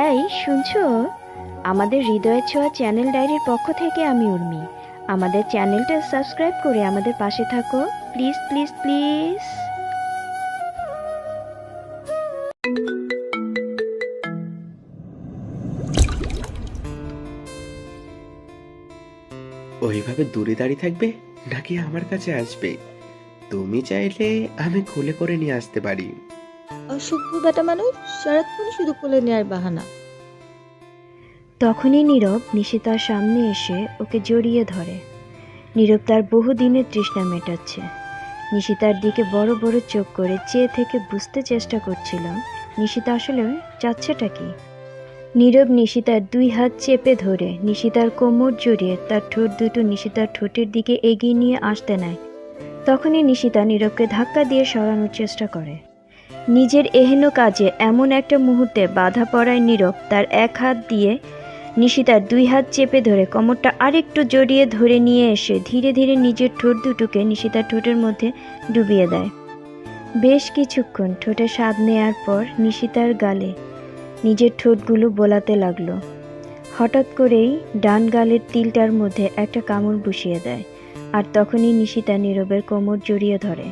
এই শুনছো, আমাদের হৃদয়ের ছোঁয়া চ্যানেল ডায়েরির পক্ষ থেকে আমি উর্মি। আমাদের চ্যানেলটা সাবস্ক্রাইব করে আমাদের পাশে থাকো, প্লিজ প্লিজ প্লিজ। ওইভাবে দূরে দাঁড়িয়ে থাকবে নাকি আমার কাছে আসবে? তুমি চাইলে আমি কোলে করে নিয়ে আসতে পারি। অসভ্য বেটা মানুষ, সারাক্ষণ শুধু কোলে নেয়ার বাহানা। তখনই নীরব নিশিতার সামনে এসে ওকে জড়িয়ে ধরে। নীরব তার বহুদিনের তৃষ্ণা মেটাচ্ছে। নিশিতার দিকে বড় বড় চোখ করে চেয়ে থেকে বুঝতে চেষ্টা করছিলাম নিশিতা আসলে চাচ্ছেটা কি। নীরব নিশিতার দুই হাত চেপে ধরে নিশিতার কোমর জড়িয়ে তার ঠোঁট দুটো নিশিতার ঠোঁটের দিকে এগিয়ে নিয়ে আসতে নেয়। তখনই নিশিতা নীরবকে ধাক্কা দিয়ে সরানোর চেষ্টা করে। নিজের এহেন কাজে এমন একটা মুহূর্তে বাধা পড়ায় নীরব তার এক হাত দিয়ে নিশিতার দুই হাত চেপে ধরে কোমরটা আরেকটু জড়িয়ে ধরে নিয়ে এসে ধীরে ধীরে নিজের ঠোঁট দুটোকে নিশিতার ঠোঁটের মধ্যে ডুবিয়ে দেয়। বেশ কিছুক্ষণ ঠোঁটে স্বাদ নেয়ার পর নিশিতার গালে নিজের ঠোঁটগুলো বোলাতে লাগলো। হঠাৎ করেই ডান গালের তিলটার মধ্যে একটা কামড় বসিয়ে দেয়, আর তখনই নিশিতা নীরবের কোমর জড়িয়ে ধরে।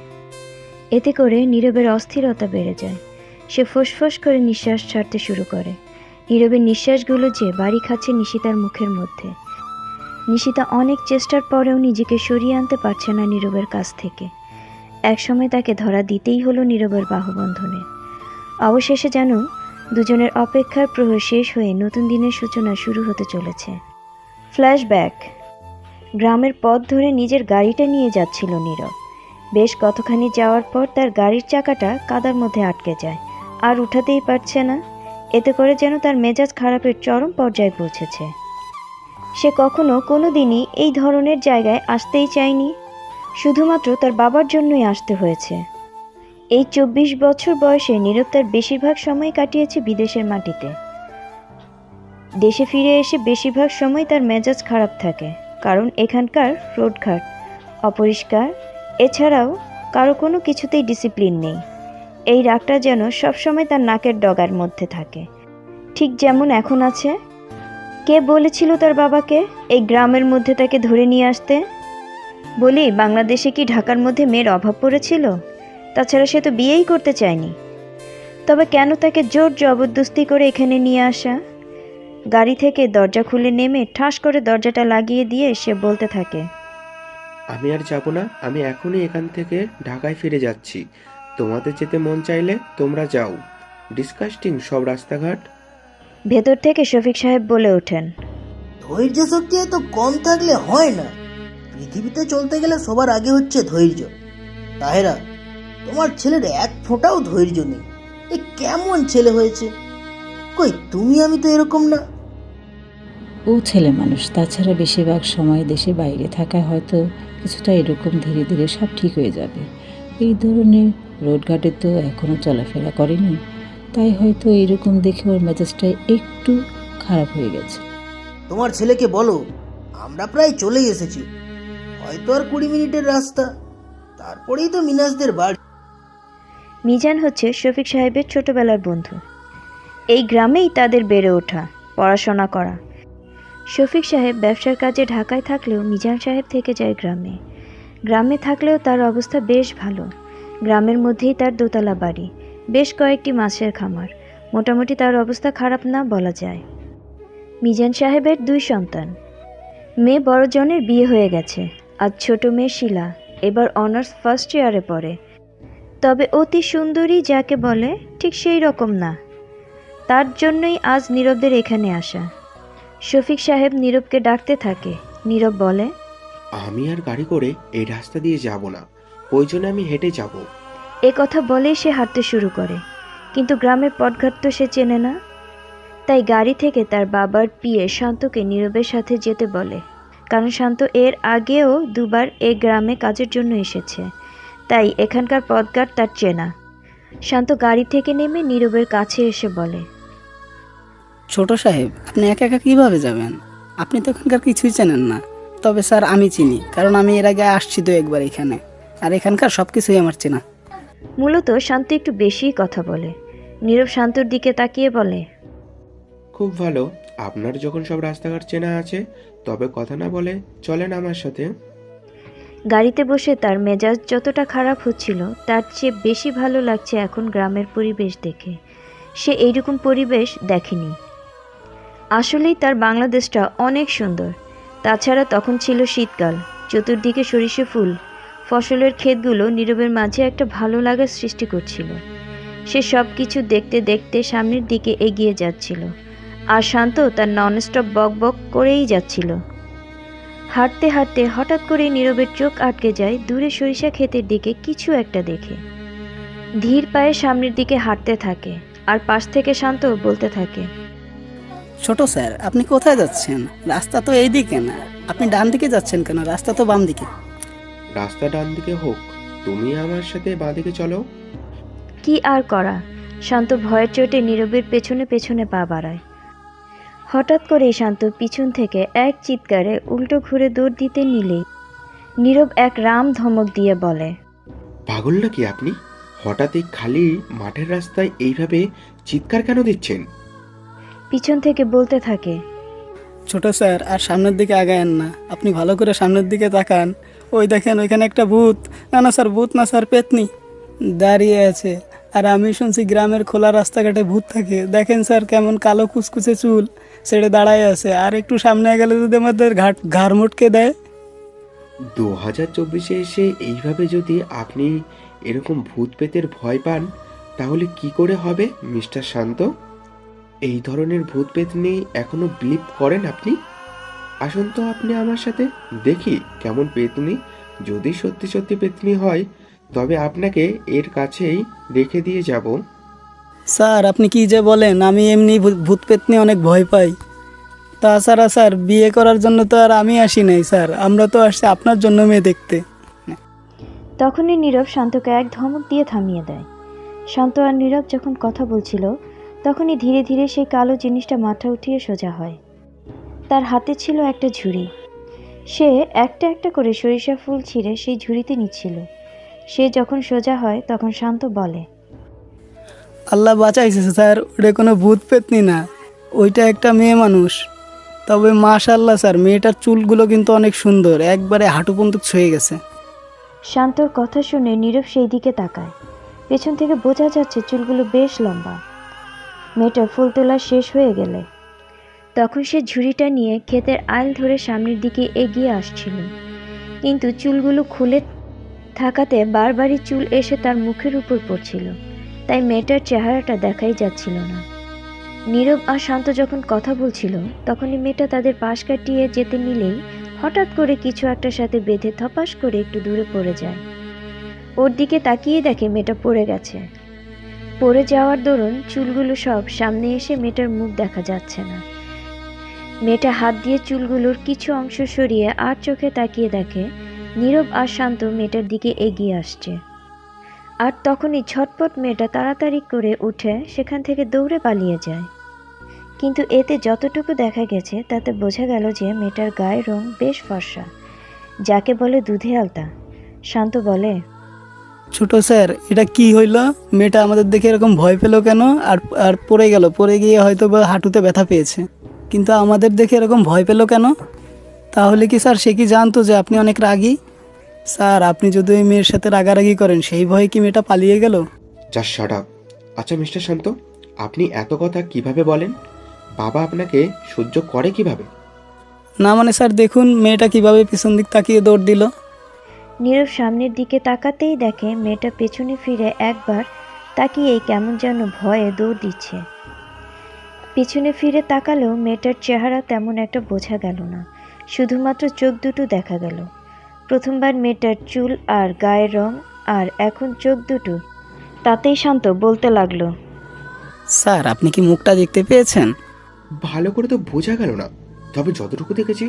এতে করে নীরবের অস্থিরতা বেড়ে যায়। সে ফোঁস করে নিঃশ্বাস ছাড়তে শুরু করে। নীরবের নিঃশ্বাসগুলো যে বাড়ি খাচ্ছে নিশিতার মুখের মধ্যে। নিশিতা অনেক চেষ্টার পরেও নিজেকে সরিয়ে আনতে পারছে না নীরবের কাছ থেকে। একসময় তাকে ধরা দিতেই হলো নীরবের বাহুবন্ধনে। অবশেষে যেন দুজনের অপেক্ষার প্রহর শেষ হয়ে নতুন দিনের সূচনা শুরু হতে চলেছে। ফ্ল্যাশব্যাক। গ্রামের পথ ধরে নিজের গাড়িটা নিয়ে যাচ্ছিল নীরব। বেশ কতখানি যাওয়ার পর তার গাড়ির চাকাটা কাদার মধ্যে আটকে যায়, আর উঠাতেই পারছে না। এতে করে যেন তার মেজাজ খারাপের চরম পর্যায়ে পৌঁছেছে। সে কখনো কোনো দিনই এই ধরনের জায়গায় আসতেই চায়নি। শুধুমাত্র তার বাবার জন্যই আসতে হয়েছে। এই 24 বছর বয়সে নীরব তার বেশিরভাগ সময় কাটিয়েছে বিদেশের মাটিতে। দেশে ফিরে এসে বেশিরভাগ সময় তার মেজাজ খারাপ থাকে, কারণ এখানকার রোডঘাট অপরিষ্কার, এছাড়াও কারো কোনো কিছুতেই ডিসিপ্লিন নেই। এই রাগটা যেন সবসময় তার নাকের ডগার মধ্যে থাকে, ঠিক যেমন এখন আছে। কে বলেছিল তার বাবাকে এই গ্রামের মধ্যে তাকে ধরে নিয়ে আসতে? বলি, বাংলাদেশে কি ঢাকার মধ্যে মেয়ের অভাব পড়েছিল? তাছাড়া সে তো বিয়েই করতে চায়নি। তবে কেন তাকে জোর জবরদস্তি করে এখানে নিয়ে আসা? গাড়ি থেকে দরজা খুলে নেমে ঠাস করে দরজাটা লাগিয়ে দিয়ে সে বলতে থাকে, আমি আর যাব না, আমি এখনই এখান থেকে ঢাকায় ফিরে যাচ্ছি। তোমাদের যেতে মন চাইলে তোমরা যাও। ডিসকাস্টিং সব রাস্তাঘাট। ভেতর থেকে শফিক সাহেব বলে ওঠেন, ধৈর্য শক্তি এত কম থাকলে হয় না। পৃথিবীতে চলতে গেলে সবার আগে হচ্ছে ধৈর্য। তাহেরা, তোমার ছেলের এক ফোঁটাও ধৈর্য নেই। এ কেমন ছেলে হয়েছে? কই তুমি, আমি তো এরকম না। ও ছেলে মানুষ, তাছাড়া বেশিরভাগ সময় দেশে বাইরে থাকায় হয়তো কিছুটা এরকম ধীরে ধীরে সব ঠিক হয়ে যাবে। এই ধরনের রোডঘাটে তো এখনও চলাফেরা করেনি, তাই হয়তো এরকম দেখে ওর মেজাজটা একটু খারাপ হয়ে গেছে। তোমার ছেলেকে বলো আমরা প্রায় চলেই এসেছি, হয়তো আর 20 মিনিটের রাস্তা, তারপরেই তো মিনাসদের বাড়ি। মিজান হচ্ছে শফিক সাহেবের ছোটবেলার বন্ধু। এই গ্রামেই তাদের বেড়ে ওঠা, পড়াশোনা করা। শফিক সাহেব ব্যবসার কাজে ঢাকায় থাকলেও মিজান সাহেব থেকে যায় গ্রামে। গ্রামে থাকলেও তার অবস্থা বেশ ভালো। গ্রামের মধ্যেই তার দোতলা বাড়ি, বেশ কয়েকটি মাছের খামার। মোটামুটি তার অবস্থা খারাপ না বলা যায়। মিজান সাহেবের 2 সন্তান। মেয়ে বড়জনের বিয়ে হয়ে গেছে, আর ছোট মেয়ে শিলা এবার অনার্স ফার্স্ট ইয়ারে পড়ে। তবে অতি সুন্দরী যাকে বলে ঠিক সেই রকম না। তার জন্যই আজ নীরবদের এখানে আসা। শফিক সাহেব নীরবকে ডাকতে থাকে। নীরব বলে, আমি আর গাড়ি করে এই রাস্তা দিয়ে যাব না, প্রয়োজনে আমি হেঁটে যাব। এ কথা বলেই সে হাঁটতে শুরু করে। কিন্তু গ্রামের পথঘাট তো সে চেনে না, তাই গাড়ি থেকে তার বাবার পিএ শান্তকে নীরবের সাথে যেতে বলে। কারণ শান্ত এর আগেও 2 বার এ গ্রামে কাজের জন্য এসেছে, তাই এখানকার পথঘাট তার চেনা। শান্ত গাড়ি থেকে নেমে নীরবের কাছে এসে বলে, ছোট সাহেব, আপনি একা একা কীভাবে যাবেন? আপনি তো এখানকার কিছুই চেনেন না। তবে স্যার, আমি চিনি, কারণ আমি এর আগে আসছি তো একবার এখানে, আর এখানকার সব কিছুই আমার চেনা। মূলত শান্ত একটু বেশিই কথা বলে। নীরব শান্তর দিকে তাকিয়ে বলে, খুব ভালো। আপনার যখন সব রাস্তাঘাট চেনা আছে, তবে কথা না বলে চলেন আমার সাথে। গাড়িতে বসে তার মেজাজ যতটা খারাপ হচ্ছিল তার চেয়ে বেশি ভালো লাগছে এখন গ্রামের পরিবেশ দেখে। সে এইরকম পরিবেশ দেখেনি। আসলেই তার বাংলাদেশটা অনেক সুন্দর। তাছাড়া তখন ছিল শীতকাল, চতুর্দিকে সরিষা ফুল, ফসলের ক্ষেতগুলো নীরবের মাঝে একটা ভালো লাগার সৃষ্টি করছিল। সে সব কিছু দেখতে দেখতে সামনের দিকে এগিয়ে যাচ্ছিল, আর শান্ত তার ননস্টপ বক বক করেই যাচ্ছিল। হাঁটতে হাঁটতে হঠাৎ করে নীরবের চোখ আটকে যায় দূরে সরিষা ক্ষেতের দিকে কিছু একটা দেখে। ধীর পায়ে সামনের দিকে হাঁটতে থাকে, আর পাশ থেকে শান্ত বলতে থাকে, ছোট স্যার, আপনি কোথায় যাচ্ছেন? রাস্তা তো এই দিকে না, আপনি ডান দিকে যাচ্ছেন কেন? রাস্তা তো বাম দিকে। রাস্তা ডান দিকে হোক, তুমি আমার সাথে বাঁ দিকে চলো। কি আর করা, শান্ত ভয়ের চোটে নীরবের পেছনে পেছনে পা বাড়ায়। হঠাৎ করে শান্ত পিছন থেকে এক চিৎকারে উল্টো ঘুরে দৌড় দিতে নিলেই নীরব এক রাম ধমক দিয়ে বলে, পাগল নাকি আপনি? হঠাৎ এই খালি মাঠের রাস্তায় এইভাবে চিৎকার কেন দিচ্ছেন? পিছন থেকে বলতে থাকে, ছোট স্যার, আর সামনের দিকে আগায়েন না, আপনি ভালো করে সামনের দিকে তাকান। ওই দেখেন, ওইখানে একটা ভূত। না না স্যার, ভূত না স্যার, পেতনি দাঁড়িয়ে আছে। আর আমি শুনছি গ্রামের খোলা রাস্তাঘাটে ভূত থাকে। দেখেন স্যার, কেমন কালো কুচকুচে চুল, ছেড়ে দাঁড়ায় আছে। আর একটু সামনে গেলে যদি আমাদের ঘাড় মুটকে দেয়। 2024-এ এসে এইভাবে যদি আপনি এরকম ভূত পেতের ভয় পান, তাহলে কি করে হবে মিস্টার শান্ত? এই ধরনের ভূত পেত নিয়ে এখনো বিলিভ করেন আপনি? আসুন তো আপনি আমার সাথে, দেখি কেমন পেতনি। যদি সত্যি সত্যি পেতনি হয়, তবে আপনাকে এর কাছেই রেখে দিয়ে যাব। স্যার, আপনি কি যে বলেন, আমি এমনি ভূত পেতনি অনেক ভয় পাই। তাছাড়া স্যার, বিয়ে করার জন্য তো আর আমি আসি নাই স্যার, আমরা তো আসছি আপনার জন্য মেয়ে দেখতে। তখনই নীরব শান্তকে এক ধমক দিয়ে থামিয়ে দেয়। শান্ত আর নীরব যখন কথা বলছিল, তখনই ধীরে ধীরে সেই কালো জিনিসটা মাথা উঠিয়ে সোজা হয়। তার হাতে ছিল একটা ঝুড়ি। সে একটা একটা করে সরিষা ফুল ছিঁড়ে সেই ঝুড়িতে নিচ্ছিল। সে যখন সোজা হয় তখন শান্ত বলে, আল্লাহ বাঁচাইছে স্যার, ওটা কোনো ভূত পেতনি না, ওইটা একটা মেয়ে মানুষ। তবে মাশাআল্লাহ স্যার, মেয়েটার চুলগুলো কিন্তু অনেক সুন্দর, একবারে হাঁটু পর্যন্ত ছুঁয়ে গেছে। শান্তর কথা শুনে নীরব সেই দিকে তাকায়। পেছন থেকে বোঝা যাচ্ছে চুলগুলো বেশ লম্বা। মেয়েটার ফুল তোলা শেষ হয়ে গেলে তখন সে ঝুড়িটা নিয়ে ক্ষেতের আইল ধরে সামনের দিকে এগিয়ে আসছিল, কিন্তু চুলগুলো খুলে থাকাতে বারবারই চুল এসে তার মুখের উপর পড়ছিল, তাই মেয়েটার চেহারাটা দেখাই যাচ্ছিল না। নীরব আর শান্ত যখন কথা বলছিল, তখনই মেয়েটা তাদের পাশ কাটিয়ে যেতে নিলেই হঠাৎ করে কিছু একটার সাথে বেঁধে ধপাস করে একটু দূরে পড়ে যায়। ওর দিকে তাকিয়ে দেখে মেয়েটা পড়ে গেছে। পড়ে যাওয়ার দরুন চুলগুলো সব সামনে এসে মেয়েটার মুখ দেখা যাচ্ছে না। মেয়েটা হাত দিয়ে চুলগুলোর কিছু অংশ সরিয়ে আর চোখে তাকিয়ে দেখে নীরব আর শান্ত মেয়েটার দিকে এগিয়ে আসছে। আর তখনই ঝটপট মেয়েটা তাড়াতাড়ি করে উঠে সেখান থেকে দৌড়ে পালিয়ে যায়। কিন্তু এতে যতটুকু দেখা গেছে তাতে বোঝা গেল যে মেয়েটার গায়ের রং বেশ ফর্সা, যাকে বলে দুধে আলতা। শান্ত বলে, ছোট স্যার, এটা কি হইল? মেয়েটা আমাদের দেখে এরকম ভয় পেলো কেন? আর আর পড়ে গেল, পড়ে গিয়ে হয়তো বা হাঁটুতে ব্যথা পেয়েছে, কিন্তু আমাদের দেখে এরকম ভয় পেলো কেন? তাহলে কি স্যার সে কি জানতো যে আপনি অনেক রাগী? স্যার, আপনি যদি ওই মেয়ের সাথে রাগারাগি করেন, সেই ভয়ে কি মেয়েটা পালিয়ে গেল? Just shut up. আচ্ছা মিস্টার শান্ত, আপনি এত কথা কিভাবে বলেন? বাবা আপনাকে সহ্য করে কিভাবে? না মানে স্যার, দেখুন মেয়েটা কিভাবে পিছন দিক তাকিয়ে দৌড় দিল। নীরব সামনের দিকে তাকাতেই দেখে মেয়েটা পেছনে ফিরে একবার তাকিয়েই কেমন যেন ভয়ে দৌড় দিচ্ছে। পিছনে ফিরে তাকালেও মেয়েটার চেহারা তেমন একটা বোঝা গেল না, শুধুমাত্র চোখ দুটো দেখা গেল। প্রথমবার মেয়েটার চুল আর গায়ের রং, আর এখন চোখ দুটো। তাতেই শান্ত বলতে লাগলো, স্যার, আপনি কি মুখটা দেখতে পেয়েছেন? ভালো করে তো বোঝা গেল না, তবে যতটুকু দেখেছি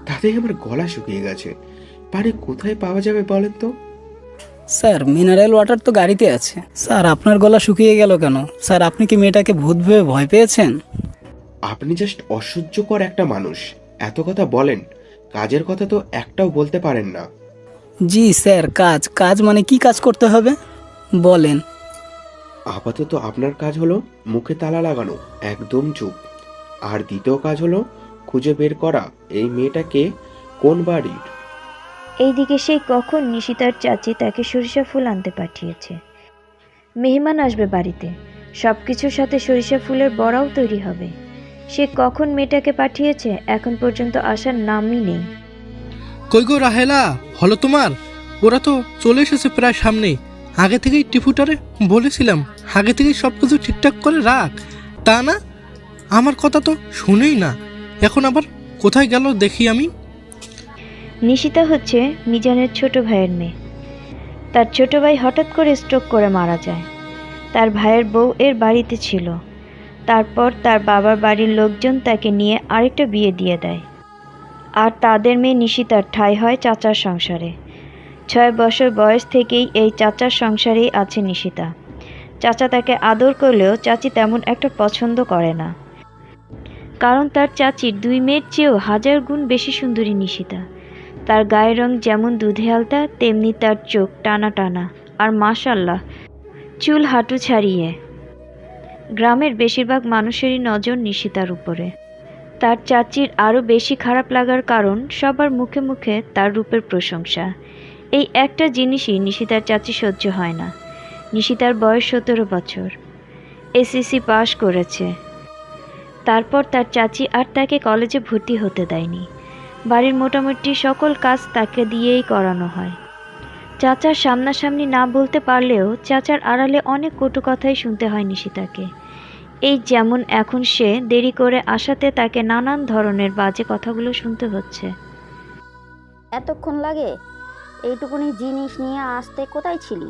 তাতেই আমার গলা শুকিয়ে গেছে। পানি কোথায় পাওয়া যাবে বলেন তো? স্যার, মিনারেল ওয়াটার তো গাড়িতে আছে। স্যার, আপনার গলা শুকিয়ে গেল কেন? স্যার, আপনি কি মেয়েটাকে ভূত ভেবে ভয় পেয়েছেন? আপনি জাস্ট অসহ্যকর একটা মানুষ। এত কথা বলেন, কাজের কথা তো একটাও বলতে পারেন না। জি স্যার, কাজ মানে কি কাজ করতে হবে বলেন। আপাতত আপনার কাজ হলো মুখে তালা লাগানো, একদম চুপ। আর দ্বিতীয় কাজ হলো খুঁজে বের করা এই মেয়েটাকে কোন বাড়ির। এইদিকে সেই কখন নিশিতার চাচি তাকে সরিষা ফুল আনতে পাঠিয়েছে। মেহমান আসবে বাড়িতে, সব কিছুর সাথে সরিষা ফুলের বড়াও তৈরি হবে। সে কখন মেয়েটাকে পাঠিয়েছে এখন পর্যন্ত আসার নামই নেই। কই গো রাহেলা, হলো তোমার? ওরা তো চলে এসেছে প্রায় সামনে। আগে থেকেই টিপুটারে বলেছিলাম আগে থেকেই সব কিছু ঠিকঠাক করে রাখ, তা না আমার কথা তো শুনেই না। এখন আবার কোথায় গেল দেখি আমি। নিশিতা হচ্ছে মিজানের ছোট ভাইয়ের মেয়ে। তার ছোট ভাই হঠাৎ করে স্ট্রোক করে মারা যায়। তার ভাইয়ের বউ এর বাড়িতে ছিল। তারপর তার বাবার বাড়ির লোকজন তাকে নিয়ে আরেকটা বিয়ে দিয়ে দেয়। আর তাদের মেয়ে নিশিতার ঠাঁই হয় চাচার সংসারে। 6 বছর বয়স থেকেই এই চাচার সংসারেই আছে নিশিতা। চাচা তাকে আদর করলেও চাচি তেমন একটা পছন্দ করে না, কারণ তার চাচির 2 মেয়ের চেয়েও 1000 গুণ বেশি সুন্দরী নিশিতা। তার গায়ের রং যেমন দুধে আলতা, তেমনি তার চোখ টানা টানা, আর মাশাআল্লাহ চুল হাঁটু ছাড়িয়ে। গ্রামের বেশিরভাগ মানুষেরই নজর নিশিতার উপরে। তার চাচির আরও বেশি খারাপ লাগার কারণ সবার মুখে মুখে তার রূপের প্রশংসা। এই একটা জিনিসই নিশিতার চাচি সহ্য হয় না। নিশিতার বয়স 17 বছর, এসএসসি পাশ করেছে। তারপর তার চাচি আর তাকে কলেজে ভর্তি হতে দেয়নি। বাড়ির মোটামুটি সকল কাজ তাকে দিয়েই করানো হয়। চাচার সামনাসামনি না বলতে পারলেও চাচার আড়ালে অনেক কটু কথাই শুনতে হয় নিশিতাকে। এই যেমন এখন সে দেরি করে আসাতে তাকে নানান ধরনের বাজে কথাগুলো শুনতে হচ্ছে। এতক্ষণ লাগে এইটুকুনি জিনিস নিয়ে আসতে? কোথায় ছিলি?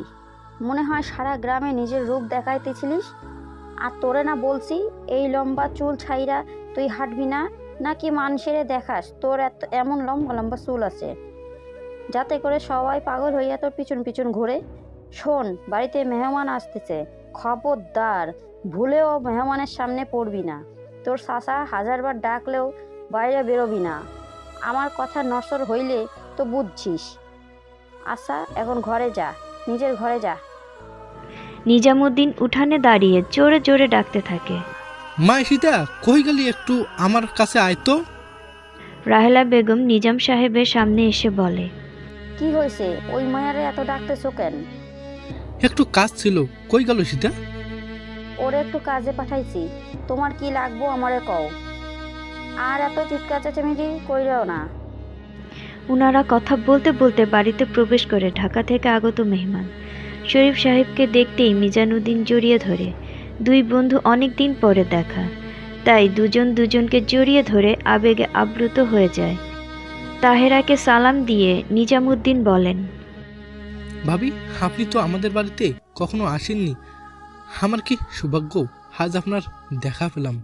মনে হয় সারা গ্রামে নিজের রূপ দেখাইতেছিলিস। আর তোরে না বলছি এই লম্বা চুল ছাইরা তুই হাঁটবি না, নাকি মানুষেরে দেখাস তোর এমন লম্বা লম্বা চুল আছে, যাতে করে সবাই পাগল হইয়া তোর পিছন পিছন ঘুরে? শোন, বাড়িতে মেহমান আসতেছে, খবরদার ভুলেও মেহমানের সামনে পড়বি না। তোর চাচা 1000বার ডাকলেও বাইরে বেরোবি না। আমার কথা নসর হইলে তো বুঝছিস। আচ্ছা, এখন ঘরে যা, নিজের ঘরে যা। নিজামুদ্দিন উঠানে দাঁড়িয়ে জোরে জোরে ডাকতে থাকে, মা সীতা, কই গেলি? একটু আমার কাছে আয় তো। রাহেলা বেগম নিজাম সাহেবের সামনে এসে বলে, কি হয়েছে? ওই মায়ারে এত ডাকতেছো কেন? একটু কাজ ছিল। কই গেল সীতা? ওরে একটু কাজে পাঠাইছি, তোমার কি লাগবো আমারে কও। আর এত চিৎকার চেঁচামেচি কইরাও না। উনারা কথা বলতে বলতে বাড়িতে প্রবেশ করে ঢাকা থেকে আগত মেহমান শরীফ সাহেবকে দেখতেই মিজানুদ্দিন জড়িয়ে ধরে। 2 বন্ধু অনেক দিন পরে দেখা, তাই দুজন দুজনকে জড়িয়ে ধরে আবেগে আপ্লুত হয়ে যায়। তাহেরাকে সালাম দিয়ে নিজামুদ্দিন বলেন, ভাবি, আপনি তো আমাদের বাড়িতে কখনো আসেননি। আমার কি সৌভাগ্য আজ আপনার দেখা পেলাম।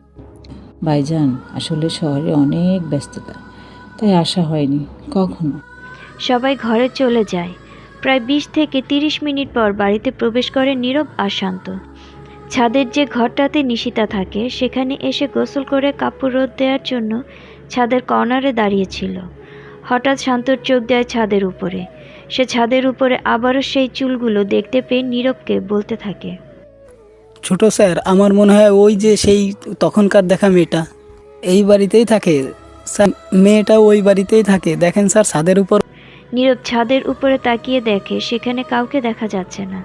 ভাইজান, আসলে শহরে অনেক ব্যস্ততা, তাই আসা হয়নি কখনো। সবাই ঘরে চলে যায়। প্রায় 20 থেকে 30 মিনিট পর বাড়িতে প্রবেশ করে নীরব আর শান্ত। ছাদের যে ঘরটাতে নিশিতা থাকে সেখানে এসে গোসল করে কাপড় রোদ দেওয়ার জন্য ছাদের কর্নারে দাঁড়িয়েছিল। হঠাৎ শান্তর চোখ দেয় ছাদের উপরে। সে ছাদের উপরে আবারও সেই চুলগুলো দেখতে পেয়ে নীরবকে বলতে থাকে, ছোট স্যার, আমার মনে হয় ওই যে সেই তখনকার দেখা মেয়েটা এই বাড়িতেই থাকে স্যার। মেয়েটা ওই বাড়িতেই থাকে, দেখেন স্যার ছাদের উপর। নীরব ছাদের উপরে তাকিয়ে দেখে সেখানে কাউকে দেখা যাচ্ছে না।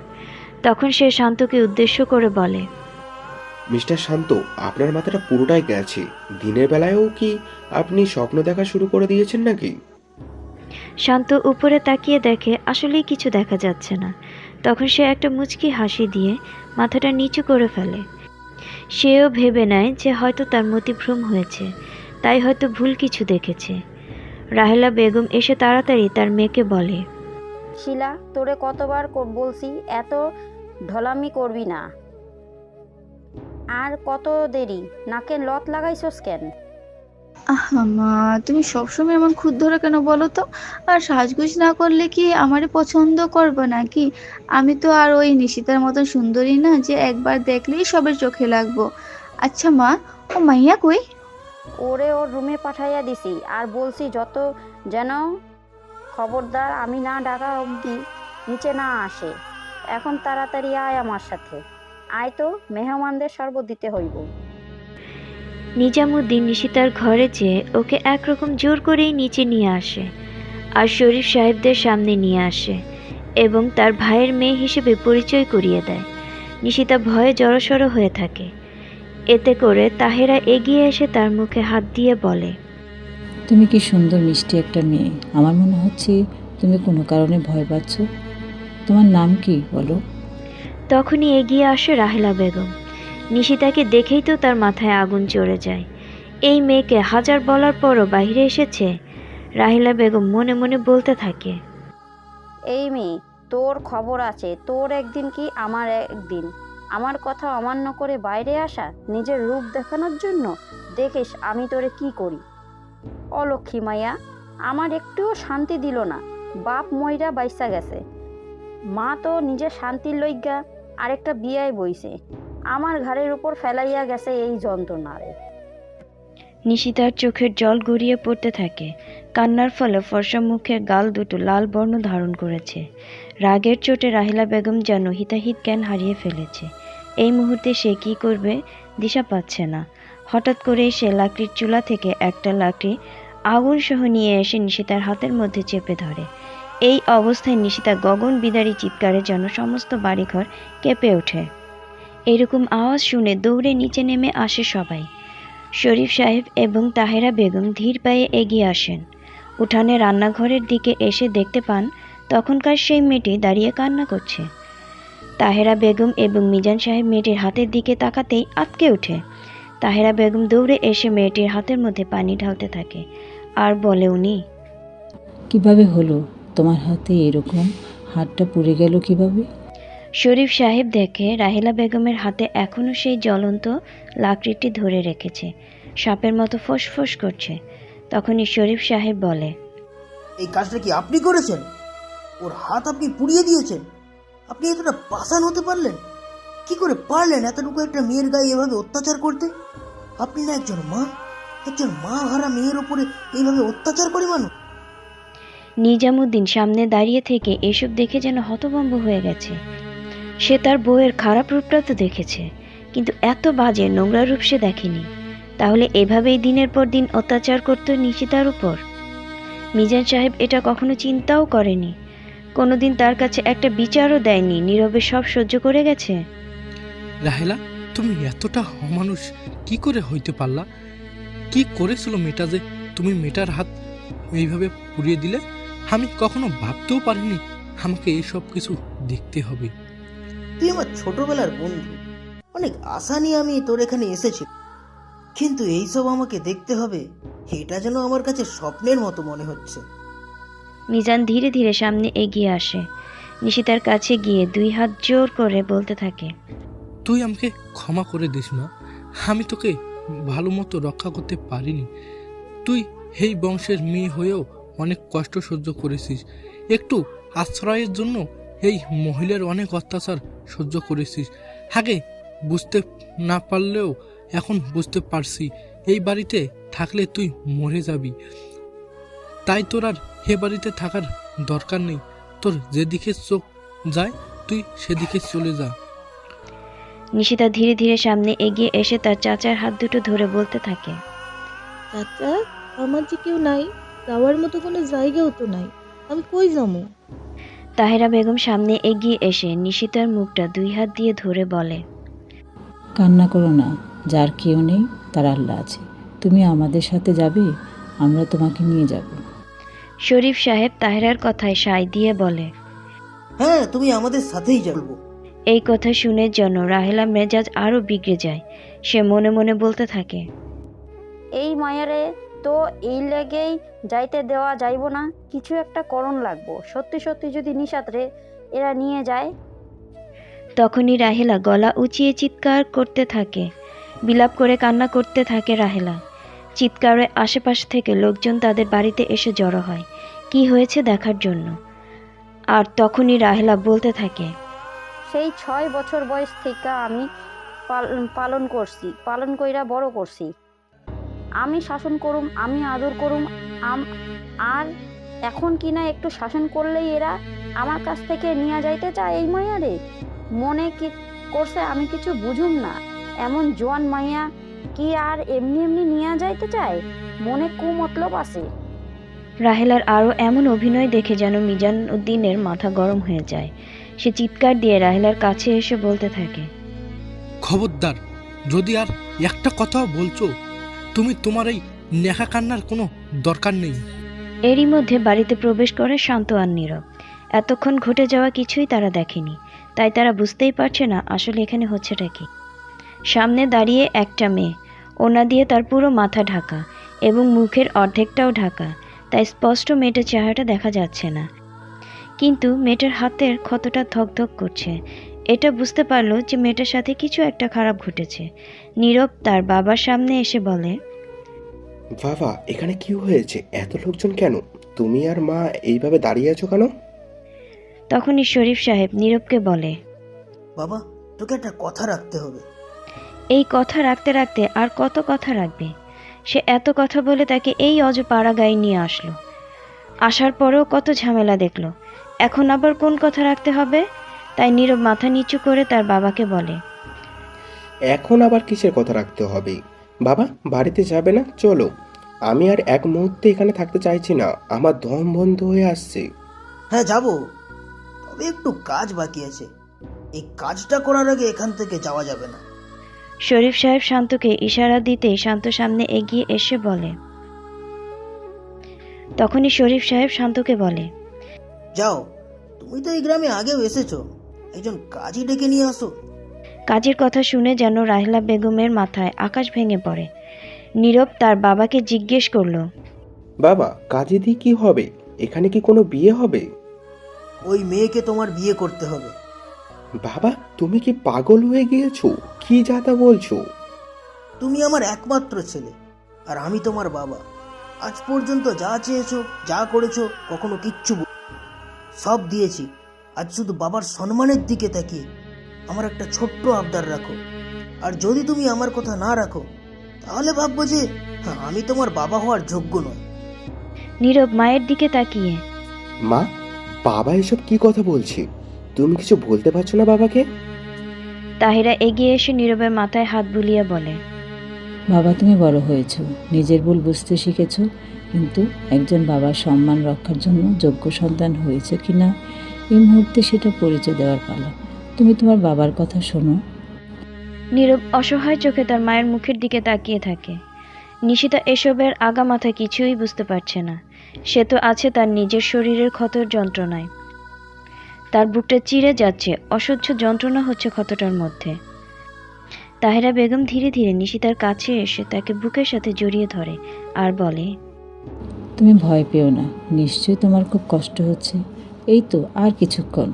তখন সে শান্তকে উদ্দেশ্য করে বলে, মিস্টার শান্ত, আপনার মাথাটা পুরোটাই গেছে। দিনের বেলায়ও কি আপনি স্বপ্ন দেখা শুরু করে দিয়েছেন নাকি? শান্ত উপরে তাকিয়ে দেখে আসলেই কিছু দেখা যাচ্ছে না। তখন সে একটা মুচকি হাসি দিয়ে মাথাটা নিচু করে ফেলে। সেও ভেবে নেয় যে হয়তো তার মতিভ্রম হয়েছে, তাই হয়তো ভুল কিছু দেখেছে। রাহেলা বেগম এসে তাড়াতাড়ি তার মেয়েকে বলে, শিলা, তোরে কতবার বলছি এত ঢলামি করবি না। আর কত দেরি? নাকে লত লাগাইছস কেন? আহা মা, তুমি সবসময় এমন খুদ ধরে কেন বলো তো? আর সাজগুজ না করলে কি আমারে পছন্দ করবে নাকি? আমি তো আর ওই নিশিতার মতন সুন্দরী না যে একবার দেখলেই সবের চোখে লাগবো। আচ্ছা মা, ও মাইয়া কই? ওরে ওর রুমে পাঠাইয়া দিছি, আর বলছি যত যেন খবরদার আমি না ডাকা অবধি নিচে না আসে। এখন তাড়াতাড়ি আয় আমার সাথে। আয় তো, মেহমানদের শরবত দিতে হইব। নিজামুদ্দিন নিশিতার ঘরে যেয়ে ওকে একরকম জোর করেই নিচে নিয়ে আসে আর শরীফ সাহেবদের সামনে নিয়ে আসে এবং তার ভাইয়ের মেয়ে হিসেবে পরিচয় করিয়ে দেয়। নিশিতা ভয়ে জড়সড় হয়ে থাকে। এতে করে তাহেরা এগিয়ে এসে তার মুখে হাত দিয়ে বলে, তুমি কি সুন্দর মিষ্টি একটা মেয়ে। আমার মনে হচ্ছে তুমি কোনো কারণে ভয় পাচ্ছ। তোমার নাম কি বলো? তখনই এগিয়ে আসে রাহেলা বেগম। নিশিতাকে দেখেই তো তার মাথায় আগুন চড়ে যায়। এই মেয়েকে হাজার বলার পরও বাইরে এসেছে। রাহেলা বেগম মনে মনে বলতে থাকে, এই মেয়ে, তোর খবর আছে, তোর একদিন কি আমার একদিন। আমার কথা অমান্য করে বাইরে আসা নিজের রূপ দেখানোর জন্য, দেখিস আমি তোরে কি করি। অলক্ষী মাইয়া, আমার একটুও শান্তি দিল না। বাপ মইরা বাইসা গেছে, মা তো নিজের শান্তির লইগা আরেকটা বিয়ায় বইছে, আমার ঘাড়ের উপর ফেলাইয়া গেছে এই যন্ত্রণারে। নিশিতার চোখের জল গড়িয়ে পড়তে থাকে। কান্নার ফলে ফর্সা মুখের গাল দুটো লাল বর্ণ ধারণ করেছে। রাগের চোটে রাহেলা বেগম যেন হিতাহিত জ্ঞান হারিয়ে ফেলেছে। এই মুহূর্তে সে কি করবে দিশা পাচ্ছে না। হঠাৎ করেই সে লাকড়ির চুলা থেকে একটা লাকড়ি আগুন সহ নিয়ে এসে নিশিতার হাতের মধ্যে চেপে ধরে। এই অবস্থায় নিশিতা গগন বিদারী চিৎকারে যেন সমস্ত বাড়িঘর কেঁপে ওঠে। এরকম আওয়াজ শুনে দৌড়ে নিচে নেমে আসে সবাই। শরীফ সাহেব এবং তাহেরা বেগম ধীর পায়ে এগিয়ে আসেন। উঠানে রান্নাঘরের দিকে এসে দেখতে পান তখনকার সেই মেয়েটি দাঁড়িয়ে কান্না করছে। তাহেরা বেগম এবং মিজান সাহেব মেয়েটির হাতের দিকে তাকাতেই আঁতকে ওঠে। তাহেরা বেগম দৌড়ে এসে মেয়েটির হাতের মধ্যে পানি ঢালতে থাকে আর বলে, উনি কিভাবে হলো তোমার হাতে এরকম? হাতটা পুড়ে গেল কিভাবে? শরীফ সাহেব দেখে রাহেলা বেগমের হাতে এখনও সেই জ্বলন্ত লাকড়িটি ধরে রেখেছে, সাপের মতো ফোঁস করছে। তখনই শরীফ সাহেব বলে, এই কাজটা কি আপনি করেছেন? ওর হাত আপনি পুড়িয়ে দিয়েছেন? আপনি এতটা পাষাণ হতে পারলেন? কি করে পারলেন এতটুকু একটা মেয়ের গায়ে এভাবে অত্যাচার করতে? আপনি না একজন মা হারা মেয়ের ওপরে এইভাবে অত্যাচার করে মানুষ? নিজামুদ্দিন সামনে দাঁড়িয়ে থেকে এসব দেখে যেন হতভম্ব হয়ে গেছে। সে তার বউয়ের খারাপ রূপটা তো দেখেছে, কিন্তু এত বাজে নোংরা রূপ সে দেখেনি। তাহলে এভাবেই দিনের পর দিন অত্যাচার করত নিশিতার উপর? মিজান সাহেব এটা কখনো চিন্তাও করেনি, কোনোদিন তার কাছে একটা বিচারও দেয়নি, নীরবে সব সহ্য করে গেছে। রাহেলা, তুমি এতটা অমানুষ কি করে হইতে পারলা? কি করেছিল মেয়েটা যে তুমি মেয়েটার হাত এইভাবে পুড়িয়ে দিলে? আমি কখনো ভাবতেও পারিনি আমাকে এই সব কিছু দেখতে হবে। তুই আমার ছোটবেলার বন্ধু, অনেক আশা নিয়ে আমি তোর এখানে এসেছি, কিন্তু এইসব আমাকে দেখতে হবে, এটা যেন আমার কাছে স্বপ্নের মতো মনে হচ্ছে। মিজান ধীরে ধীরে সামনে এগিয়ে আসে। নিশিতার কাছে গিয়ে দুই হাত জোর করে বলতে থাকে, তুই আমাকে ক্ষমা করে দিস না, আমি তোকে ভালো মতো রক্ষা করতে পারিনি। তুই এই বংশের মেয়ে হয়েও অনেক কষ্ট সহ্য করেছিস, একটু আশ্রয়ের জন্য এই মহিলার অনেক অত্যাচার সহ্য করেছিস। আগে বুঝতে না পারলেও এখন বুঝতে পারছি, এই বাড়িতে থাকলে তুই মরে যাবি। তাই তোর আর এ বাড়িতে থাকার দরকার নেই। তোর যেদিকে চোখ যায় তুই সেদিকে চলে যা। নিশিতা ধীরে ধীরে সামনে এগিয়ে এসে তার চাচার হাত দুটো ধরে বলতে থাকে, চাচা, আমার যে কেউ নাই, যাওয়ার মতো কোনো জায়গাও তো নাই, আমি কই যাবো? তাহেরা বেগম সামনে এগিয়ে এসে নিশিতার মুখটা দুই হাত দিয়ে ধরে বলে, কান্না করো না, যার কেউ নেই তার আল্লাহ আছে। তুমি আমাদের সাথে যাবে, আমরা তোমাকে নিয়ে যাব। শরীফ সাহেব তাহেরার কথায় সায় দিয়ে বলে, হ্যাঁ, তুমি আমাদের সাথেই যাবো। এই কথা শুনে যেন রাহেলা মেজাজ আরো বিগড়ে যায়। সে মনে মনে বলতে থাকে, এই মায়ারে তো এই লেগেই যাইতে দেওয়া যাইব না, কিছু একটা করণ লাগবো। সত্যি সত্যি যদি নিশাতরে এরা নিয়ে যায়। তখনই রাহেলা গলা উঁচিয়ে চিৎকার করতে থাকে, বিলাপ করে কান্না করতে থাকে রাহেলা। চিৎকারে আশেপাশ থেকে লোকজন তাদের বাড়িতে এসে জড়ো হয় কি হয়েছে দেখার জন্য। আর তখনই রাহেলা বলতে থাকে, সেই 6 বছর বয়স থেকে আমি পালন কইরা বড় করছি। আমি শাসন করুম, আমি আদর করুম, আর এখন কিনা একটু শাসন করলেই এরা আমার কাছ থেকে নিয়ে যাইতে চায়। এই মাইয়ারে মনে কি করছে আমি কিছু বুঝুম না। এমন জোয়ান মাইয়া কি আর এমনি এমনি নিয়ে যাইতে চায়? মনে কুমতলব আছে। রাহেলার আরও এমন অভিনয় দেখে যেন মিজান উদ্দিনের মাথা গরম হয়ে যায়। সে চিৎকার দিয়ে রাহেলার কাছে এসে বলতে থাকে, খবরদার, যদি আর একটা কথাও বলছো, তুমি তোমার এই নেখা কান্নার কোনো দরকার নেই। এরই মধ্যে বাড়িতে প্রবেশ করে শান্ত আর নীরব। এতক্ষণ ঘটে যাওয়া কিছুই তারা দেখেনি, তাই তারা বুঝতেই পারছে না আসলে এখানে হচ্ছেটা কি। সামনে দাঁড়িয়ে একটা মেয়ে, ওনা দিয়ে তার পুরো মাথা ঢাকা এবং মুখের অর্ধেকটাও ঢাকা, তাই স্পষ্ট মেয়েটার চেহারাটা দেখা যাচ্ছে না। কিন্তু মেয়েটার হাতের ক্ষতটা ধকধক করছে। এটা বুঝতে পারলো যে মেয়েটার সাথে কিছু একটা খারাপ ঘটেছে। নীরব তার বাবার সামনে এসে বলে, বাবা, এখানে কি হয়েছে? এত লোকজন কেন? তুমি আর মা এইভাবে দাঁড়িয়ে আছো কেন? তখনই শরীফ সাহেব নীরবকে বলে, বাবা, তোকে একটা কথা রাখতে হবে। এই কথা রাখতে রাখতে আর কত কথা রাখবে? সে এত কথা বলে তাকে এই অজ পাড়া গায়ে নিয়ে আসলো। আসার পরেও কত ঝামেলা দেখলো, এখন আবার কোন কথা রাখতে হবে? তাই নীরব মাথা নিচু করে তার বাবাকে বলে, এখন আবার কিসের কথা রাখতে হবে? বাবা, বাড়িতে যাবে না? চলো। আমি আর এক মুহূর্তে এখানে থাকতে চাইছি না, আমার দম বন্ধ হয়ে আসছে। হ্যাঁ, যাবো, তবে একটু কাজ বাকি আছে। এই কাজটা করার আগে এখান থেকে যাওয়া যাবে না। শরীফ সাহেব শান্তকে ইশারা দিতেই শান্ত সামনে এগিয়ে এসে বলে। তখনই শরীফ সাহেব শান্তকে বলে, যাও, তুমি তো এই গ্রামে আগেও এসেছো, একজন কাজই ডেকে নিয়ে আসো। কাজের কথা শুনে যেন রাহেলা বেগমের মাথায় আকাশ ভেঙে পড়ে। নীরব তার বাবাকে জিজ্ঞেস করলো, বাবা, কাজে দিয়ে কি হবে? এখানে কি কোনো বিয়ে হবে? ওই মেয়েকে তোমার বিয়ে করতে হবে। বাবা, তুমি কি পাগল হয়ে গিয়েছো? কি যা তা বলছো? তুমি আমার একমাত্র ছেলে, আর আমি তোমার বাবা। আজ পর্যন্ত যা চেয়েছো, যা করেছো, কখনো কিচ্ছু সব দিয়েছি। আজ শুধু বাবার সম্মানের দিকে তাকিয়ে আমার একটা ছোট্ট আবদার রাখো। আর যদি তুমি আমার কথা না রাখো, তাহলে ভাববো যে আমি তোমার বাবা হওয়ার যোগ্য নয়। নীরব মায়ের দিকে তাকিয়ে, মা, বাবা এসব কি কথা বলছে? তুমি কিছু বলতে পারছো না বাবাকে? তাহিরা এগিয়ে এসে নীরবের মাথায় হাত বুলিয়ে বলে, বাবা, তুমি বড় হয়েছো, নিজের ভুল বুঝতে শিখেছো, কিন্তু একজন বাবার সম্মান রক্ষার জন্য যোগ্য সন্তান হয়েছে কিনা এই মুহূর্তে সেটা পরিচয় দেওয়ার পালা। তুমি তোমার বাবার কথা শোনো। নীরব অসহায় চোখে তার মায়ের মুখের দিকে তাকিয়ে থাকে। নিশিতা এসবের আগা মাথা কিছুই বুঝতে পারছে না। সে তো আছে তার নিজের শরীরের ক্ষতর যন্ত্রণায়। তার বুকটা চিরে যাচ্ছে, অসহ্য যন্ত্রণা হচ্ছে ক্ষতটার মধ্যে। তাহেরা বেগম ধীরে ধীরে নিশিতার কাছে এসে তাকে বুকের সাথে জড়িয়ে ধরে আর বলে, তুমি ভয় পেও না, নিশ্চয়ই তোমার খুব কষ্ট হচ্ছে। এই তো আর কিছুক্ষণ।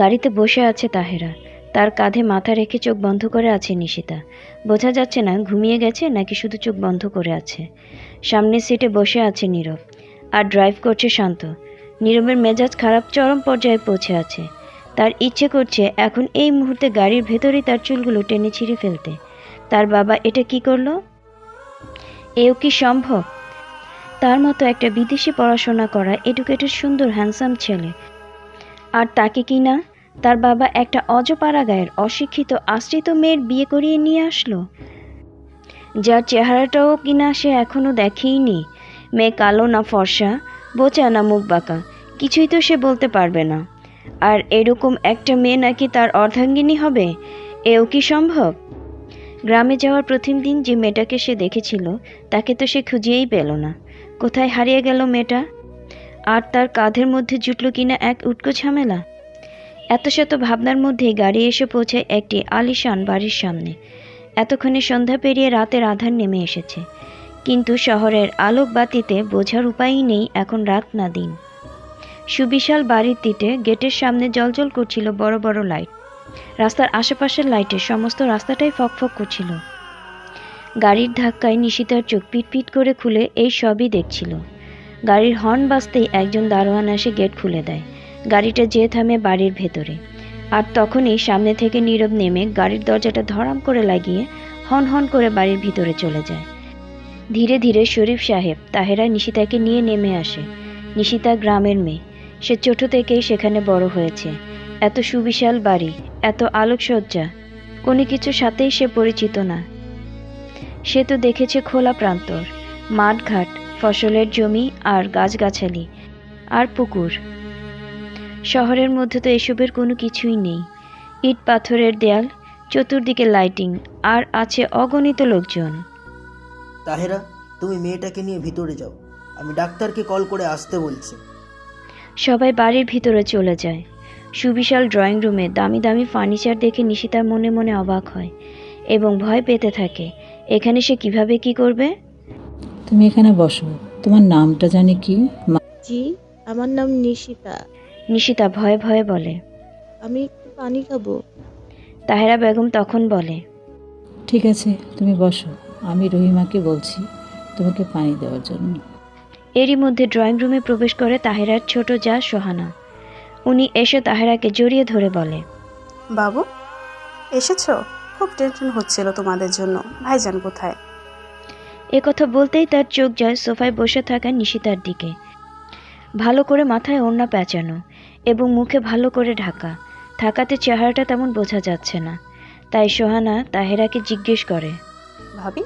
গাড়িতে বসে আছে তাহেরা, তার কাঁধে মাথা রেখে চোখ বন্ধ করে আছে নিশিতা। বোঝা যাচ্ছে না ঘুমিয়ে গেছে নাকি শুধু চোখ বন্ধ করে আছে। সামনের সিটে বসে আছে নীরব, আর ড্রাইভ করছে শান্ত। নীরবের মেজাজ খারাপ চরম পর্যায়ে পৌঁছে আছে। তার ইচ্ছে করছে এখন এই মুহূর্তে গাড়ির ভেতরেই তার চুলগুলো টেনে ছিঁড়ে ফেলতে। তার বাবা এটা কি করলো? এও কি সম্ভব? তার মতো একটা বিদেশি পড়াশোনা করা এডুকেটেড সুন্দর হ্যান্ডসাম ছেলে, আর তাকে কি না তার বাবা একটা অজপাড়া গায়ের অশিক্ষিত আশ্রিত মেয়ের বিয়ে করিয়ে নিয়ে আসলো, যার চেহারাটাও কিনা সে এখনো দেখেইনি। মেয়ে কালো না ফর্সা, বোচা না মুখ বাঁকা, কিছুই তো সে বলতে পারবে না। আর এরকম একটা মেয়ে নাকি তার অর্ধাঙ্গিনী হবে, এও কি সম্ভব? গ্রামে যাওয়ার প্রথম দিন যে মেয়েটাকে সে দেখেছিল তাকে তো সে খুঁজেই পেল না। কোথায় হারিয়ে গেল মেয়েটা? আর তার কাঁধের মধ্যে জুটল কিনা এক উটকো ঝামেলা। এত শত ভাবনার মধ্যেই গাড়ি এসে পৌঁছায় একটি আলিশান বাড়ির সামনে। এতক্ষণে সন্ধ্যা পেরিয়ে রাতের আধার নেমে এসেছে, কিন্তু শহরের আলোক বাতিতে বোঝার উপায়ই নেই এখন রাত না দিন। সুবিশাল বাড়িটিতে গেটের সামনে জ্বলজ্বল করছিল বড় বড় লাইট। রাস্তার আশেপাশের লাইটে সমস্ত রাস্তাটাই ফকফক করছিল। গাড়ির ধাক্কায় নিশিতার চোখ পিটপিট করে খুলে এই সবই দেখছিল। গাড়ির হর্ন বাজতেই একজন দারোয়ান এসে গেট খুলে দেয়। গাড়িটা যেয়ে থামে বাড়ির ভেতরে, আর তখনই সামনে থেকে নীরব নেমে গাড়ির দরজাটা ধরাম করে লাগিয়ে হন হন করে বাড়ির ভিতরে চলে যায়। ধীরে ধীরে শরীফ সাহেব তাহেরা নিশিতাকে নিয়ে নেমে আসে। নিশিতা গ্রামের মেয়ে, সে ছোট থেকেই সেখানে বড় হয়েছে। এত সুবিশাল বাড়ি, এত আলোকসজ্জা, কোনো কিছুর সাথেই সে পরিচিত না। সে তো দেখেছে খোলা প্রান্তর, মাঠঘাট, ফসলের জমি আর গাছগাছালি আর পুকুর। শহরের মধ্যে তো এসবের কোনো কিছুই নেই। ইট পাথরের দেয়াল, চতুর্দিকে লাইটিং, আর আছে অগণিত লোকজন। তাহেরা, তুমি মেয়েটাকে নিয়ে ভিতরে যাও, আমি ডাক্তারকে কল করে আসতে বলছি। সবাই বাড়ির ভিতরে চলে যায়। সুবিশাল ড্রয়িং রুমে দামি দামি ফার্নিচার দেখে নিশিতার মনে মনে অবাক হয় এবং ভয় পেতে থাকে। এখানে সে কিভাবে কি করবে? তুমি এখানে বসো। তোমার নামটা জানি কি? জি, আমার নাম নিশিতা। নিশিতা ভয়ে ভয়ে বলে। আমি একটু পানি খাবো। তাহেরা বেগম তখন বলে, ঠিক আছে, তুমি বসো, আমি রহিমাকে বলছি তোমাকে পানি দেওয়ার জন্য। এরই মধ্যে ড্রয়িং রুমে প্রবেশ করে তাহেরার ছোট যা সোহানা। উনি এসে তাহেরাকে জড়িয়ে ধরে বলে, বাবু এসেছো? খুব টেনশন হচ্ছিল তোমাদের জন্য। ভাইজান কোথায়? কথা বলতেই তার চোখ যায় সোফায় বসে থাকা নিশিতার দিকে। ভালো করে মাথায় ওড়না পেঁচানো এবং মুখে ভালো করে ঢাকা থাকাতে চেহারাটা তেমন বোঝা যাচ্ছে না। তাই সোহানা তাহেরাকে জিজ্ঞেস করে, ভাবি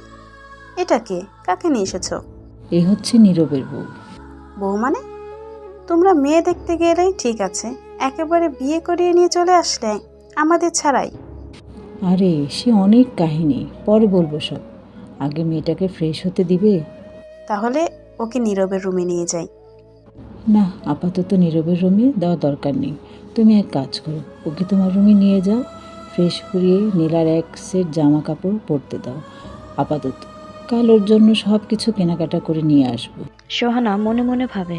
এটা কে? কাকে নিয়ে এসেছো? এ হচ্ছে নীরবের বউ। বউ মানে? তোমরা মেয়ে দেখতে গেলেই ঠিক আছে, একেবারে বিয়ে করিয়ে নিয়ে চলে আসলে আমাদের ছাড়াই। আরে সে অনেক কাহিনী, পরে বলবো সব। আগে মেয়েটাকে ফ্রেশ হতে দিবে? তাহলে ওকে নীরবের রুমে নিয়ে যাই। না, আপাতত নীরবের রুমে দেওয়া দরকার নেই। তুমি এক কাজ করো, ওকে তোমার রুমে নিয়ে যাও, ফ্রেশ করিয়ে নীলার এক সেট জামা কাপড় পরতে দাও আপাতত। কাল ওর জন্য সব কিছু কেনাকাটা করে নিয়ে আসবো। সোহানা মনে মনে ভাবে,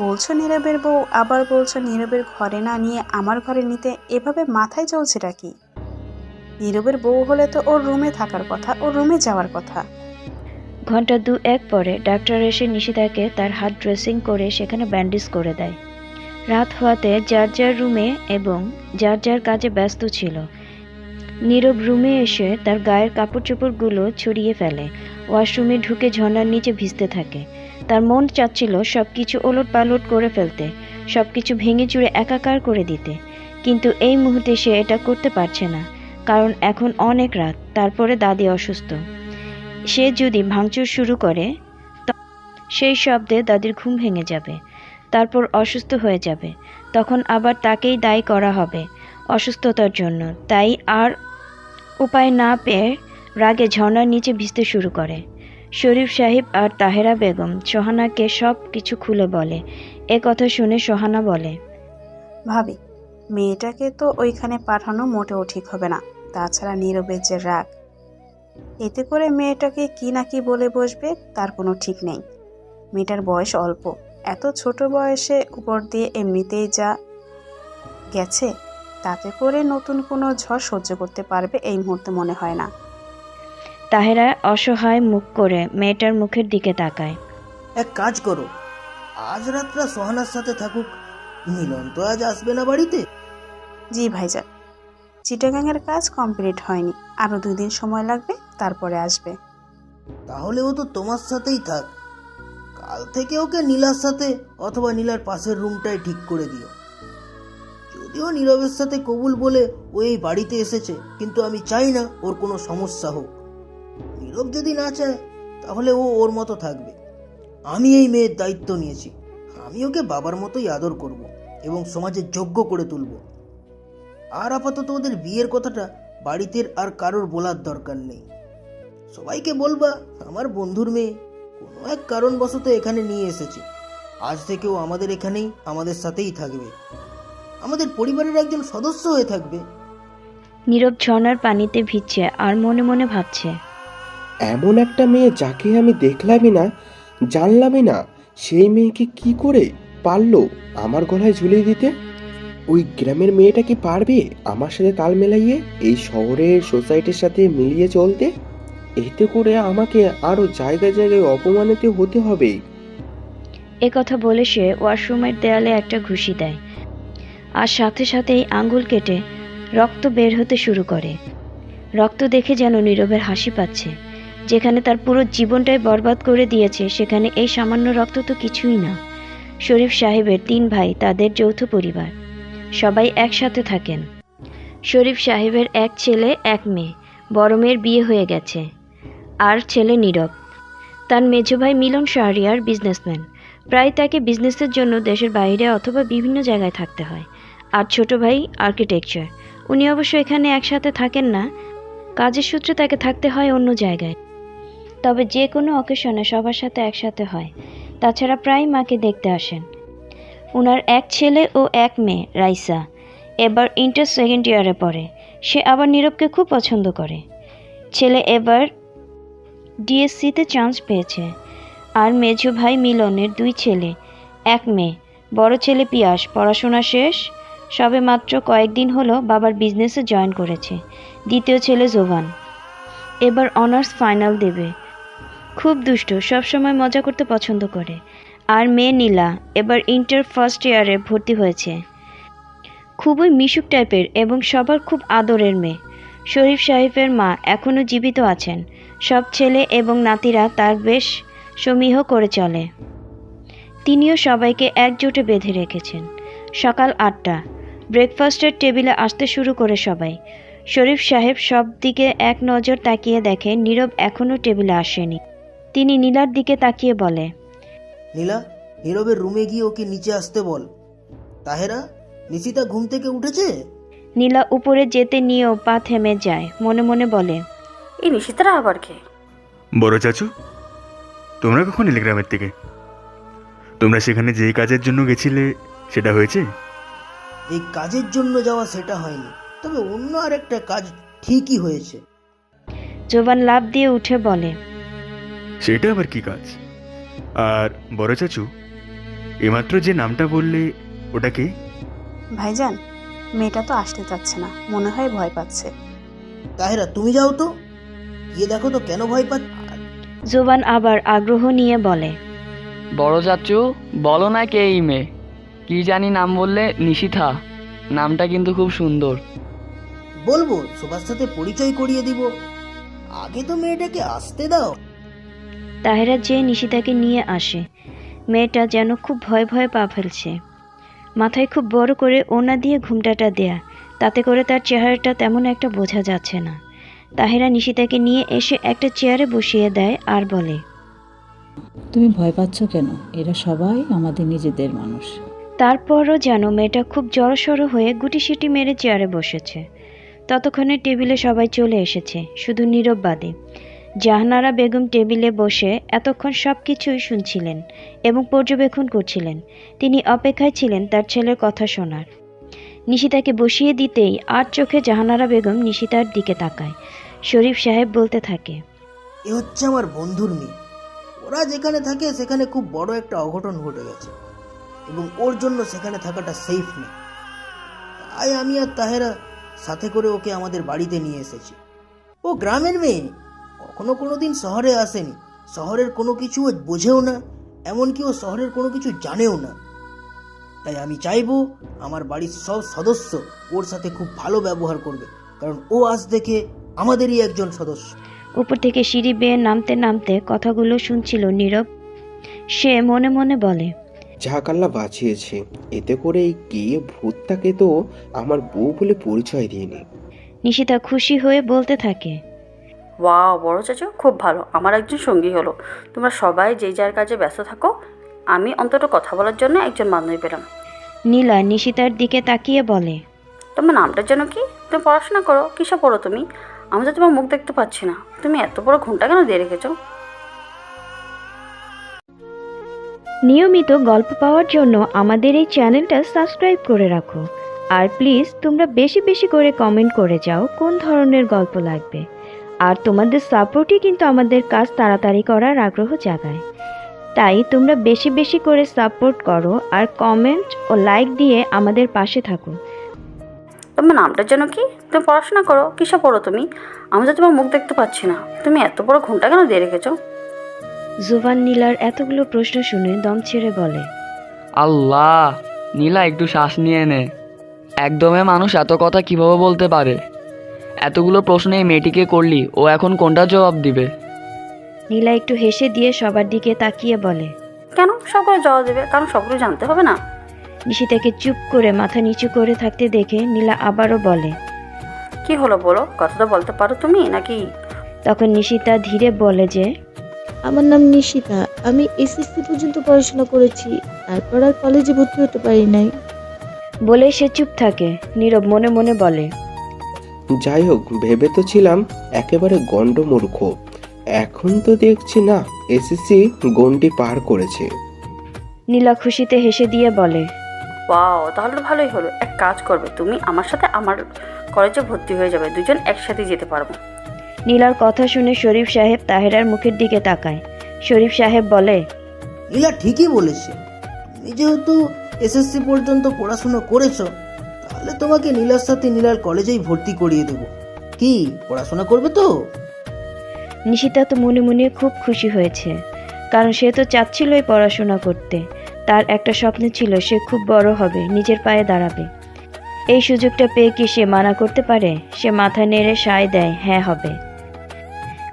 বলছো নীরবের বউ, আবার বলছো নীরবের ঘরে না নিয়ে আমার ঘরে নিতে। এভাবে মাথায় চলছেটা কি? নীরবের বউ হলে তো ওর রুমে থাকার কথা, ওর রুমে যাওয়ার কথা। ঘন্টা 2-1 পরে ডাক্তার এসে নিশিতাকে তার হাত ড্রেসিং করে সেখানে ব্যান্ডেজ করে দেয়। রাত হওয়াতে যার যার রুমে এবং যার যার কাজে ব্যস্ত ছিল। নীরব রুমে এসে তার গায়ের কাপড় চোপড়গুলো ছড়িয়ে ফেলে। ওয়াশরুমে ঢুকে ঝর্ণার নিচে ভিজতে থাকে। তার মন চাচ্ছিল সব কিছু ওলট পালট করে ফেলতে, সব কিছু ভেঙে চুরে একাকার করে দিতে, কিন্তু এই মুহূর্তে সে এটা করতে পারছে না, কারণ এখন অনেক রাত, তারপরে দাদি অসুস্থ। সে যদি ভাঙচুর শুরু করে সেই শব্দে দাদির ঘুম ভেঙে যাবে, তারপর অসুস্থ হয়ে যাবে, তখন আবার তাকেই দায়ী করা হবে অসুস্থতার জন্য। তাই আর উপায় না পেয়ে রাগে ঝর্ণার নিচে ভিজতে শুরু করে। শরীফ সাহেব আর তাহেরা বেগম সোহানাকে সব কিছু খুলে বলে। এ কথা শুনে সোহানা বলে, ভাবি মেয়েটাকে তো ওইখানে পাঠানো মোটেও ঠিক হবে না। তাছাড়া নীরবের যে রাগ, এতে করে মেয়েটাকে কি না কি বলে বসবে তার কোনো ঠিক নেই। মেয়েটার বয়স অল্প, এত ছোট বয়সে উপর দিয়ে এমনিতেই যা গেছে, তাতে করে নতুন কোনো ঝড় সহ্য করতে পারবে এই মুহূর্তে মনে হয় না। তাহেরা অসহায় মুখ করে মেয়েটার মুখের দিকে তাকায়। এক কাজ করো, আজ রাতটা সোহানার সাথে থাকুক। মিলন তো আজ আসবে না বাড়িতে। জি ভাইজান, চিটাগাংয়ের কাজ কমপ্লিট হয়নি, আরও 2 দিন সময় লাগবে, তারপরে আসবে। তাহলে ও তো তোমার সাথেই থাক। কাল থেকে ওকে নীলার সাথে অথবা নীলার পাশের রুমটাই ঠিক করে দিও। যদিও নীরবের সাথে কবুল বলে ও এই বাড়িতে এসেছে, কিন্তু আমি চাই না ওর কোনো সমস্যা হোক। নীরব যদি না চায় তাহলে ও ওর মতো থাকবে। আমি এই মেয়ের দায়িত্ব নিয়েছি, আমি ওকে বাবার মতোই আদর করব এবং সমাজে যোগ্য করে তুলব। আর আপাতত ওদের বিয়ের কথাটা বাড়িতে আর কারোর বলার দরকার নেই। সবাইকে বলবা আমার বন্ধুর মেয়ে কোনো এক কারণবশত এখানে নিয়ে এসেছে। আজ থেকেও আমাদের এখানেই আমাদের সাথেই থাকবে, আমাদের পরিবারের একজন সদস্য হয়ে থাকবে। নীরব ঝর্ণার পানিতে ভিজছে আর মনে মনে ভাবছে, এমন একটা মেয়ে যাকে আমি দেখলামই না, জানলামই না, সেই মেয়েকে কি করে পারলো আমার গলায় ঝুলিয়ে দিতে? ওই গ্রামের মেয়েটা কি পারবে আমার সাথে তাল মেলাইয়ে এই শহরের সোসাইটির সাথে মিলিয়ে চলতে? এতে করে আমাকে আরো জায়গায় জায়গায় অপমানিত হতে হবে। এ কথা বলে সে ওয়াশরুমের দেয়ালে একটা ঘুষি দেয়, আর সাথে সাথেই আঙ্গুল কেটে রক্ত বের হতে শুরু করে। রক্ত দেখে যেন নীরবের হাসি পাচ্ছে। যেখানে তার পুরো জীবনটাই বরবাদ করে দিয়েছে, সেখানে এই সামান্য রক্ত তো কিছুই না। শরীফ সাহেবের 3 ভাই, তাদের যৌথ পরিবার, সবাই একসাথে থাকেন। শরীফ সাহেবের 1 ছেলে 1 মেয়ে, বড় মেয়ের বিয়ে হয়ে গেছে। আর ছেলে নীরব। তার মেজো ভাই মিলন শাহরিয়ার বিজনেসম্যান। প্রায় তাকে বিজনেসের জন্য দেশের বাইরে অথবা বিভিন্ন জায়গায় থাকতে হয়। আর ছোট ভাই আর্কিটেকচার। উনি অবশ্য এখানে একসাথে থাকেন না, কাজের সূত্রে তাকে থাকতে হয় অন্য জায়গায়। তবে যে কোনো অকেশনে সবার সাথে একসাথে হয়। তাছাড়া প্রায় মাকে দেখতে আসেন। ওনার এক ছেলে ও এক মেয়ে রাইসা এবার ইন্টার সেকেন্ড ইয়ারে পড়ে। সে আবার নীরবকে খুব পছন্দ করে। ছেলে এবার ডিএসসিতে চান্স পেয়েছে। আর মেজো ভাই মিলনের 2 ছেলে, 1 মেয়ে। বড় ছেলে পিয়াস পড়াশোনা শেষ, সবে মাত্র কয়েকদিন হলো বাবার বিজনেসে জয়েন করেছে। দ্বিতীয় ছেলে জোভান এবার অনার্স ফাইনাল দেবে। খুব দুষ্ট, সবসময় মজা করতে পছন্দ করে। আর মেয়ে নীলা এবার ইন্টার ফার্স্ট ইয়ারে ভর্তি হয়েছে। খুবই মিশুক টাইপের এবং সবার খুব আদরের মেয়ে। শরীফ সাহেবের মা এখনও জীবিত আছেন। সব ছেলে এবং নাতিরা তার বেশ সমীহ করে চলে। তিনিও সবাইকে একজোটে বেঁধে রেখেছেন। সকাল 8টা, ব্রেকফাস্টের টেবিলে আসতে শুরু করে সবাই। শরীফ সাহেব সব দিকে এক নজর তাকিয়ে দেখে নীরব এখনও টেবিলে আসেনি। তিনি নীলার দিকে তাকিয়ে বলে, নীলা, নীরবের রুমে গিয়ে ওকে নিচে আসতে বল। তাহেরা, নিশিতা ঘুম থেকে উঠেছে? নীলা উপরে যেতে নিয়েও পা থেমে যায়। মনে মনে বলে, এই নিশিতারা আবার কে? বড় চাচু, তোমরা কখন এলে গ্রামের থেকে? তোমরা সেখানে যেই কাজের জন্য গেছিলে সেটা হয়েছে? এই কাজের জন্য যাওয়া সেটা হয়নি, তবে অন্য আরেকটা কাজ ঠিকই হয়েছে। জোবান লাফ দিয়ে উঠে বলে, সেটা আবার কি কাজ? আর বড় চাচু, এইমাত্র যে নামটা বললে ওটা কে? ভাইজান, মেয়েটা তো আসতে চাচ্ছে না, মনে হয় ভয় পাচ্ছে। তাহেরা, তুমি যাও তো, গিয়ে দেখো তো কেন ভয় পাচ্ছে। জোবান আবার আগ্রহ নিয়ে বলে, বড় চাচু, বলো না কে এই মেয়ে? কি জানি নাম বললে? নিশিথা। নামটা কিন্তু খুব সুন্দর। বলবো, সবার সাথে পরিচয় করিয়ে দিব, আগে তো মেয়েটাকে আসতে দাও। তাহেরা যে নিশিতাকে নিয়ে আসে। মেয়েটা যেন খুব ভয় ভয় পা ফেলছে। মাথায় খুব বড় করে ওনা দিয়ে ঘুমটাটা দেয়া, তাতে করে তার চেহারাটা তেমন একটা বোঝা যাচ্ছে না। তাহেরা নিশিতাকে নিয়ে এসে একটা চেয়ারে বসিয়ে দেয় আর বলে, তুমি ভয় পাচ্ছ কেন? এরা সবাই আমাদের নিজেদের মানুষ। তারপরও যেন মেয়েটা খুব জড়সড় হয়ে গুটিসিটি মেরে চেয়ারে বসেছে। ততক্ষণে টেবিলে সবাই চলে এসেছে, শুধু নীরব বাদে। জাহানারা বেগম টেবিলে বসে এতক্ষণ সব কিছুই শুনছিলেন এবং পর্যবেক্ষণ করছিলেন। তিনি অপেক্ষায় ছিলেন তার ছেলের কথা শোনার। নিশিতাকে বসিয়ে দিতেই আর চোখে জাহানারা বেগম নিশিতার দিকে তাকায়। শরীফ সাহেব বলতে থাকে, এ হচ্ছে আমার বন্ধুর মেয়ে। ওরা যেখানে থাকে সেখানে খুব বড় একটা অঘটন ঘটে গেছে এবং ওর জন্য সেখানে থাকাটা সেফ নেই। তাই আমি আর তাহেরা সাথে করে ওকে আমাদের বাড়িতে নিয়ে এসেছি। ও গ্রামের মেয়ে, কখনো কোনোদিন শহরে আসেনি, শহরের কোনো কিছু ও বোঝেও না, এমনকি ও শহরের কোনো কিছু জানেও না। তাই আমি চাইবো আমার বাড়ির সব সদস্য ওর সাথে খুব ভালো ব্যবহার করবে, কারণ ও আজ থেকে আমাদেরই একজন সদস্য। উপর থেকে সিঁড়ি বেয়ে নামতে নামতে কথাগুলো শুনছিল নীরব। সে মনে মনে বলে, ঝাঁকাল্লা বাঁচিয়েছে, এতে করে এই গিয়ে ভূতটাকে তো আমার বউ বলে পরিচয় দিইনি। নিশিতা খুশি হয়ে বলতে থাকে, ওয়াও বড় চাচু, খুব ভালো, আমার একজন সঙ্গী হলো। তোমরা সবাই যে যার কাজে ব্যস্ত থাকো, আমি অন্তত কথা বলার জন্য একজন বান্ধবী পেলাম। নীলা নিশিতার দিকে তাকিয়ে বলে, তোমার নামটার জন্য কি? তুমি পড়াশোনা করো, কিসব পড়ো তুমি? আমি তো তোমার মুখ দেখতে পাচ্ছি না, তুমি এত বড় ঘুমটা কেন দিয়ে রেখেছো? নিয়মিত গল্প পাওয়ার জন্য আমাদের এই চ্যানেলটা সাবস্ক্রাইব করে রাখো। আর প্লিজ তোমরা বেশি বেশি করে কমেন্ট করে যাও কোন ধরনের গল্প লাগবে। আর তোমাদের সাপোর্টই কিন্তু আমাদের কাজ তাড়াতাড়ি করার আগ্রহ জাগায়। তাই তোমরা বেশি বেশি করে সাপোর্ট করো আর কমেন্ট ও লাইক দিয়ে আমাদের পাশে থাকো। তোমার নামটার জন্য কি? তুমি পড়াশোনা করো, কিসব পড়ো তুমি? আমি তো তোমার মুখ দেখতে পাচ্ছি না, তুমি এত বড় ঘুমটা কেন দিয়ে রেখেছো? জুবান নীলার এতগুলো প্রশ্ন শুনে দম ছেড়ে বলে, আল্লাহ, নীলা একটু শ্বাস নিয়ে নে। একদমে মানুষ এত কথা কিভাবে বলতে পারে? এতগুলো প্রশ্ন এই মেয়েটিকে করলি, ও এখন কোনটা জবাব দিবে? নীলা একটু হেসে দিয়ে সবার দিকে তাকিয়ে বলে, কেন সবগুলো জবাব দেবে? কারণ সবগুলো জানতে হবে না? নিশিতাকে চুপ করে মাথা নিচু করে থাকতে দেখে নীলা আবারও বলে, কি হলো বলো, কথা তো বলতে পারো তুমি, নাকি তখন নিশিতা ধীরে বলে যে, আমার নাম নিশিতা, আমি এসএসসি পর্যন্ত পড়াশোনা করেছি, তারপর আর কলেজে ভর্তি হতে পারি নাই। বলে সে চুপ থাকে। নীরব মনে মনে বলে, যাই হোক, ভেবে তো ছিলাম একেবারে গণ্ডমূর্খ, এখন তো দেখছি না এসএসসি গণ্ডি পার করেছে। নীলা খুশিতে হেসে দিয়ে বলে, ওয়াও, তাহলে তো ভালোই হলো। এক কাজ করবে, তুমি আমার সাথে আমার কলেজে ভর্তি হয়ে যাবে, দুজন একসাথে যেতে পারবো। নীলার কথা শুনে শরীফ সাহেব তাহেরার মুখের দিকে তাকায়। শরীফ সাহেব বলে, নীলা ঠিকই বলেছে, তুমি যেহেতু এসএসসি পর্যন্ত পড়াশোনা করেছো, তাহলে তোমাকে নীলার সাথে নীলার কলেজেই ভর্তি করিয়ে দেব। কি পড়াশোনা করবে তো? নিশিতা তো মনে মনে খুব খুশি হয়েছে, কারণ সে তো চাচ্ছিলই পড়াশোনা করতে। তার একটা স্বপ্ন ছিল সে খুব বড় হবে, নিজের পায়ে দাঁড়াবে। এই সুযোগটা পেয়ে কি সে মানা করতে পারে? সে মাথা নেড়ে সায় দেয়, হ্যাঁ হবে।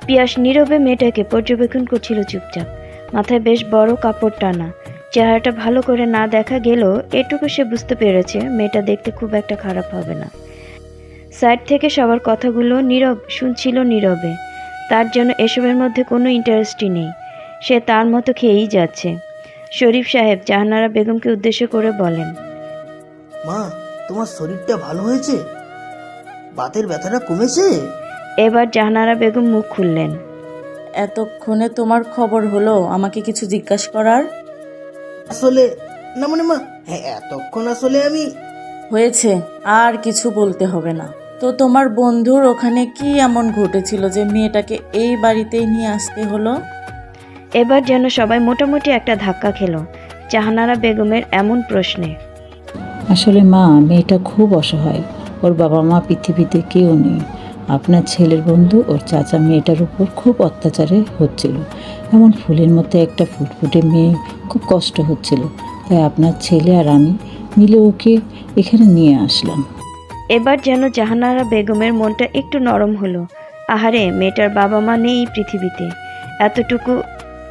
পিয়াস নীরবে মেয়েটাকে পর্যবেক্ষণ করছিল চুপচাপ। মাথায় বেশ বড় কাপড় টানা, চেহারাটা ভালো করে না দেখা গেলেও এটুকু সে বুঝতে পেরেছে মেয়েটা দেখতে খুব একটা খারাপ হবে না। সাইড থেকে সবার কথাগুলো নীরব শুনছিল নীরবে। তার জন্য এসবের মধ্যে কোনো ইন্টারেস্টই নেই, সে তার মতো খেয়েই যাচ্ছে। শরীফ সাহেব জাহানারা বেগমকে উদ্দেশ্য করে বলেন, মা, তোমার শরীরটা ভালো হয়েছে? বাতের ব্যথাটা কমেছে? এবার জাহানারা বেগম মুখ খুললেন। এতক্ষণে তোমার খবর হলো আমাকে কিছু জিজ্ঞাসা করার? আসলে না, মানে মা, হ্যাঁ এতক্ষণ আসলে আমি... হয়েছে, আর কিছু বলতে হবে না। তো তোমার বন্ধুর ওখানে কি এমন ঘটেছিল যে মেয়েটাকে এই বাড়িতেই নিয়ে আসতে হলো? এবার যেন সবাই মোটামুটি একটা ধাক্কা খেলো জাহানারা বেগমের এমন প্রশ্নে। আসলে মা, মেয়েটা খুব অসহায়, ওর বাবা মা পৃথিবীতে কেউ নেই। আপনার ছেলের বন্ধু ওর চাচা মেয়েটার উপর খুব অত্যাচারে হচ্ছিল। এমন ফুলের মধ্যে একটা ফুটফুটে মেয়ে, খুব কষ্ট হচ্ছিল, তাই আপনার ছেলে আর আমি মিলে ওকে এখানে নিয়ে আসলাম। এবার যেন জাহানারা বেগমের মনটা একটু নরম হলো। আহারে, মেয়েটার বাবা মা নেই পৃথিবীতে। এতটুকু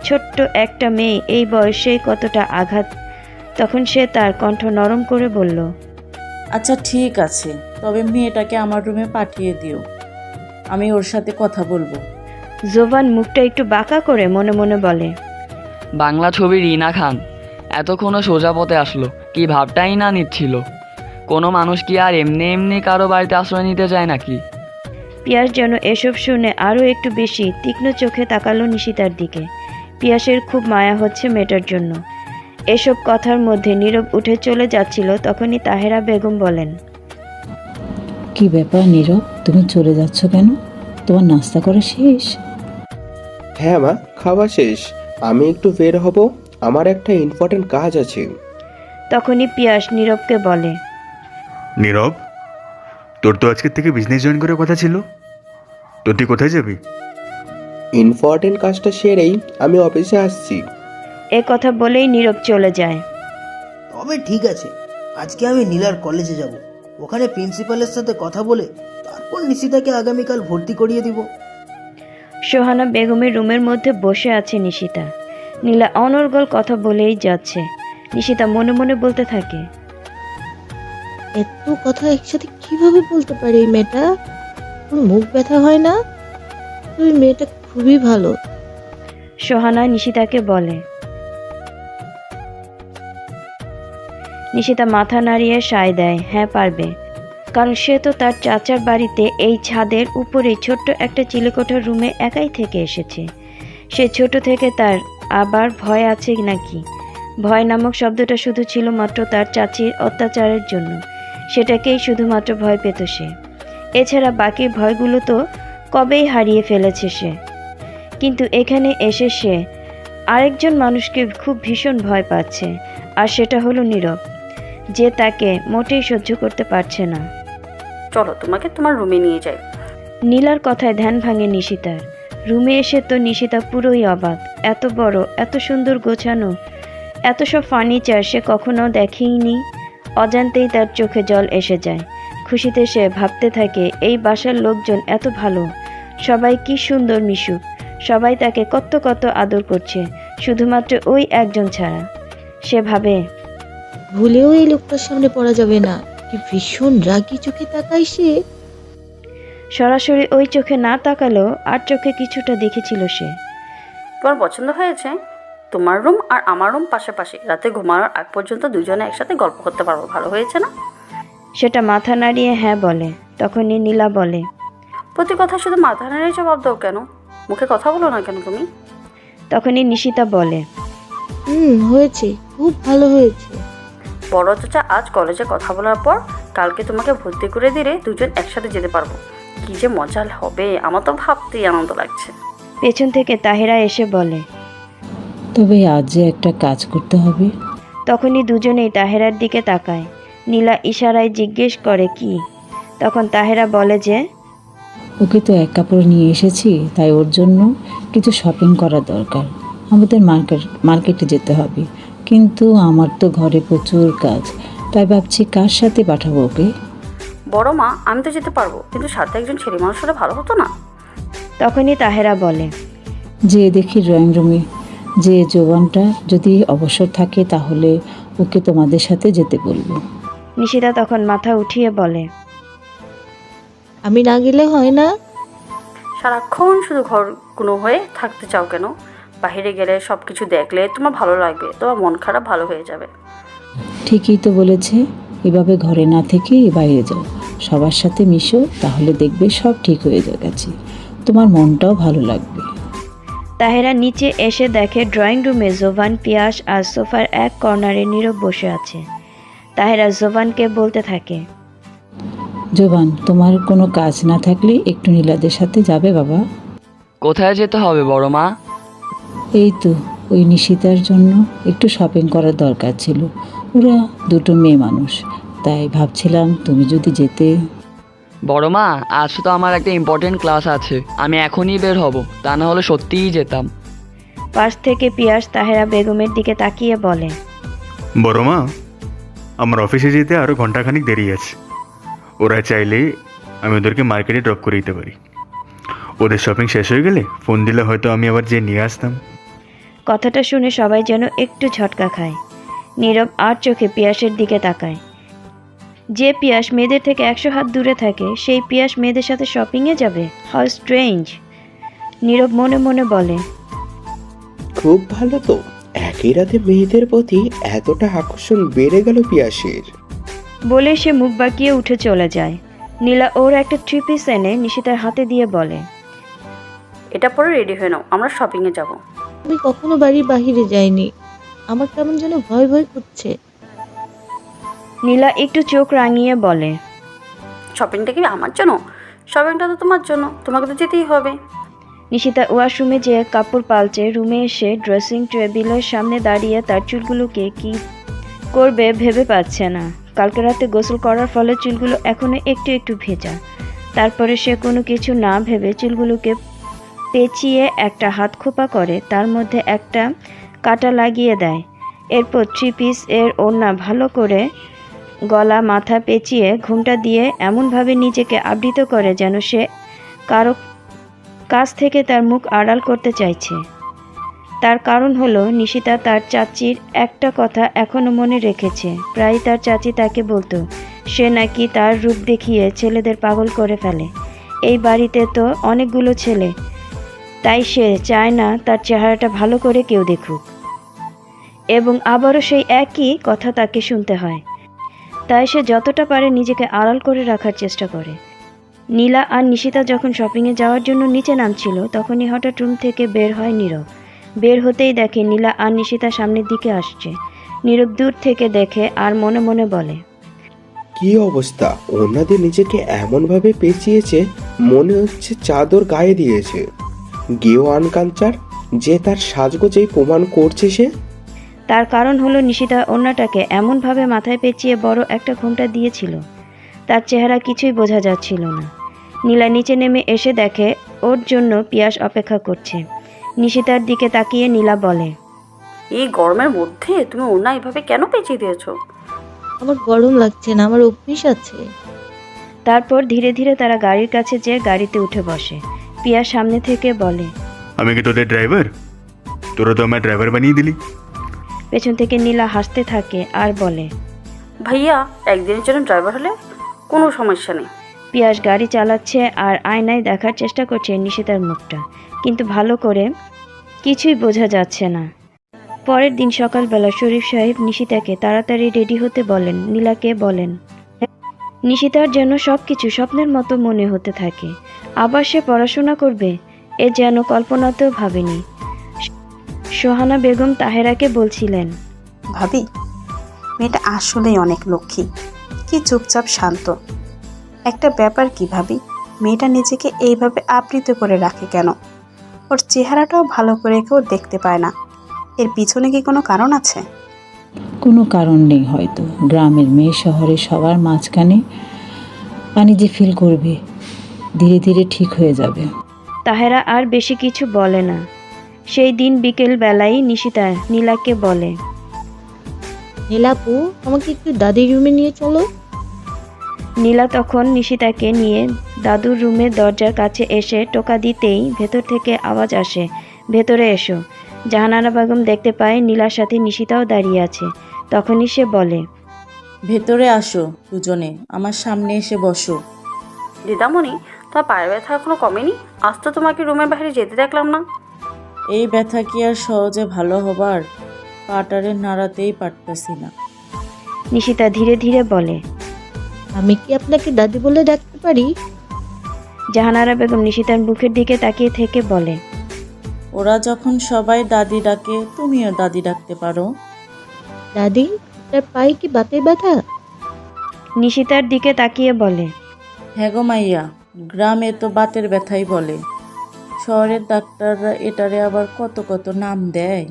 ছোট্ট একটা মেয়ে, এই বয়সে কতটা আঘাত। তখন সে তার কণ্ঠ নরম করে বলল, আচ্ছা ঠিক আছে, তবে মেয়েটাকে আমার রুমে পাঠিয়ে দিও, আমি ওর সাথে কথা বলবো। জোবান মুখটা একটু বাঁকা করে মনে মনে বলে, বাংলা ছবি রিনা খান এতক্ষণও সোজা পথে আসলো, কি ভাবটাই না নিচ্ছিল। কোনো মানুষ কি আর এমনি এমনি কারো বাড়িতে আশ্রয় নিতে চায় নাকি? পিয়াস যেন এসব শুনে আরও একটু বেশি তীক্ষ্ণ চোখে তাকালো নিশিতার দিকে। পিয়াসের খুব মায়া হচ্ছে মেয়েটার জন্য। এসব কথার মধ্যে নীরব উঠে চলে যাচ্ছিল, তখনই তাহেরা বেগম বলেন, কি ব্যাপার নীরব, তুমি চলে যাচ্ছ কেন? তোমার নাস্তা করা শেষ? হ্যাঁ মা, খাওয়া শেষ, আমি একটু বের হব, আমার একটা ইম্পর্টেন্ট কাজ আছে। তখনই পিয়াস নীরবকে বলে, নীরব, তোর তো আজকের থেকে বিজনেস জয়েন করার কথা ছিল, তো তুই কোথায় যাবি? ইম্পর্টেন্ট কাজটা সেরেই আমি অফিসে আসছি। এ কথা বলেই নীরব চলে যায়। তবে ঠিক আছে, আজকে আমি নীলার কলেজে যাব, ওখানে প্রিন্সিপালের সাথে কথা বলে তারপর নিশিতাকে আগামীকাল ভর্তি করিয়ে দিব। সোহানা বেগমের রুমের মধ্যে বসে আছে নিশিতা। নীলা অনর্গল কথা বলেই যাচ্ছে। নিশিতা মনে মনে বলতে থাকে, এত কথা একসাথে কিভাবে বলতে পারে এই মেয়েটা? ওর মুখ ব্যথা হয় না? ওই মেয়েটা খুবই ভালো। সোহানা নিশিতাকে বলে। নিশিতা মাথা নাড়িয়ে সায় দেয়, হ্যাঁ পারবে, কারণ সে তো তার চাচার বাড়িতে এই ছাদের উপরে ছোট্ট একটা চিলেকোঠার রুমে একাই থেকে এসেছে। সে ছোট থেকে তার আবার ভয় আছে নাকি? ভয় নামক শব্দটা শুধু ছিল মাত্র তার চাচির অত্যাচারের জন্য, সেটাকেই শুধুমাত্র ভয় পেত সে। এছাড়া বাকি ভয়গুলো তো কবেই হারিয়ে ফেলেছে সে। কিন্তু এখানে এসে সে আরেকজন মানুষকে খুব ভীষণ ভয় পাচ্ছে, আর সেটা হলো নীরব, যে তাকে মোটেই সহ্য করতে পারছে না। চলো তোমাকে তোমার রুমে নিয়ে যাই। নীলার কথায় ধ্যান ভাঙে নিশিতার। রুমে এসে তো নিশিতা পুরোই অবাক। এত বড়, এত সুন্দর গোছানো, এত সব ফার্নিচার সে কখনো দেখেইনি। অজান্তেই তার চোখে জল এসে যায়। খুশিতে সে ভাবতে থাকে, এই বাসার লোকজন এত ভালো, সবাই কি সুন্দর মিশুক, সবাই তাকে কত কত আদর করছে, শুধুমাত্র ওই একজন ছাড়া। সে ভাবে, ভুলেও এই লোকটার সামনে পড়া যাবে না, কি ভীষণ রাগী চোখে তাকায় সে। সরাসরি ওই চোখে না তাকালেও আর চোখে কিছুটা দেখেছিল সে। তোমার পছন্দ হয়েছে? তোমার রুম আর আমার রুম পাশাপাশি, রাতে ঘুমানোর আগ পর্যন্ত দুজনে একসাথে গল্প করতে পারবো, ভালো হয়েছে না? সেটা মাথা নাড়িয়ে হ্যাঁ বলে। তখনই নীলা বলে, প্রতি কথা শুধু মাথা নাড়িয়ে জবাব দাও কেন? মুখে কথা বলো না কেন তুমি? তখনই নিশিতা বলে, হয়েছে, খুব ভালো হয়েছে। বড় চাচা আজ কলেজে কথা বলার পর কালকে তোমাকে ভর্তি করে দিলে দুজন একসাথে যেতে পারবো। কি যে মজা হবে, আমার তো ভাবতেই আনন্দ লাগছে। পেছন থেকে তাহেরা এসে বলে, তবে আজ যে একটা কাজ করতে হবে। তখনই দুজনেই তাহেরার দিকে তাকায়। নীলা ইশারায় জিজ্ঞেস করে কি। তখন তাহেরা বলে যে, ওকে তো এক কাপড় নিয়ে এসেছি, তাই ওর জন্য কিছু শপিং করা দরকার। আমাদের মার্কেটে যেতে হবে, কিন্তু আমার তো ঘরে প্রচুর কাজ, তাই ভাবছি কার সাথে পাঠাবো ওকে। বড় মা, আমি তো যেতে পারবো, কিন্তু সাথে একজন ছেলে মানুষ হলে ভালো হতো না? তখনই তাহেরা বলে, যে দেখি ড্রয়িং রুমে যে জোবানটা যদি অবসর থাকে তাহলে ওকে তোমাদের সাথে যেতে বলবো। নিশিতা তখন মাথা উঠিয়ে বলে, আমি না গেলে হয় না? সারাক্ষণ শুধু ঘর কোনো হয়ে থাকতে চাও কেন? বাইরে গেলে সব কিছু দেখলে তোমার ভালো লাগবে, তোমার মন খারাপ ভালো হয়ে যাবে। ঠিকই তো বলেছে, এভাবে ঘরে না থেকে বাইরে যাও, সবার সাথে মিশো, তাহলে দেখবে সব ঠিক হয়ে গেছে, তোমার মনটাও ভালো লাগবে। তাহেরা নিচে এসে দেখে ড্রয়িং রুমে জোবান, পিয়াস আর সোফার এক কর্নারে নীরব বসে আছে। তাহেরা জোবানকে বলতে থাকে, জোবান, তোমার কোনো কাজ না থাকলে একটু নীলাদের সাথে যাবে বাবা? কোথায় যেতে হবে বড় মা? এই তো ওই নিশিতার জন্য একটু শপিং করার দরকার ছিল। ওরা দুটো মেয়ে মানুষ, তাই ভাবছিলাম তুমি যদি যেতে। বড় মা, আজ তো আমার একটা ইম্পর্টেন্ট ক্লাস আছে, আমি এখনই বের হব, তা না হলে সত্যিই যেতাম। পাশ থেকে পিয়াস তাহেরা বেগমের দিকে তাকিয়ে বলে, বড় মা, আমার অফিসে যেতে আরও ঘন্টাখানিক দেরি আছে। ওরা চাইলে আমি ওদেরকে মার্কেটে ড্রপ করে দিতে পারি। ওদের শপিং শেষ হয়ে গেলে ফোন দিলে হয়তো আমি আবার যেয়ে নিয়ে আসতাম। কথাটা শুনে সবাই যেন একটু ঝটকা খায়। নীরব আর চোখে পিয়াসের দিকে তাকায়। যে পিয়াস মেয়েদের থেকে 100 হাত দূরে থাকে, সেই পিয়াস মেয়েদের সাথে শপিংয়ে যাবে? How strange. নীরব মনে মনে বলে, খুব ভালো তো, একই রাতে মেয়েদের প্রতি এতটা আকর্ষণ বেড়ে গেল পিয়াসের। বলে সে মুখ বাঁকিয়ে উঠে চলে যায়। নীলা ওর একটা 3 পিস এনে নিশিতার হাতে দিয়ে বলে, এটা পরে রেডি হয়ে নাও, আমরা শপিংয়ে যাব। আমি কখনো বাড়ির বাহিরে যাইনি, আমার কেমন যেন ভয় ভয় করছে। নীলা একটু চোখ রাঙিয়ে বলে, শপিংটা কি আমার জন্য? শপিংটা তো তোমার জন্য, তোমাকে তো যেতেই হবে। নিশিতা ওয়াশরুমে যেয়ে কাপড় পাল্টে রুমে এসে ড্রেসিং টেবিলের সামনে দাঁড়িয়ে তার চুলগুলোকে কি করবে ভেবে পাচ্ছে না। কালকে রাতে গোসল করার ফলে চুলগুলো এখনো একটু একটু ভেজা। তারপরে সে কোনো কিছু না ভেবে চুলগুলোকে পেঁচিয়ে একটা হাত খোপা করে তার মধ্যে একটা কাটা লাগিয়ে দেয়। এরপর 3 পিস এর ওড়না ভালো করে গলা মাথা পেঁচিয়ে ঘুমটা দিয়ে এমনভাবে নিজেকে আবৃত করে যেন সে কারো কাছ থেকে তার মুখ আড়াল করতে চাইছে। তার কারণ হলো নিশিতা তার চাচির একটা কথা এখনো মনে রেখেছে। প্রায় তার চাচি তাকে বলতো সে নাকি তার রূপ দেখিয়ে ছেলেদের পাগল করে ফেলে। এই বাড়িতে তো অনেকগুলো ছেলে, তাই সে চায় না তার চেহারাটা ভালো করে কেউ দেখুক। এবং আবারও সেই একই কথা তাকে শুনতে হয়। তাই সে যতটা পারে নিজেকে আড়াল করে রাখার চেষ্টা করে। নীলা আর নিশিতা যখন শপিংয়ে যাওয়ার জন্য নিচে নামছিল, তখনই হঠাৎ রুম থেকে বের হয় নীরব। বের হতেই দেখে নীলা আর নিশিতা সামনের দিকে আসছে। নীরব দূর থেকে দেখে আর মনে মনে বলে, কি অবস্থা, ওনাদের নিজেকে এমনভাবে পেঁচিয়েছে মনে হচ্ছে চাদর গায়ে দিয়েছে। গেও আনকালচার যে তার সাজগোজেই প্রমাণ করছে সে। তার কারণ হলো নিশিতা ওড়নাটাকে এমনভাবে মাথায় পেঁচিয়ে বড় একটা ঘোমটা দিয়েছিল। তার চেহারা কিছুই বোঝা যাচ্ছিল না। নীলা নিচে নেমে এসে দেখে ওর জন্য পিয়াস অপেক্ষা করছে। নিশিতার দিকে তাকিয়ে নীলা বলে, এই গরমের মধ্যে তুমি ওড়না এভাবে কেন পেঁচিয়ে দিয়েছো? আমার গরম লাগছে না, আমার অভ্যেস আছে। তারপর ধীরে ধীরে তারা গাড়ির কাছে যেয়ে গাড়িতে উঠে বসে। পিয়াস সামনে থেকে বলে, আমি কি তোদের ড্রাইভার? তোরা তো আমার ড্রাইভার বানিয়ে দিলি। পেছন থেকে নীলা হাসতে থাকে আর বলে, ভাইয়া, একদিনের জন্য ড্রাইভার হলে কোনো সমস্যা নেই। পিয়াস গাড়ি চালাচ্ছে আর আয়নায় দেখার চেষ্টা করছে নিশিতার মুখটা, কিন্তু ভালো করে কিছুই বোঝা যাচ্ছে না। পরের দিন সকালবেলা শরীফ সাহেব নিশিতাকে তাড়াতাড়ি রেডি হতে বলেন। নীলাকে বলেন। নিশিতার যেন সব কিছু স্বপ্নের মতো মনে হতে থাকে। আবার সে পড়াশোনা করবে, এ যেন কল্পনাতেও ভাবেনি। সোহানা বেগম তাহেরাকে বলছিলেন, ভাবি, মেয়েটা আসলেই অনেক লক্ষ্মী, কি চুপচাপ শান্ত। একটা ব্যাপার কি ভাবি, মেয়েটা নিজেকে এইভাবে আবৃত করে রাখে কেন? ওর চেহারাটাও ভালো করে কেউ দেখতে পায় না। এর পিছনে কি কোনো কারণ আছে? কোনো কারণ নেই হয়তো। গ্রামের মেয়ে শহরে সবার মাঝখানে আনিজি ফিল করবে, ধীরে ধীরে ঠিক হয়ে যাবে। তাহেরা আর বেশি কিছু বলে না। সেই দিন বিকেল বেলায় নিশিতা নীলাকে বলে, নীলাপু, আমাকে একটু দাদির রুমে নিয়ে চলো। নীলা তখন নিশিতাকে নিয়ে দাদুর রুমের দরজার কাছে এসে টোকা দিতেই ভেতর থেকে আওয়াজ আসে, ভেতরে এসো। জাহানারা বেগম দেখতে পায় নীলার সাথে নিশিতাও দাঁড়িয়ে আছে। তখনই সে বলে, ভেতরে আসো দুজনে, আমার সামনে এসে বসো। দিদামণি, তোমার পায়ের ব্যথা এখনো কমেনি? আজ তো তোমাকে রুমের বাইরে যেতে দেখলাম না। এই ব্যথা কি আর সহজে ভালো হবার? পাটারে নাড়াতেই পারতাছি না। নিশিতা ধীরে ধীরে বলে, আমি কি আপনাকে দাদি বলে ডাকতে পারি? জাহানারা বেগম নিশিতার মুখের দিকে তাকিয়ে থেকে বলে, ওরা যখন সবাই দাদি ডাকে, তুমিও দাদি ডাকতে পারো। দাদি, তার পায়ে কি বাতের ব্যথা? নিশিতার দিকে তাকিয়ে বলে, হ্যাঁ গো মাইয়া, গ্রামে তো বাতের ব্যথাই বলে। শহরের ডাক্তাররা এটারে আবার কত কত নাম দেয়।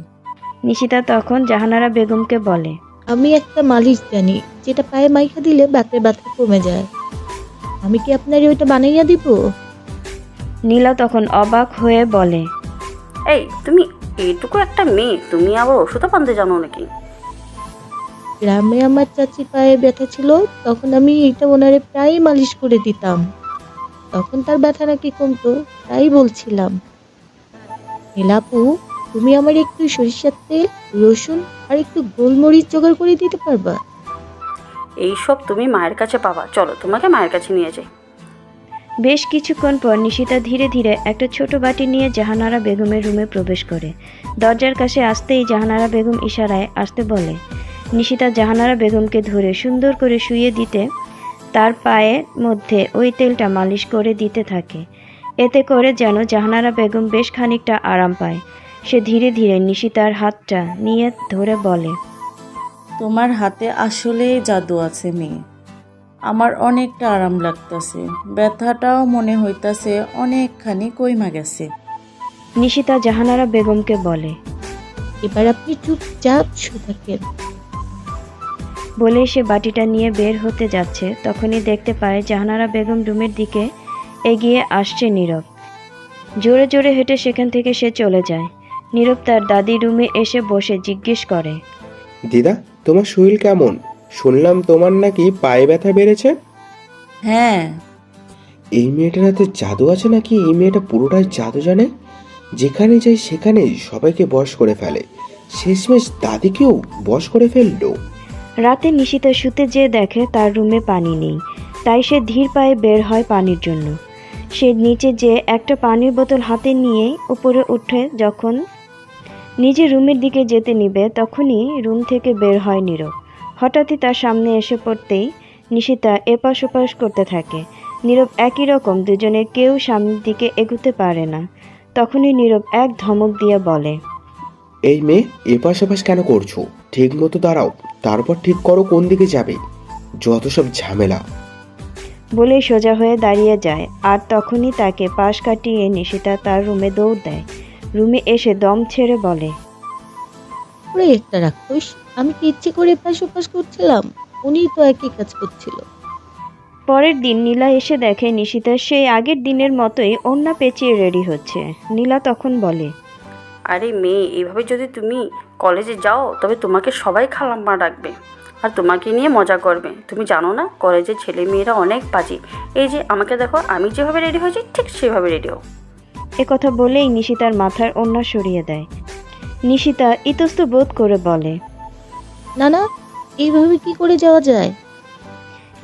নিশিতা তখন জাহানারা বেগমকে বলে, আমি একটা মালিশ জানি, যেটা পায়ে মাইখা দিলে বাতের ব্যথা কমে যায়। আমি কি আপনার ওইটা বানাইয়া দিব? নীলা তখন অবাক হয়ে বলে, এই তুমি এইটুকু একটা মেয়ে, তুমি আবার ওষুধও পানতে জানো নাকি? গ্রামে আমার চাচি পায়ে ব্যথা ছিল, তখন আমি এটা ওনারে প্রায় মালিশ করে দিতাম। তখন তার ব্যথা নাকি কমতো, তাই বলছিলাম। নীলাপু, তুমি আমার একটু সরিষার তেল, রসুন আর একটু গোলমরিচ জোগাড় করে দিতে পারবা? এইসব তুমি মায়ের কাছে পাবা, চলো তোমাকে মায়ের কাছে নিয়ে যাই। বেশ কিছুক্ষণ পর নিশিতা ধীরে ধীরে একটা ছোট বাটি নিয়ে জাহানারা বেগমের রুমে প্রবেশ করে। দরজার কাছে আসতেই জাহানারা বেগম ইশারায় আসতে বলে। নিশিতা জাহানারা বেগমকে ধরে সুন্দর করে শুইয়ে দিতে তার পায়ের মধ্যে ওই তেলটা মালিশ করে দিতে থাকে। এতে করে যেন জাহানারা বেগম বেশ খানিকটা আরাম পায়। সে ধীরে ধীরে নিশিতার হাতটা নিয়ে ধরে বলে, তোমার হাতে আসলেই জাদু আছে মেয়ে। আমার অনেকটা আরাম লাগতেছে, ব্যথাটাও মনে হইতাছে অনেকখানি কইমা গেছে। নিশিতা জাহানারা বেগমকে বলে, এবার আপনি চুপচাপ শুয়ে থাকেন। বলে সে বাটিটা নিয়ে বের হতে যাচ্ছে। তখনই দেখতে পায় জাহানারা বেগম রুমের দিকে এগিয়ে আসছে নীরব। জোরে জোরে হেঁটে সেখান থেকে সে চলে যায়। নীরব তার দাদি রুমে এসে বসে জিজ্ঞেস করে, দিদা, তোমার শরীর কেমন? শুনলাম তোমার নাকি পায়ে ব্যথা বেড়েছে। হ্যাঁ। এই মেয়েটার হাতে জাদু আছে নাকি? এই মেয়েটা পুরোটাই জাদু জানে, যেখানে যায় সেখানে সবাইকে বশ করে ফেলে, শেষমেশ দাদিকেও বশ করে ফেললো। রাতে নিশিতা শুতে যেয়ে দেখে তার রুমে পানি নেই। তাই সে ধীর পায়ে বের হয় পানির জন্য। সে নিচে যেয়ে একটা পানির বোতল হাতে নিয়ে উপরে উঠে যখন নিজে রুমের দিকে যেতে নিবে, তখনই রুম থেকে বের হয় নীরব। হঠাৎই তার সামনে এসে পড়তেই নিশিতা এপাশ ওপাশ করতে থাকে। নীরব একই রকম, দুজনে কেউ সামনের দিকে এগুতে পারে না। তখনই নীরব এক ধমক দিয়ে বলে, এই মেয়ে, এপাশ ওপাশ কেন করছো? ঠিক মতো দাঁড়াও, তারপর ঠিক করো কোন দিকে যাবে। যত সব ঝামেলা। বলেই সোজা হয়ে দাঁড়িয়ে যায়। আর তখনই তাকে পাশ কাটিয়ে নিশিতা তার রুমে দৌড় দেয়। রুমে এসে দম ছেড়ে বলে, ওরে একটা রাক্ষস, আমি কি ইচ্ছে করে এপাশ ওপাশ করছিলাম? উনি তো একই কাজ করছিল। পরের দিন নীলা এসে দেখে নিশিতা সেই আগের দিনের মতোই ওড়না পেঁচিয়ে রেডি হচ্ছে। নীলা তখন বলে, আরে মেয়ে, এইভাবে যদি তুমি কলেজে যাও তবে তোমাকে সবাই খালাম্মা ডাকবে আর তোমাকে নিয়ে মজা করবে। তুমি জানো না, কলেজের ছেলে মেয়েরা অনেক বাজে। এই যে আমাকে দেখো, আমি যেভাবে রেডি হয়েছি ঠিক সেভাবে রেডি হও। এ কথা বলেই নিশিতার মাথার ওড়না সরিয়ে দেয়। নিশিতা ইতস্ত বোধ করে বলে, না না, এইভাবে কি করে যাওয়া যায়?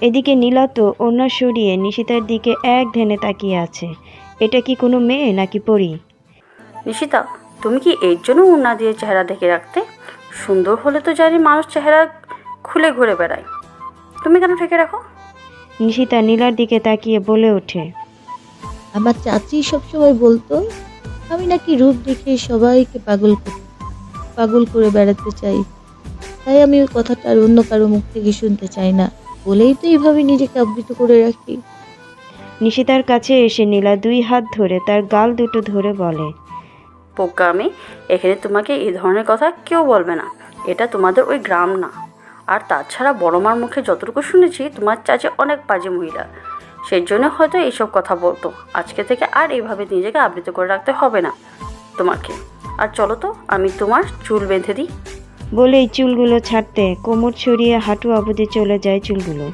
এদিকে নীলা তো ওড়না সরিয়ে নিশিতার দিকে এক ধ্যানে তাকিয়ে আছে। এটা কি কোনো মেয়ে নাকি পরী? নিশিতা, তুমি কি এর জন্য ওড়না দিয়ে চেহারা ঢেকে রাখতে? সুন্দর হলে তো জানি মানুষ চেহারা খুলে ঘুরে বেড়ায়, তুমি কেন ঢেকে রাখো? নিশিতা নীলার দিকে তাকিয়ে বলে ওঠে, আমার চাচি সবসময় বলতো আমি নাকি রূপ দেখে সবাইকে পাগল করে বেড়াতে চাই। তাই আমি ওই কথাটা আর অন্য কারো মুখ থেকে শুনতে চাই না বলেই তো এইভাবে নিজেকে আবৃত করে রাখি। নিশিতার কাছে এসে নীলা 2 হাত ধরে তার গাল দুটো ধরে বলে, পোকা আমি, এখানে তোমাকে এই ধরনের কথা কেউ বলবে না। এটা তোমাদের ওই গ্রাম না। আর তাছাড়া বড় মার মুখে যতটুকু শুনেছি তোমার চাচি অনেক বাজে মহিলা, সেই জন্য হয়তো এইসব কথা বলতো। আজকে থেকে আর এইভাবে নিজেকে আবৃত করে রাখতে হবে না তোমাকে। আর চলো তো, আমি তোমার চুল বেঁধে দিই। বলেই চুলগুলো ছাড়তে কোমর ছড়িয়ে হাঁটু অবধি চলে যায় চুলগুলো।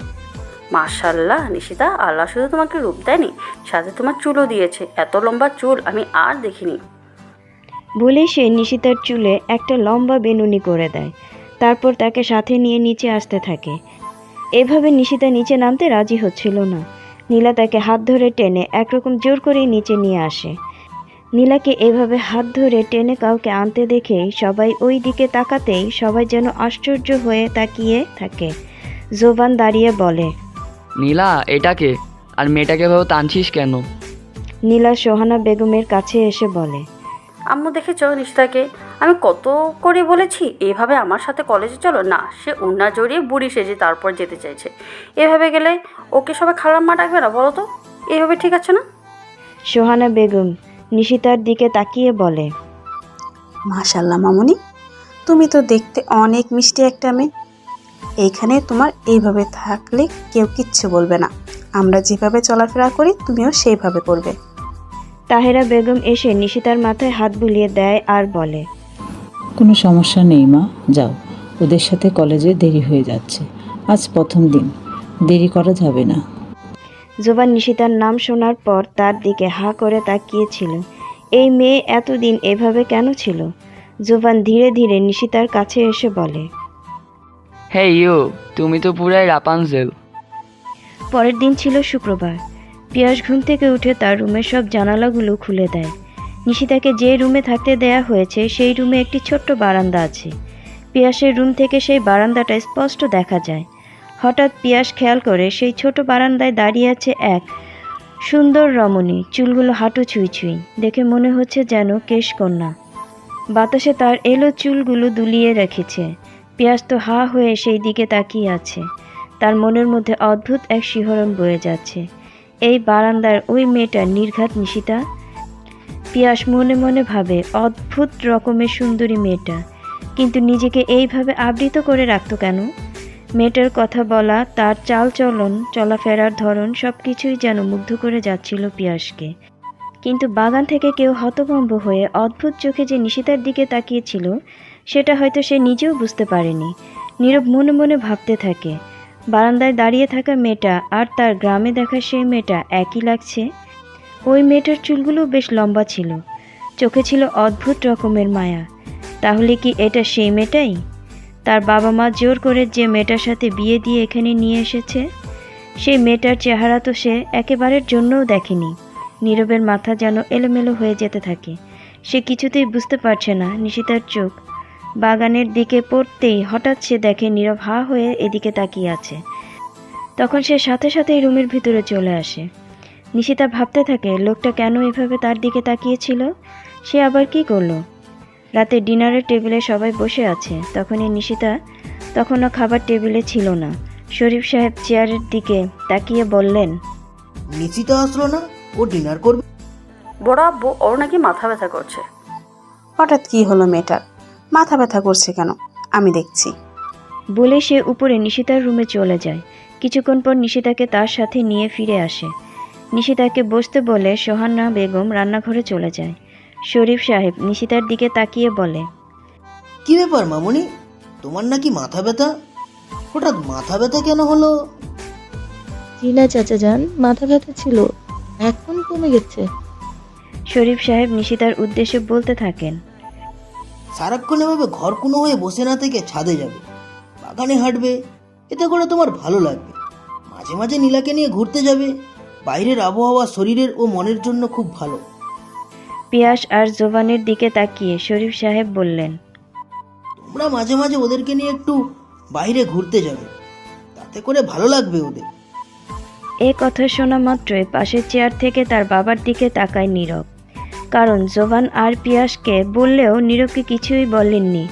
মাশাল্লাহ নিশিতা, আল্লাহ শুধু তোমাকে রূপ দেয়নি, সাথে তোমার চুলও দিয়েছে। এত লম্বা চুল আমি আর দেখিনি। বলেই সে নিশিতার চুলে একটা লম্বা বেনুনি করে দেয়। তারপর তাকে সাথে নিয়ে নিচে আসতে থাকে। এভাবে নিশিতা নিচে নামতে রাজি হচ্ছিল না। নীলা তাকে হাত ধরে টেনে একরকম জোর করেই নিচে নিয়ে আসে। নীলাকে এভাবে হাত ধরে টেনে কাউকে আনতে দেখেই সবাই ওই দিকে তাকাতেই সবাই যেন আশ্চর্য হয়ে তাকিয়ে থাকে। জোবান দাঁড়িয়ে বলে, নীলা, এটাকে আর মেয়েটাকে ভাবে টানছিস কেন? নীলা সোহানা বেগমের কাছে এসে বলে, আম্মু দেখেছো নিশিতাকে? আমি কত করে বলেছি এভাবে আমার সাথে কলেজে চলো না, সে ওড়না জড়িয়ে বুড়ি সেজে তারপর যেতে চাইছে। এভাবে গেলে ওকে সবাই খালাম্মা ডাকবে না বলো তো? এভাবে ঠিক আছে না? সোহানা বেগম নিশিতার দিকে তাকিয়ে বলে, মাশাল্লাহ মামুনি, তুমি তো দেখতে অনেক মিষ্টি একটা মেয়ে। এইখানে তোমার এইভাবে থাকলে কেউ কিচ্ছু বলবে না। আমরা যেভাবে চলাফেরা করি তুমিও সেইভাবে করবে। তাহেরা বেগম এসে নিশিতার মাথায় হাত বুলিয়ে দেয় আর বলে, কোনো সমস্যা নেই মা, যাও, ওদের সাথে কলেজে দেরি হয়ে যাচ্ছে। আজ প্রথম দিন, দেরি করা যাবে না। জোবান নিশিতার নাম শোনার পর তার দিকে হা করে তাকিয়েছিল। এই মেয়ে এতদিন এভাবে কেন ছিল? জোবান ধীরে ধীরে নিশিতার কাছে এসে বলে, হে ইউ, তুমি তো পুরাই রাপানজেল। পরের দিন ছিল শুক্রবার। পিয়াস ঘুম থেকে উঠে তার রুমের সব জানালাগুলো খুলে দেয়। নিশিতাকে যে রুমে থাকতে দেয়া হয়েছে সেই রুমে একটি ছোট্ট বারান্দা আছে। পিয়াসের রুম থেকে সেই বারান্দাটা স্পষ্ট দেখা যায়। হঠাৎ পিয়াস খেয়াল করে সেই ছোট বারান্দায় দাঁড়িয়ে আছে এক সুন্দর রমণী, চুলগুলো হাঁটু ছুঁই ছুঁই, দেখে মনে হচ্ছে যেন কেশকন্যা। বাতাসে তার এলো চুলগুলো দুলিয়ে রেখেছে। পিয়াস তো হা হয়ে সেই দিকে তাকিয়ে আছে। তার মনের মধ্যে অদ্ভুত এক শিহরণ বয়ে যাচ্ছে। এই বারান্দার ওই মেয়েটা নির্ঘাত নিশিতা। পিয়াস মনে মনে ভাবে, অদ্ভুত রকমের সুন্দরী মেয়েটা, কিন্তু নিজেকে এইভাবে আবৃত করে রাখতো কেন? মেয়েটার কথা বলা, তার চালচলন, চলাফেরার ধরন সব কিছুই যেন মুগ্ধ করে যাচ্ছিল পিয়াসকে। কিন্তু বাগান থেকে কেউ হতভম্ব হয়ে অদ্ভুত চোখে যে নিশিতার দিকে তাকিয়েছিল সেটা হয়তো সে নিজেও বুঝতে পারেনি। নীরব মনে মনে ভাবতে থাকে, বারান্দায় দাঁড়িয়ে থাকা মেয়েটা আর তার গ্রামে দেখা সেই মেয়েটা একই লাগছে। ওই মেয়েটার চুলগুলো বেশ লম্বা ছিল, চোখে ছিল অদ্ভুত রকমের মায়া। তাহলে কি এটা সেই মেয়েটাই? তার বাবা মা জোর করে যে মেয়েটার সাথে বিয়ে দিয়ে এখানে নিয়ে এসেছে, সেই মেয়েটার চেহারা তো সে একেবারের জন্যও দেখেনি। নীরবের মাথা যেন এলোমেলো হয়ে যেতে থাকে। সে কিছুতেই বুঝতে পারছে না নিশিতার চোখ বাগানের দিকে পড়তেই হঠাৎ সে দেখে নীরব হা হয়ে এদিকে তাকিয়ে আছে। তখন সে সাথে সাথেই রুমের ভিতরে চলে আসে। নিশিতা ভাবতে থাকে লোকটা কেন এভাবে তার দিকে তাকিয়েছিল, সে আবার কি করলো। রাতে ডিনারের টেবিলে সবাই বসে আছে, তখনই নিশিতা তখনও খাবার টেবিলে ছিল না। শরীফ সাহেব চেয়ারের দিকে তাকিয়ে বললেন, নিশিতা আসলো না, ও ডিনার করবে? বড় আব্বু, ওর নাকি মাথা ব্যথা করছে। হঠাৎ কি হলো মেয়েটার? মাথা ব্যথা করছে কেন? আমি দেখছি। বলে সে উপরে নিশিতার রুমে চলে যায়। কিছুক্ষণ পর নিশিতাকে তার সাথে নিয়ে ফিরে আসে। নিশিতাকে বসতে বলে সোহানা বেগম রান্নাঘরে চলে যায়। শরীফ সাহেব নিশিতার দিকে তাকিয়ে বলে, কি ব্যাপার মামুনি, তোমার নাকি মাথা ব্যথা? হঠাৎ মাথা ব্যথা কেন হলো? জি না চাচা যান, মাথা ব্যথা ছিল, এখন কমে গেছে। শরীফ সাহেব নিশিতার উদ্দেশ্যে বলতে থাকেন, সারাক্ষণ এভাবে ঘর কোনো হয়ে বসে না থেকে ছাদে যাবে, বাগানে হাঁটবে, এতে করে তোমার ভালো লাগবে। মাঝে মাঝে নীলাকে নিয়ে ঘুরতে যাবে। বাইরের আবহাওয়া শরীরের ও মনের জন্য খুব ভালো। পিয়াস আর জোবানের দিকে তাকিয়ে শরীফ সাহেব বললেন, তোমরা মাঝে মাঝে ওদেরকে নিয়ে একটু বাইরে ঘুরতে যাবে, তাতে করে ভালো লাগবে ওদের। এ কথা শোনা মাত্রই পাশের চেয়ার থেকে তার বাবার দিকে তাকায় নীরব। কারণ জোবান আর পিয়াসকে বললেও নীরবকে কিছুই বলেননি।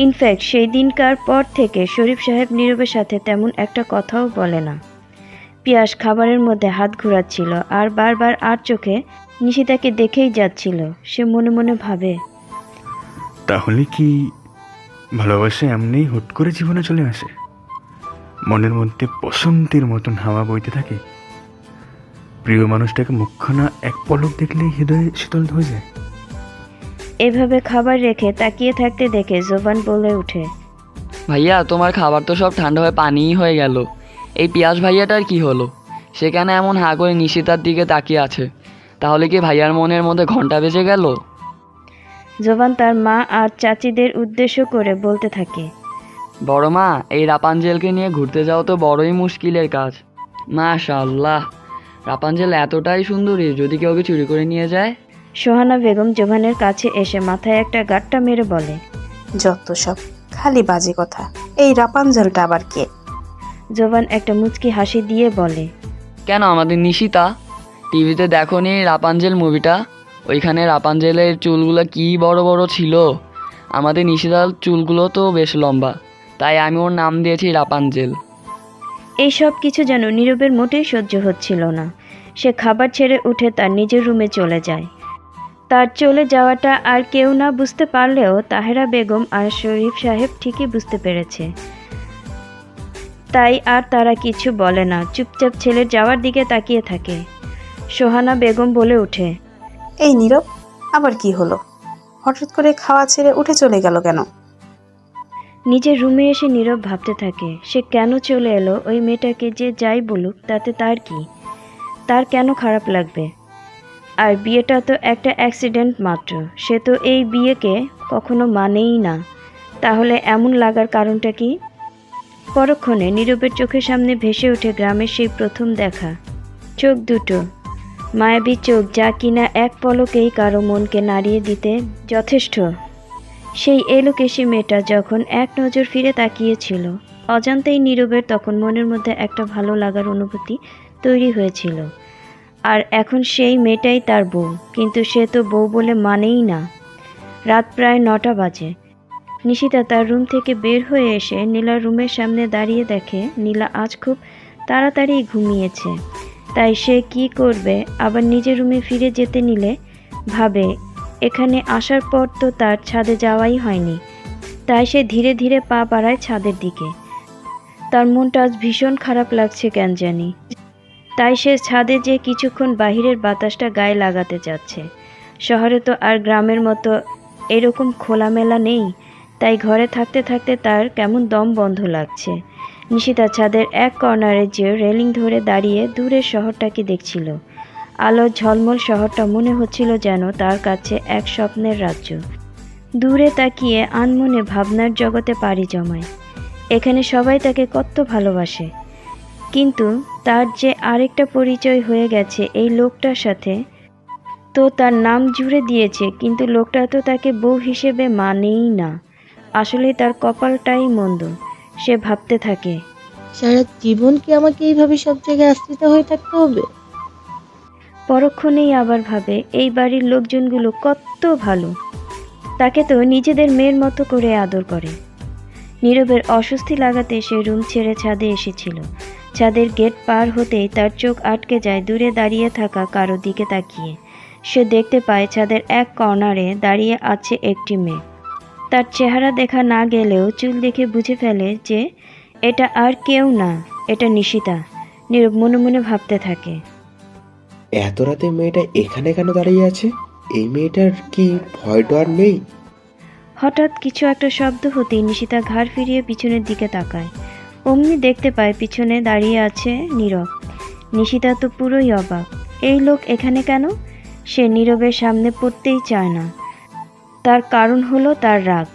ইনফ্যাক্ট সেই দিনকার পর থেকে শরীফ সাহেব নীরবের সাথে তেমন একটা কথাও বলে না। পিয়াস খাবারের মধ্যে হাত ঘোরাচ্ছিল আর বারবার আর চোখে নিশিতাকে দেখেই যাচ্ছিল। সে মনে মনে ভাবে, তাহলে কি ভালোবাসা এমনি হুট করে জীবনে চলে আসে? মনের মধ্যে বসন্তের মতন হাওয়া বইতে থাকে, প্রিয় মানুষটাকে মুখখানা এক পলক দেখলেই হৃদয় শীতল হয়ে যায়। এভাবে খাবার রেখে তাকিয়ে থাকতে দেখে জোবান বলে ওঠে, ভাইয়া তোমার খাবার তো সব ঠান্ডা হয়ে পানিই হয়ে গেল। এই পিয়াস ভাইয়াটার কি হলো? সেখানে এমন হাঁ করে নিশিতার দিকে তাকিয়ে আছে। তাহলে কি ভাইয়ার মনের মধ্যে ঘন্টা বেজে গেল? জোবান তার মা আর চাচিদের উদ্দেশ্য করে বলতে থাকে, বড় মা, এই রাপাঞ্জেলকে নিয়ে ঘুরতে যাও তো বড়ই মুশকিলের কাজ। মাশাআল্লাহ, রাপাঞ্জেল এতটাই সুন্দরী, যদি কেউ ওকে চুরি করে নিয়ে যায়। সোহানা বেগম জোবানের কাছে এসে মাথায় একটা গাঁটটা মেরে বলে, যত সব খালি বাজে কথা। এই রাপাঞ্জলটা আবার কে? জোবান একটা মুচকি হাসি দিয়ে বলে, কেন, আমাদের নিশিতা। টিভিতে দেখো নি রাপাঞ্জেল মুভিটা? ওইখানে রাপাঞ্জেলের চুলগুলো কি বড় বড় ছিল। আমাদের নিশিতার চুলগুলো তো বেশ লম্বা, তাই আমি ওর নাম দিয়েছি রাপাঞ্জেল। এই সব কিছু যেন নীরবের মোটেই সহ্য হচ্ছিল না। সে খাবার ছেড়ে উঠে তার নিজের রুমে চলে যায়। তার চলে যাওয়াটা আর কেউ না বুঝতে পারলেও তাহেরা বেগম আর শরীফ সাহেব ঠিকই বুঝতে পেরেছে। তাই আর তারা কিছু বলে না, চুপচাপ ছেলের যাওয়ার দিকে তাকিয়ে থাকে। সোহানা বেগম বলে ওঠে, এই নীরব, আবার কি হলো? হঠাৎ করে খাওয়া ছেড়ে উঠে চলে গেল কেন? নিজের রুমে এসে নীরব ভাবতে থাকে, সে কেন চলে এলো? ওই মেয়েটাকে যে যাই বলুক তাতে তার কি? তার কেন খারাপ লাগবে? আর বিয়েটা তো একটা অ্যাক্সিডেন্ট মাত্র। সে তো এই বিয়েকে কখনো মানেই না। তাহলে এমন লাগার কারণটা কি? পরক্ষণে নীরবের চোখের সামনে ভেসে ওঠে গ্রামের সেই প্রথম দেখা। চোখ দুটো, মায়াবী চোখ, যা কিনা এক পলকেই কারো মনকে নাড়িয়ে দিতে যথেষ্ট। সেই এলোকেশী মেয়েটা যখন এক নজর ফিরে তাকিয়েছিল, অজান্তেই নীরবের তখন মনের মধ্যে একটা ভালো লাগার অনুভূতি তৈরি হয়েছিল। আর এখন সেই মেয়েটাই তার বউ, কিন্তু সে তো বউ বলে মানেই না। রাত প্রায় 9টা বাজে। নিশিতা তার রুম থেকে বের হয়ে এসে নীলার রুমের সামনে দাঁড়িয়ে দেখে নীলা আজ খুব তাড়াতাড়ি ঘুমিয়েছে। তাই সে কি করবে, আবার নিজের রুমে ফিরে যেতে নিলে ভাবে এখানে আসার পর তো তার ছাদে যাওয়াই হয়নি। তাই সে ধীরে ধীরে পা বাড়ায় ছাদের দিকে। তার মনটা আজ ভীষণ খারাপ লাগছে কেন জানি। তাই সে ছাদে যে কিছুক্ষণ বাহিরের বাতাসটা গায়ে লাগাতে যাচ্ছে। শহরে তো আর গ্রামের মতো এরকম খোলামেলা নেই, তাই ঘরে থাকতে থাকতে তার কেমন দম বন্ধ লাগছে। নিশিতা ছাদের এক কর্নারে যে রেলিং ধরে দাঁড়িয়ে দূরের শহরটাকে দেখছিল। আলো ঝলমল শহরটা মনে হচ্ছিল যেন তার কাছে এক স্বপ্নের রাজ্য। দূরে তাকিয়ে আনমনে ভাবনার জগতে পাড়ি জমায়। এখানে সবাই তাকে কত ভালোবাসে, কিন্তু তার যে আরেকটা পরিচয় হয়ে গেছে এই লোকটার সাথে। তো তার নাম জুড়ে দিয়েছে, কিন্তু লোকটা তো তাকে বউ হিসেবে মানেই না। আসলে তার কপালটাই মন্দ। সে ভাবতে থাকে, সারা জীবন কি আমাকে এইভাবে সব জায়গায় আশ্রিত হয়ে থাকতে হবে? পরক্ষণেই আবার ভাবে এই বাড়ির লোকজনগুলো কত ভালো, তাকে তো নিজেদের মেয়ের মতো করে আদর করে। নীরবের অস্বস্তি লাগাতে সে রুম ছেড়ে ছাদে এসেছিল। ছাদের গেট পার হতেই তার চোখ আটকে যায় দূরে দাঁড়িয়ে থাকা কারো দিকে তাকিয়ে। সে দেখতে পায় ছাদের এক কর্নারে দাঁড়িয়ে আছে একটি মেয়ে। তার চেহারা দেখা না গেলেও চুল দেখে বুঝে ফেলে যে এটা আর কেউ না, এটা নিশিতা। নীরব মনে মনে ভাবতে থাকে, এত রাতে মেয়েটা এখানে কেন দাঁড়িয়ে আছে? এই মেয়েটার কি ভয় ডর নেই? হঠাৎ কিছু একটা শব্দ হতেই নিশিতা ঘাড় ফিরিয়ে পিছনের দিকে তাকায়। অমনি দেখতে পায় পিছনে দাঁড়িয়ে আছে নীরব। নিশিতা তো পুরোই অবাক, এই লোক এখানে কেন? সে নীরবের সামনে পড়তেই চায় না। তার কারণ হলো তার রাগ।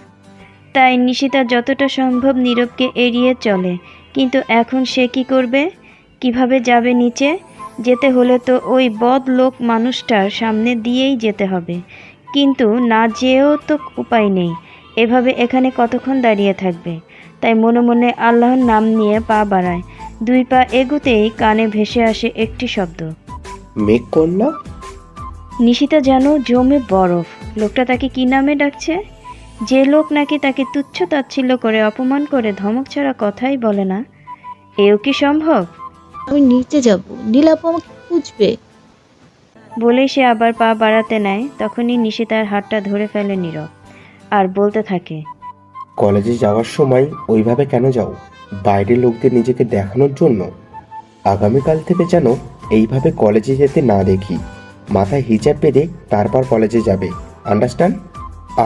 তাই নিশিতা যতটা সম্ভব নীরবকে এড়িয়ে চলে। কিন্তু এখন সে কি করবে? কিভাবে যাবে নিচে? যেতে হলে তো ওই বদ লোক মানুষটার সামনে দিয়েই যেতে হবে, কিন্তু না যেয়েও তো উপায় নেই। এভাবে এখানে কতক্ষণ দাঁড়িয়ে থাকবে? তাই মনে মনে আল্লাহর নাম নিয়ে পা বাড়ায়। 2 পা এগুতেই কানে ভেসে আসে একটি শব্দ, মেঘকন্যা। নিশিতা যেন জমে বরফ। লোকটা তাকে কি নামে ডাকছে? যে লোক নাকি তাকে তুচ্ছ তাচ্ছিল্য করে, অপমান করে, ধমক ছাড়া কথাই বলে না, এও কি সম্ভব? আমি নিচে যাব, নীলাপু আমাকে খুঁজবে। বলেই সে আবার পা বাড়াতে নেয়। তখনই নিশিতার হাতটা ধরে ফেলে নীরব আর বলতে থাকে, কলেজে যাওয়ার সময় ওইভাবে কেন যাও? বাইরের লোকদের নিজেকে দেখানোর জন্য? আগামীকাল থেকে যেন এইভাবে কলেজে যেতে না দেখি। মাথায় হিজাব বেঁধে তারপর কলেজে যাবে, আন্ডারস্ট্যান্ড?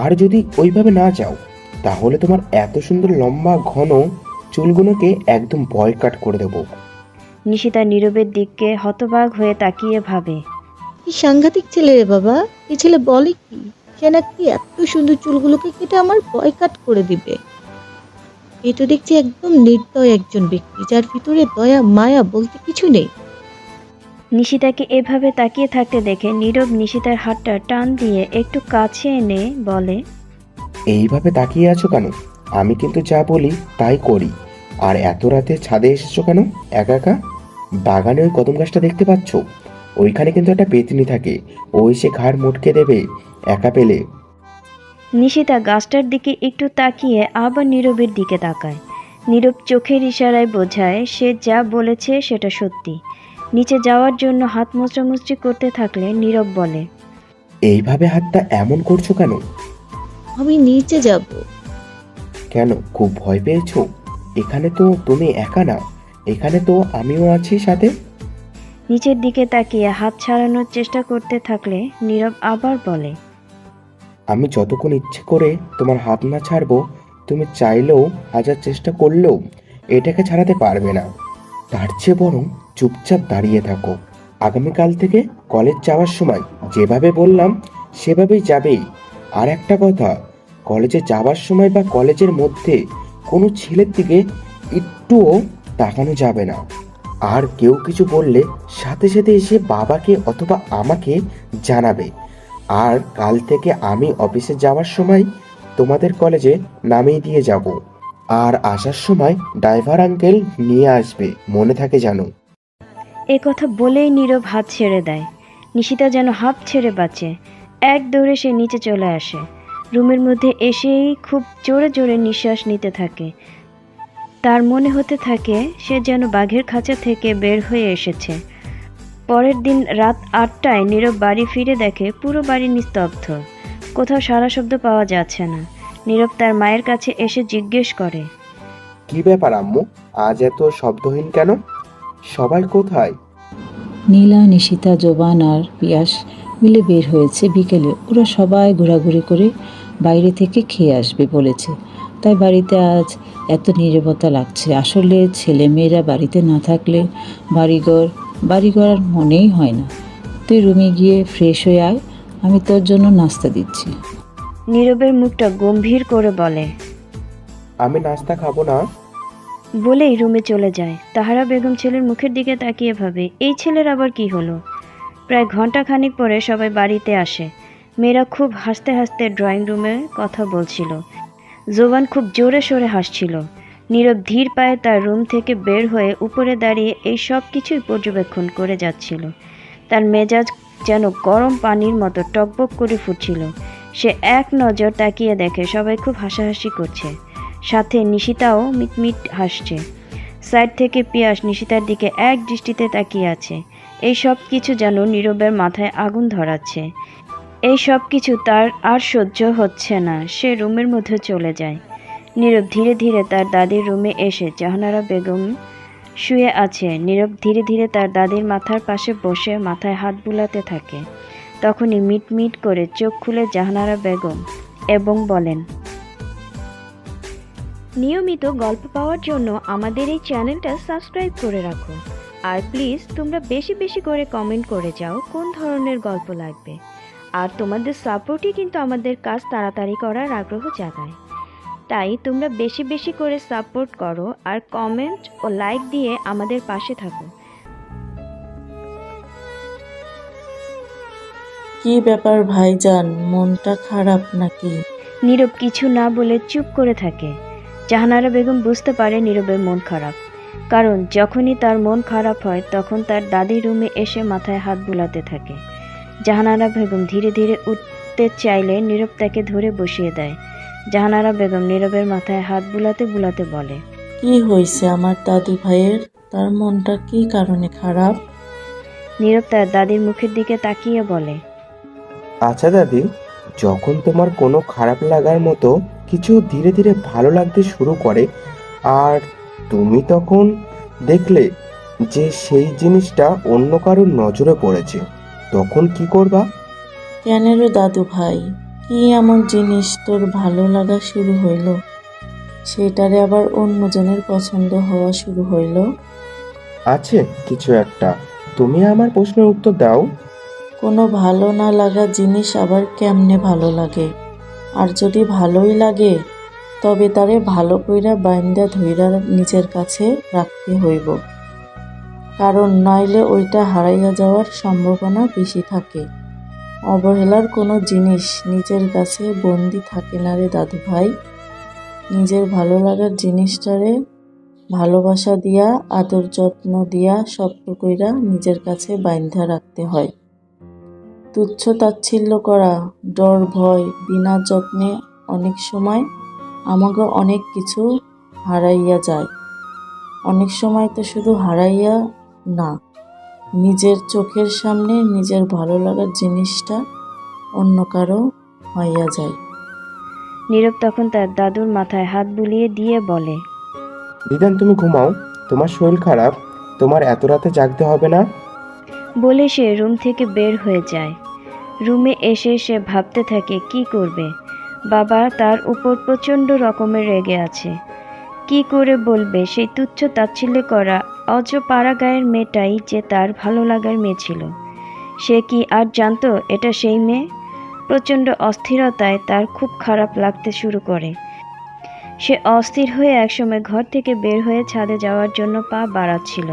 আর যদি ওইভাবে না যাও তাহলে তোমার এত সুন্দর লম্বা ঘন চুলগুলোকে একদম বয়কাট করে দেবো। নিশিতা নীরবের দিকে হতবাক হয়ে তাকিয়ে ভাবে, কি সাংঘাতিক ছেলে রে বাবা! এই ছেলে বলে কি? সে নাকি এত সুন্দর চুলগুলোকে কেটে আমার বয়কাট করে দিবে। এ তো দেখছি একদম নির্দয় একজন ব্যক্তি, যার ভিতরে দয়া মায়া বলতে কিছু নেই। নিশিতাকে এভাবে তাকিয়ে থাকতে দেখে নীরব নিশিতার হাতটা টান দিয়ে একটু কাছে এনে বলে, এইভাবে তাকিয়ে আছো কেন? আমি কিন্তু যা বলি তাই করি। আর এত রাতে ছাদে এসেছো কেন একা একা? বাগানে ওই কদম গাছটা দেখতে পাচ্ছ? ওইখানে কিন্তু একটা পেতনি থাকে, ও এসে ঘাড় মুটকে দেবে একা পেলে। নিশিতা গাছটার দিকে একটু তাকিয়ে আবার নীরবের দিকে তাকায়। নীরব চোখের ইশারায় বোঝায় সে যা বলেছে সেটা সত্যি। নিচে যাওয়ার জন্য হাত মোচড়ামুচড়ি করতে থাকলে নীরব বলে, এইভাবে হাতটা এমন করছো কেন? আমি নিচে যাব। কেন, খুব ভয় পেয়েছো? এখানে তো তুমি একা না, এখানে তো আমিও আছি সাথে। নিচের দিকে তাকিয়ে হাত ছাড়ানোর চেষ্টা করতে থাকলে নীরব আবার বলে, আমি যতক্ষণ ইচ্ছে করে তোমার হাত না ছাড়বো, তুমি চাইলেও হাজার চেষ্টা করলেও এটাকে ছাড়াতে পারবে না। তার চেয়ে বরং চুপচাপ দাঁড়িয়ে থাকো। আগামীকাল থেকে কলেজ যাওয়ার সময় যেভাবে বললাম সেভাবেই যাবেই। আর একটা কথা, কলেজে যাওয়ার সময় বা কলেজের মধ্যে কোনো ছেলের দিকে একটুও তাকানো যাবে না। আর কেউ কিছু বললে সাথে সাথে এসে বাবাকে অথবা আমাকে জানাবে। আর কাল থেকে আমি অফিসে যাওয়ার সময় তোমাদের কলেজে নামিয়ে দিয়ে যাব। আর আসার সময় ড্রাইভার আঙ্কেল নিয়ে আসবে, মনে থাকে জানো। এ কথা বলেই নীরব হাত ছেড়ে দেয়। নিশিতা যেন হাঁপ ছেড়ে বাঁচে। এক দৌড়ে সে নিচে চলে আসে। রুমের মধ্যে এসেই খুব জোরে জোরে নিঃশ্বাস নিতে থাকে। তার মনে হতে থাকে সে যেন বাঘের খাঁচা থেকে বের হয়ে এসেছে। পরের দিন রাত 8টায় নীরব বাড়ি ফিরে দেখে পুরো বাড়ি নিস্তব্ধ, কোথাও সারা শব্দ পাওয়া যাচ্ছে না। নীরব তার মায়ের কাছে এসে জিজ্ঞেস করে, কি ব্যাপার আম্মু, আজ এত শব্দহীন কেন? সবাই কোথায়? নীলা, নিশিতা, জোবান আর পিয়াস মিলে বের হয়েছে বিকেলে। ওরা সবাই ঘোরাঘুরি করে বাইরে থেকে খেয়ে আসবে বলেছে, তাই বাড়িতে আজ এত নীরবতা লাগছে। আসলে ছেলে মেয়েরা বাড়িতে না থাকলে বাড়িঘর আর মনেই হয় না। তুই রুমে গিয়ে ফ্রেশ হয়ে আয়, আমি তোর জন্য নাস্তা দিচ্ছি। নীরবের মুখটা গম্ভীর করে বলে, আমি নাস্তা খাবো না। বলেই রুমে চলে যায়। তাহারা বেগম ছেলের মুখের দিকে তাকিয়ে ভাবে, এই ছেলের আবার কি হলো। প্রায় ঘন্টা খানিক পরে সবাই বাড়িতে আসে। মেয়েরা খুব হাসতে হাসতে ড্রয়িং রুমে কথা বলছিল। জোবান খুব জোরে সোরে হাসছিল। নীরব ধীর পায়ে তার রুম থেকে বের হয়ে উপরে দাঁড়িয়ে এই সব কিছুই পর্যবেক্ষণ করে যাচ্ছিল। তার মেজাজ যেন গরম পানির মতো টকবক করে ফুটছিল। সে এক নজর তাকিয়ে দেখে সবাই খুব হাসাহাসি করছে, সাথে নিশিতাও মিটমিট হাসছে। সাইড থেকে পিয়াস নিশিতার দিকে এক দৃষ্টিতে তাকিয়ে আছে। এই সব কিছু যেন নীরবের মাথায় আগুন ধরাচ্ছে। এই সব কিছু তার আর সহ্য হচ্ছে না। সে রুমের মধ্যে চলে যায়। নীরব ধীরে ধীরে তার দাদির রুমে এসে জাহানারা বেগম শুয়ে আছে। নীরব ধীরে ধীরে তার দাদির মাথার পাশে বসে মাথায় হাত বুলাতে থাকে। তখনই মিটমিট করে চোখ খুলে জাহানারা বেগম এবং বলেন, নিয়মিত গল্প পাওয়ার জন্য আমাদের এই চ্যানেলটা সাবস্ক্রাইব করে রাখো। আর প্লিজ তোমরা বেশি বেশি করে কমেন্ট করে যাও কোন ধরনের গল্প লাগবে। আর তোমাদের সাপোর্টই কিন্তু আমাদের কাজ তাড়াতাড়ি করার আগ্রহ জাগায়। তাই তোমরা বেশি বেশি করে সাপোর্ট করো আর কমেন্ট ও লাইক দিয়ে আমাদের পাশে থাকো। কি ব্যাপার ভাইজান, মনটা খারাপ নাকি? নীরব কিছু না বলে চুপ করে থাকে। জাহানারা বেগম বুঝতে পারে নীরবের মন খারাপ, কারণ যখনই তার মন খারাপ হয় তখন তার দাদি রুমে এসে মাথায় হাত বুলাতে থাকে। জাহানারা বেগম ধীরে ধীরে উঠতে চাইলে নীরব তাকে ধরে বসিয়ে দেয়। জাহানারা বেগম নীরবের মাথায় হাত বুলাতে বুলাতে বলে, কি হয়েছে আমার দাদু ভাইয়ের? তার মনটা কি কারণে খারাপ? নীরব তার দাদির মুখের দিকে তাকিয়ে বলে, আচ্ছা দাদি, যখন তোমার কোনো খারাপ লাগার মতো কিছু ধীরে ধীরে ভালো লাগতে শুরু করে আর তুমি তখন দেখলে যে সেই জিনিসটা অন্য কারোর নজরে পড়েছে, তখন কি করবা? কেন রে দাদু ভাই, কি এমন জিনিস তোর ভালো লাগা শুরু হইল, সেটারে আবার অন্যজনের পছন্দ হওয়া শুরু হইল? আছে কিছু একটা, তুমি আমার প্রশ্নের উত্তর দাও। কোনো ভালো না লাগা জিনিস আবার কেমনে ভালো লাগে? আর যদি ভালোই লাগে তবে তারে ভালো কইরা বাইন্দা ধইরা নিজের কাছে রাখতে হইব, কারণ নইলে ওইটা হারাইয়া যাওয়ার সম্ভাবনা বেশি থাকে। অবহেলার কোনো জিনিস নিজের কাছে বন্দি থাকে না রে দাদু ভাই। নিজের ভালো লাগার জিনিসটারে ভালোবাসা দিয়া, আদর যত্ন দিয়া, শক্ত কইরা নিজের কাছে বাইন্ধা রাখতে হয়। তুচ্ছ তাচ্ছিল্য করা, ডর ভয়, বিনা যত্নে অনেক সময় আমাকে অনেক কিছু হারাইয়া যায়। অনেক সময় তো শুধু হারাইয়া না, নিজের চোখের সামনে নিজের ভালো লাগার জিনিসটা অন্য কারো হইয়া যায়। নীরব তখন তার দাদুর মাথায় হাত বুলিয়ে দিয়ে বলে, দিদান তুমি ঘুমাও, তোমার শরীর খারাপ, তোমার এত রাতে জাগতে হবে না। বলে সে রুম থেকে বের হয়ে যায়। রুমে এসে সে ভাবতে থাকে কি করবে। বাবা তার উপর প্রচণ্ড রকমের রেগে আছে। কি করে বলবে সেই তুচ্ছ তাচ্ছিল্য করা অজ পাড়া গায়ের মেয়েটাই যে তার ভালো লাগার মেয়ে ছিল। সে কি আর জানতো এটা সেই মেয়ে? প্রচণ্ড অস্থিরতায় তার খুব খারাপ লাগতে শুরু করে। সে অস্থির হয়ে একসময় ঘর থেকে বের হয়ে ছাদে যাওয়ার জন্য পা বাড়াচ্ছিল।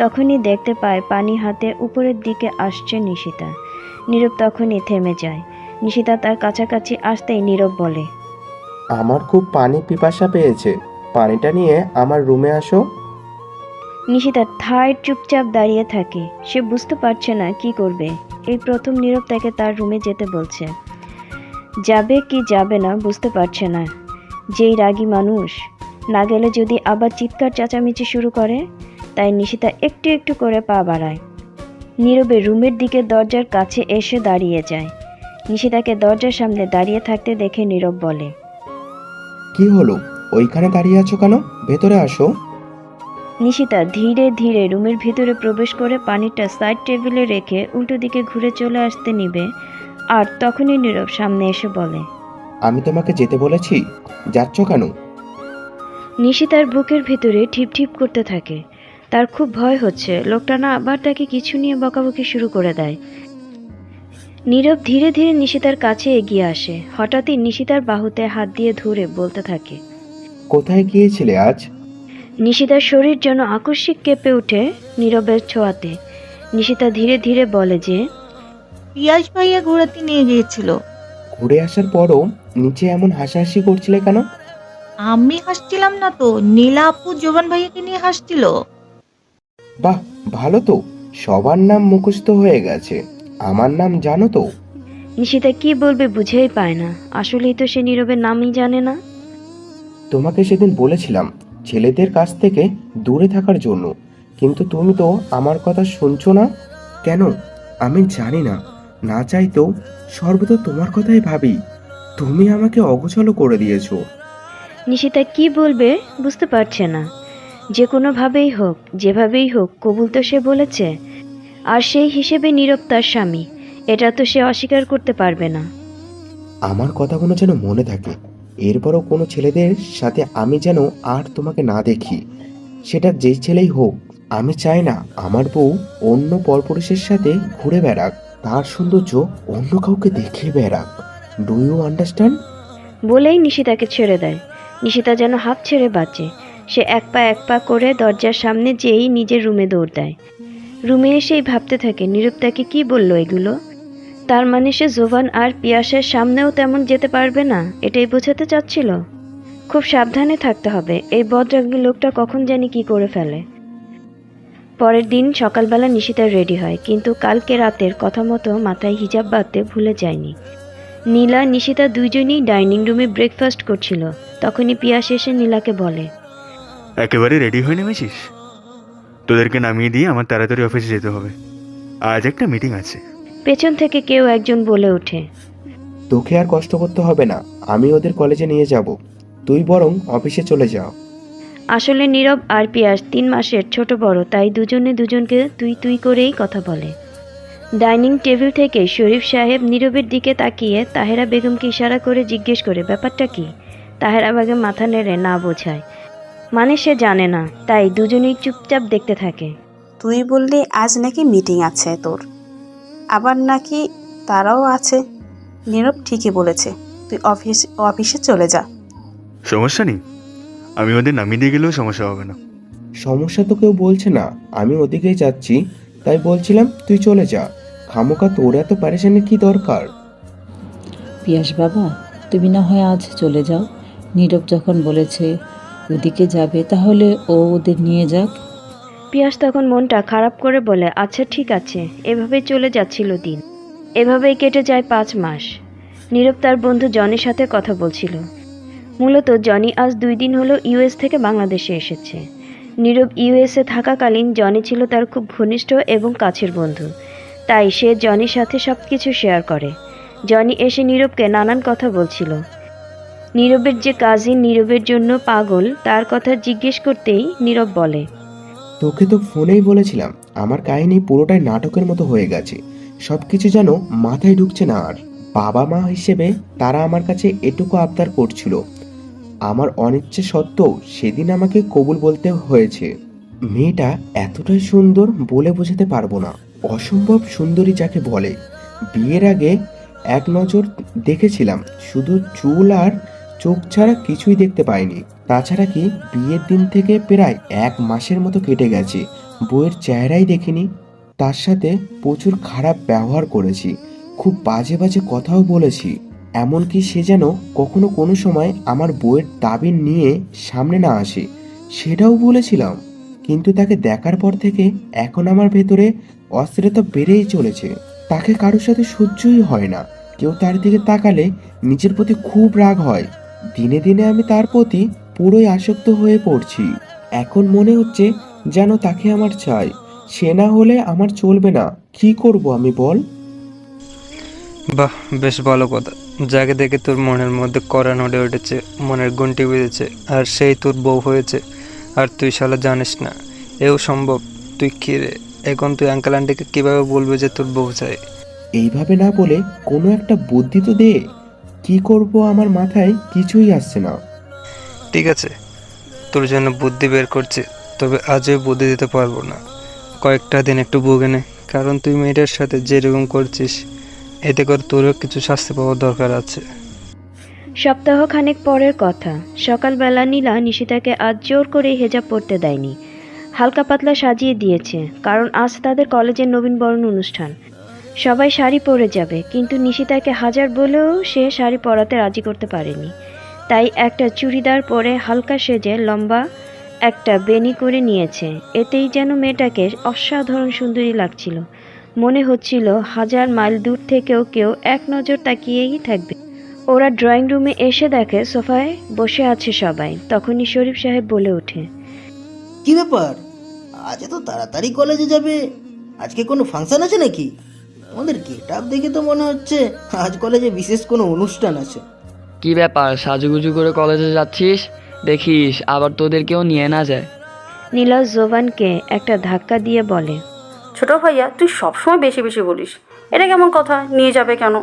তখনই দেখতে পায় পানি হাতে উপরের দিকে আসছে নিশিতা। নীরব তখনই থেমে যায়। নিশিতা তার কাছাকাছি আসতেই নীরব বলে, আমার খুব পানি পিপাসা পেয়েছে, পানিটা নিয়ে আমার রুমে আসো। নিশিতা ঠায় চুপচাপ দাঁড়িয়ে থাকে। সে বুঝতে পারছে না কি করবে। এই প্রথম নীরব তাকে তার রুমে যেতে বলছে। যাবে কি যাবে না বুঝতে পারছে না। যেই রাগী মানুষ, না গেলে যদি আবার চিৎকার চেঁচামেচি শুরু করে। তাই নিশিতা একটু একটু করে পা বাড়ায়। নীরবে রুমের দিকে দরজার কাছে এসে দাঁড়িয়ে যায়। নিশিতাকে দরজার সামনে দাঁড়িয়ে থাকতে দেখে নীরব বলে, কি হলো, ওইখানে দাঁড়িয়ে আছো কেন? ভেতরে আসো। নিশিতা ধীরে ধীরে রুমের ভিতরে প্রবেশ করে পানিটা সাইড টেবিলে রেখে উল্টো দিকে ঘুরে চলে আসতে নিবে। আর তখনই নীরব সামনে এসে বলে, আমি তোমাকে যেতে বলেছি, যাচ্ছ কেন? নিশিতার বুকের ভিতরে ঠিপ ঠিপ করতে থাকে। তার খুব ভয় হচ্ছে লোকটা না আবার তাকে কিছু নিয়ে বকাবকি শুরু করে দেয়। নীরব ধীরে ধীরে নিশিতার কাছে এগিয়ে আসে। হঠাৎই নিশিতার বাহুতে হাত দিয়ে ধরে বলতে থাকে, কোথায় গিয়েছিলে আজ? নিশিতার শরীর যেন আকস্মিক কেঁপে ওঠে নীরবের ছোঁয়াতে। নিশিতা ধীরে ধীরে বলে যে, পিয়াস ভাইয়া ঘোরাতে নিয়ে গিয়েছিল। ঘুরে আসার পরও নিচে এমন হাসাহাসি করছিলে কেন? আমি হাসছিলাম না তো, নীলা আপু জোবান ভাইয়াকে নিয়ে হাসছিল। বাহ, ভালো তো, সবার নাম মুখস্থ হয়ে গেছে, আমার নাম জানো তো? নিশিতা কি বলবে বুঝেই পায় না। আসলেই তো সে নীরবের নামই জানে না। তোমাকে সেদিন বলেছিলাম ছেলেদের কাছ থেকে দূরে থাকার জন্য, কিন্তু তুমি তো আমার কথা শুনছো না কেন? আমি জানি না, না চাইতেও সর্বদা তোমার কথাই ভাবি। তুমি আমাকে অগোছালো করে দিয়েছো। নিশিতা কি বলবে বুঝতে পারছে না। যে কোনোভাবেই হোক, যেভাবেই হোক, কবুল তো সে বলেছে। আর সেই হিসেবে নীরব তার স্বামী, এটা তো সে অস্বীকার করতে পারবে না। আমার কথাগুলো যেন মনে থাকে, এরপরও কোনো ছেলেদের সাথে আমি যেন আর তোমাকে না দেখি, সেটা যেই ছেলেই হোক। আমি চাই না আমার বউ অন্য পরপুরুষের সাথে ঘুরে বেড়াক, তার সৌন্দর্য অন্য কাউকে দেখে বেড়াক। Do you understand? বলেই নিশিতাকে ছেড়ে দেয়। নিশিতা যেন হাঁপ ছেড়ে বাঁচে। সে এক পা করে দরজার সামনে যেই নিজের রুমে দৌড় দেয়। রুমে এসেই ভাবতে থাকে নীরব তাকে কি বলল এগুলো। তার মানে সে জোবান আর পিয়াসের সামনেও তেমন যেতে পারবে না, এটাই বোঝাতে চাচ্ছিল। খুব সাবধানে থাকতে হবে, এই বদরাগী লোকটা কখন জানি কি করে ফেলে। পরের দিন সকালবেলা নিশিতা রেডি হয়, কিন্তু কালকে রাতের কথা মতো মাথায় হিজাব বাঁধতে ভুলে যায়নি। নীলা নিশিতা দুইজনই ডাইনিং রুমে ব্রেকফাস্ট করছিল। তখনই পিয়াস এসে নীলাকে বলে, একেবারে রেডি হয়ে নেমেছিস? তোদেরকে নামিয়ে দিয়ে আমার তাড়াতাড়ি অফিসে যেতে হবে, আজ একটা মিটিং আছে। পেছন থেকে কেউ একজন বলে ওঠে, তোকে আর কষ্ট করতে হবে না, আমি ওদের কলেজে নিয়ে যাব, তুই বরং অফিসে চলে যাও। আসলে নীরব আর পিয়াস 3 মাসের ছোট বড়, তাই দুজনে দুজনকে তুই তুই করেই কথা বলে। ডাইনিং টেবিল থেকে শরীফ সাহেব নীরবের দিকে তাকিয়ে তাহেরা বেগমকে ইশারা করে জিজ্ঞেস করে, ব্যাপারটা কি? তাহেরা বেগম মাথা নেড়ে না বোঝায়, মানে সে জানে না, তাই দুজনেই চুপচাপ দেখতে থাকে। তুই বললি আজ নাকি মিটিং আছে তোর, আবার নাকি তারাও আছে। নীরব ঠিকই বলেছে, তুই অফিসে চলে যা। সমস্যা নেই, আমি ওদের নামিয়ে দিয়ে গেলেও সমস্যা হবে না। সমস্যা তো কেউ বলছে না, আমি ওদিকেই যাচ্ছি, তাই বলছিলাম তুই চলে যা, খামোকা তোর এত প্যারেশানির কি দরকার? পিয়াস বাবা, তুমি না হয় আজ চলে যাও। নীরব যখন বলেছে ওদিকে যাবে, তাহলে ও ওদের নিয়ে যাক। পিয়াস তখন মনটা খারাপ করে বলে, আচ্ছা ঠিক আছে। এভাবেই চলে যাচ্ছিল দিন। এভাবেই কেটে যায় 5 মাস। নীরব তার বন্ধু জনির সাথে কথা বলছিল। মূলত জনি আজ 2 দিন হলো ইউএস থেকে বাংলাদেশে এসেছে। নীরব ইউএসএ থাকাকালীন জনি ছিল তার খুব ঘনিষ্ঠ এবং কাছের বন্ধু, তাই সে জনির সাথে সব কিছু শেয়ার করে। জনি এসে নীরবকে নানান কথা বলছিল। নীরবের যে কাজিন নীরবের জন্য পাগল, তার কথা জিজ্ঞেস করতেই নীরব বলে, তোকে তো ফোনেই বলেছিলাম, আমার কাহিনী পুরোটাই নাটকের মতো হয়ে গেছে, সবকিছু যেন মাথায় ঢুকছে না। আর বাবা মা হিসেবে তারা আমার কাছে এটুকু আবদার করছিল, আমার অনিচ্ছে সত্ত্বেও সেদিন আমাকে কবুল বলতে হয়েছে। মেয়েটা এতটাই সুন্দর বলে বোঝাতে পারবো না, অসম্ভব সুন্দরী যাকে বলে। বিয়ের আগে এক নজর দেখেছিলাম, শুধু চুল আর চোখ ছাড়া কিছুই দেখতে পাইনি। তাছাড়া কি বিয়ের দিন থেকে প্রায় 1 মাসের মতো কেটে গেছে, বউয়ের চেহারাই দেখিনি। তার সাথে প্রচুর খারাপ ব্যবহার করেছি, খুব বাজে বাজে কথাও বলেছি। এমনকি সে যেন কখনো কোনো সময় আমার বউয়ের দাবি নিয়ে সামনে না আসে সেটাও বলেছিলাম। কিন্তু তাকে দেখার পর থেকে এখন আমার ভেতরে অস্থিরতা বেড়েই চলেছে। তাকে কারোর সাথে সহ্যই হয় না, কেউ তার দিকে তাকালে নিজের প্রতি খুব রাগ হয়। দিনে দিনে আমি তার প্রতি পুরোই আসক্ত হয়ে পড়ছি। এখন মনে হচ্ছে যেন তাকে আমার চাই, সে না হলে আমার চলবে না। কি করব আমি বল? বাহ, বেশ ভালো কথা। যাকে দেখে তোর মনের মধ্যে কড়া নড়ে উঠেছে, মনের গুণটি বেঁধেছে, আর সেই তোর বউ হয়েছে, আর তুই শালা জানিস না এও সম্ভব। তুই কি রে, এখন তুই আঙ্কেল আন্টিকে কীভাবে বলবি যে তোর বউ চাই? এইভাবে না বলে কোনো একটা বুদ্ধি তো দে। কি করব আমার মাথায় কিছুই আসছে না। ঠিক আছে, তোর জন্য বুদ্ধি বের করছি, তবে আজই বুদ্ধি দিতে পারবো না। কয়েকটা দিন একটু ভুগে নে, কারণ তুই মেয়েটার সাথে যেরকম করছিস এতে করে তোরও কিছু শাস্তি পাওয়ার দরকার আছে। সপ্তাহখানেক পরের কথা। সকালবেলা নীলা নিশিতাকে আজ জোর করে হেজাব পরতে দেয়নি, হালকা পাতলা সাজিয়ে দিয়েছে, কারণ আজ তাদের কলেজের নবীনবরণ অনুষ্ঠান। সবাই শাড়ি পরে যাবে, কিন্তু নিশিতাকে হাজার বলেও সে শাড়ি পরাতে রাজি করতে পারেনি। তাই একটা চুড়িদার পরে হালকা সেজে লম্বা একটা বেনি করে নিয়েছে। এতেই যেন মেয়েটাকে অসাধারণ সুন্দরী লাগছিল। মনে হচ্ছিল 1000 মাইল দূর থেকেও কেউ এক নজর তাকিয়েই থাকবে। ওরা ড্রয়িং রুমে এসে দেখে সোফায় বসে আছে সবাই। তখনই শরীফ সাহেব বলে ওঠে, কি ব্যাপার, আজ এত তাড়াতাড়ি কলেজে যাবে? আজকে কোনো ফাংশন আছে নাকি? আমাদের গেট আপ দেখে তো মনে হচ্ছে আজ কলেজে বিশেষ কোনো অনুষ্ঠান আছে। কি ব্যাপার, সাজুগুজু করে কলেজে যাচ্ছিস? দেখিস আবার তোদেরকেও নিয়ে না যায়। নীলা জোবানকে একটা ধাক্কা দিয়ে বলে, ছোট ভাইয়া তুই সবসময় বেশি বেশি বলিস, এটা কেমন কথা? নিয়ে যাবে কেন?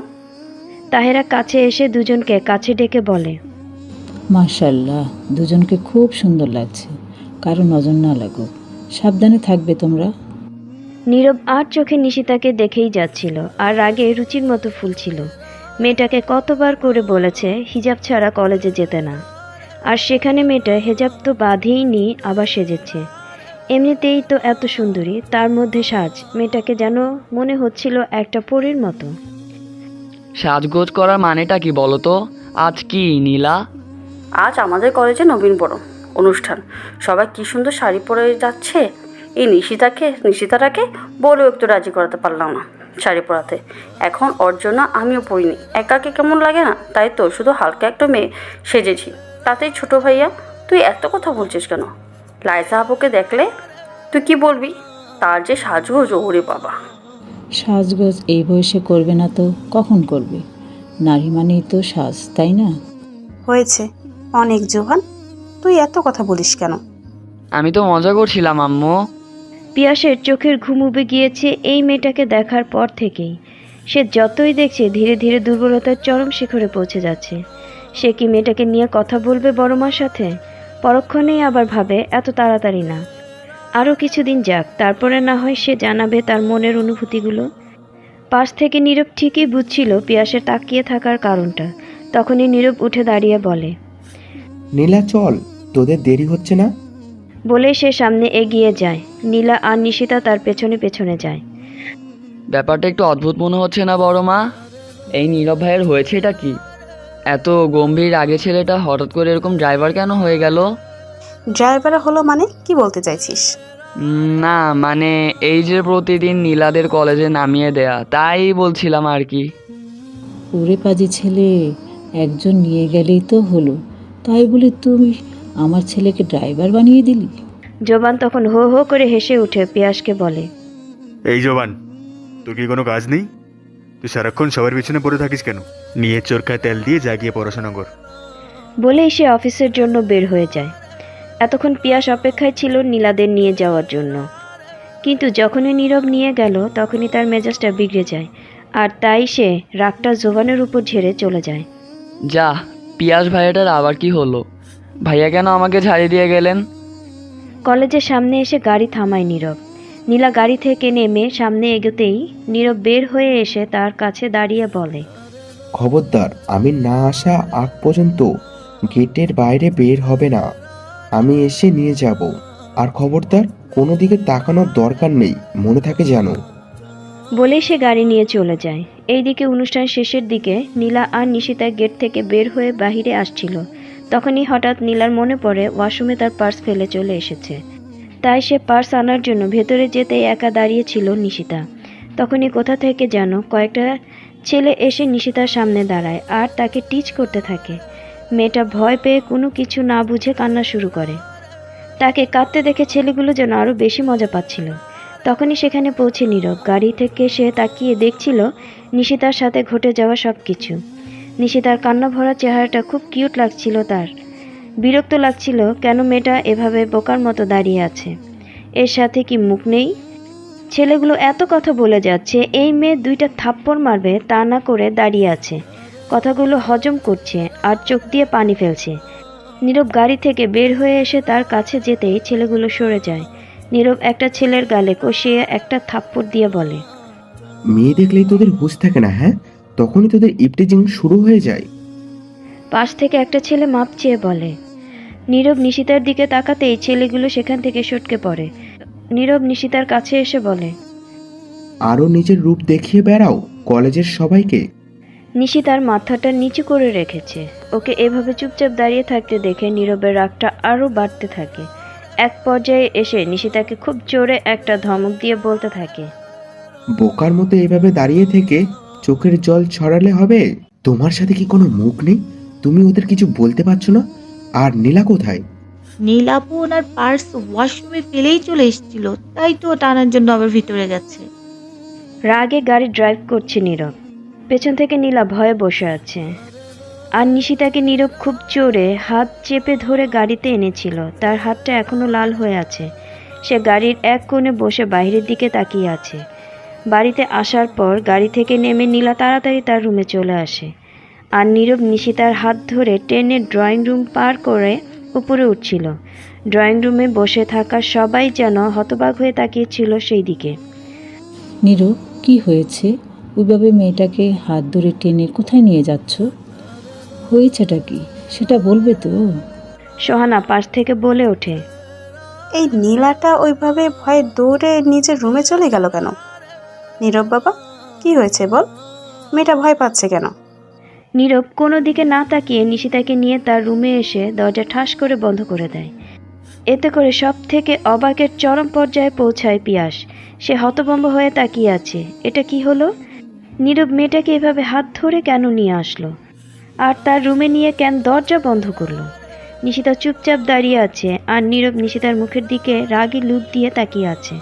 তাহেরা কাছে এসে দুজনকে কাছে ডেকে বলে, মাশাল্লাহ, দুজনকে খুব সুন্দর লাগছে, কারো নজর না লাগুক, সাবধানে থাকবে তোমরা। নীরব আর চোখে নিশিতাকে দেখেই যাচ্ছিল, আর রাগে রুচির মতো ফুলছিল। মেয়েটাকে কতবার করে বলেছে হিজাব ছাড়া কলেজে যেতে না, আর সেখানে মেয়েটা হেজাব তো বাঁধেই নি, আবার সেজেছে। এমনিতেই তো এত সুন্দরী, তার মধ্যে সাজ, মেয়েটাকে যেন মনে হচ্ছিল একটা পরীর মতো। সাজগোজ করার মানেটা কি বলো তো? আজ কি নীলা? আজ আমাদের কলেজে নবীনবরণ অনুষ্ঠান। সবাই কি সুন্দর শাড়ি পরে যাচ্ছে। এই নিশিতাটাকে বলেও একটু রাজি করাতে পারলাম না শাড়ি পরাতে। এখন ওর জন্য আমিও পরিনি, একাকে কেমন লাগে না? তাই তো শুধু হালকা একটা মেয়ে সেজেছি। তাতেই ছোট ভাইয়া তুই এত কথা বলছিস কেন? লাইসা আপুকে দেখলে তুই কি বলবি? তার যে সাজগোজ, ওরে বাবা! সাজগোজ এই বয়সে করবে না তো কখন করবে? নারী মানেই তো সাজ, তাই না? হয়েছে অনেক, জোহান তুই এত কথা বলিস কেন? আমি তো মজা করছিলাম আম্মু। পিয়াসের চোখের ঘুম উবে গিয়েছে এই মেয়েটাকে দেখার পর থেকেই। সে যতই দেখছে ধীরে ধীরে দুর্বলতার চরম শিখরে পৌঁছে যাচ্ছে। সে কি মেয়েটাকে নিয়ে কথা বলবে বড় মার সাথে? পরক্ষণেই আবার ভাবে এত তাড়াতাড়ি না, আরও কিছুদিন যাক, তারপরে না হয় সে জানাবে তার মনের অনুভূতিগুলো। পাশ থেকে নীরব ঠিকই বুঝছিল পিয়াসের তাকিয়ে থাকার কারণটা। তখনই নীরব উঠে দাঁড়িয়ে বলে, নীলা চল, তোদের দেরি হচ্ছে না? বলে সে সামনে এগিয়ে যায়। নীলা আর নিশিতা তার পেছনে পেছনে যায়। ব্যাপারটা একটু অদ্ভুত মনে হচ্ছে না বড় মা? এই নীরব ভাইয়ের হয়েছে এটা কি? এত গম্ভীর আগে ছেলেটা হঠাৎ করে এরকম ড্রাইভার কেন হয়ে গেল? ড্রাইভার হলো মানে কি বলতে চাইছিস? না মানে এই যে প্রতিদিন নীলাদের কলেজে নামিয়ে দেয়া, তাই বলছিলাম আর কি। ওরে পাজি ছেলে, একজন নিয়ে গেলেই তো হলো, তাই বলে তুমি আমার ছেলেকে ড্রাইভার বানিয়ে দিলি? জোবান তখন হো হো করে হেসে উঠে পিয়াসকে বলে, এই জবান, তোর কি কোনো কাজ নেই? তুই সারাক্ষণ সবার পিছনে পড়ে থাকিস কেন? নিয়ে চরকায় তেল দিয়ে জাগিয়ে পড়াশোনা কর। বলেই সে অফিসের জন্য বের হয়ে যায়। এতক্ষণ পিয়াস অপেক্ষায় ছিল নীলাদের নিয়ে যাওয়ার জন্য, কিন্তু যখনই নীরব নিয়ে গেল তখনই তার মেজাজটা বিগড়ে যায়, আর তাই সে রাগটা জোবানের উপর ঝেড়ে চলে যায়। যা, পিয়াস ভাইয়াটার আবার কি হলো? ভাইয়া কেন আমাকে ছাড়িয়ে দিয়ে গেলেন? কলেজের সামনে এসে গাড়ি থামায় নীরব। নীলা গাড়ি থেকে নেমে সামনে এগোতেই নীরব বের হয়ে এসে তার কাছে দাঁড়িয়ে বলে, খবরদার, আমি না আসা আগ পর্যন্ত গেটের বাইরে বের হবে না। আমি এসে নিয়ে যাব। আর খবরদার, কোনো দিকে তাকানোর দরকার নেই, মনে থাকে জানো। বলেই সে গাড়ি নিয়ে চলে যায়। এইদিকে অনুষ্ঠান শেষের দিকে নীলা আর নিশিতা গেট থেকে বের হয়ে বাহিরে আসছিল। তখনই হঠাৎ নীলার মনে পড়ে ওয়াশরুমে তার পার্স ফেলে চলে এসেছে। তাই সে পার্স আনার জন্য ভেতরে যেতেই একা দাঁড়িয়ে ছিল নিশিতা। তখনই কোথা থেকে যেন কয়েকটা ছেলে এসে নিশিতার সামনে দাঁড়ায় আর তাকে টিচ করতে থাকে। মেয়েটা ভয় পেয়ে কোনো কিছু না বুঝে কান্না শুরু করে। তাকে কাঁদতে দেখে ছেলেগুলো যেন আরও বেশি মজা পাচ্ছিল। তখনই সেখানে পৌঁছে নীরব। গাড়ি থেকে সে তাকিয়ে দেখছিল নিশিতার সাথে ঘটে যাওয়া সব কিছু। নিশিতার কান্না ভরা চেহারাটা খুব কিউট লাগছিল তার। বিরক্ত লাগছিল কেন মেয়েটা এভাবে বোকার মতো দাঁড়িয়ে আছে। এর সাথে কি মুখ নেই? ছেলেগুলো এত কথা বলে যাচ্ছে, এই মেয়ে দুইটা থাপ্পড় মারবে তা না করে দাঁড়িয়ে আছে, কথাগুলো হজম করছে আর চোখ দিয়ে পানি ফেলছে। নীরব গাড়ি থেকে বের হয়ে এসে তার কাছে যেতেই ছেলেগুলো সরে যায়। নীরব একটা ছেলের গালে কষিয়ে একটা থাপ্পড় দিয়ে বলে, মেয়ে দেখলেই তোদের হুঁশ থাকে না? হ্যাঁ, তখনই তোদের ইপটিজিং শুরু হয়ে যায়। পাশ থেকে একটা ছেলে মাপ চেয়ে বলে। নীরব নিশিতার দিকে তাকাতেই ছেলেগুলো সেখান থেকে সটকে পড়ে। নীরব নিশিতার কাছে এসে বলে, আরও নিজের রূপ দেখিয়ে বেড়াও কলেজের সবাইকে। নিশিতার মাথাটা নিচু করে রেখেছে। ওকে এভাবে চুপচাপ দাঁড়িয়ে থাকতে দেখে নীরবের রাগটা আরও বাড়তে থাকে। এক পর্যায়ে এসে নিশিতাকে খুব জোরে একটা ধমক দিয়ে বলতে থাকে, বোকার মতো এভাবে দাঁড়িয়ে থেকে চোখের জল ছড়ালে হবে? তোমার সাথে কি কোনো মুখ নেই? তুমি ওদের কিছু বলতে পারছো না? আর নীলা কোথায়? নীলাপু ওনার পার্স ওয়াশরুমে ফেলেই চলে এসেছিল, তাই তো টানার জন্য আবার ভিতরে গেছে। রাগে গাড়ি ড্রাইভ করছে নীরব। পেছন থেকে নীলা ভয়ে বসে আছে। আর নিশিতাকে নীরব খুব জোরে হাত চেপে ধরে গাড়িতে এনেছিল। তার হাতটা এখনো লাল হয়ে আছে। সে গাড়ির এক কোণে বসে বাইরের দিকে তাকিয়ে আছে। বাড়িতে আসার পর গাড়ি থেকে নেমে নীলা তাড়াতাড়ি তার রুমে চলে আসে। আর নীরব নিশিতার হাত ধরে টেনে ড্রয়িং রুম পার করে উপরে উঠছিল। ড্রয়িং রুমে বসে থাকা সবাই যেন হতবাক হয়ে তাকিয়েছিল সেই দিকে। নীরব, কি হয়েছে? ওইভাবে মেয়েটাকে হাত ধরে টেনে কোথায় নিয়ে যাচ্ছ? হয়েছেটা কি সেটা বলবে তো? সোহানা পাশ থেকে বলে ওঠে, এই নীলাটা ওইভাবে ভয়ে দৌড়ে নিজের রুমে চলে গেল কেন? নীরব বাবা, কি হয়েছে বল? মেয়েটা ভয় পাচ্ছে কেন? নীরব কোনো দিকে না তাকিয়ে নিশিতাকে নিয়ে তার রুমে এসে দরজা ঠাস করে বন্ধ করে দেয়। এতে করে সব থেকে অবাকের চরম পর্যায়ে পৌঁছায় পিয়াস। সে হতভম্ব হয়ে তাকিয়ে আছে। এটা কি হলো? নীরব মেয়েটাকে এভাবে হাত ধরে কেন নিয়ে আসলো, আর তার রুমে নিয়ে কেন দরজা বন্ধ করলো? নিশিতা চুপচাপ দাঁড়িয়ে আছে, আর নীরব নিশিতার মুখের দিকে রাগী লুক দিয়ে তাকিয়ে আছে।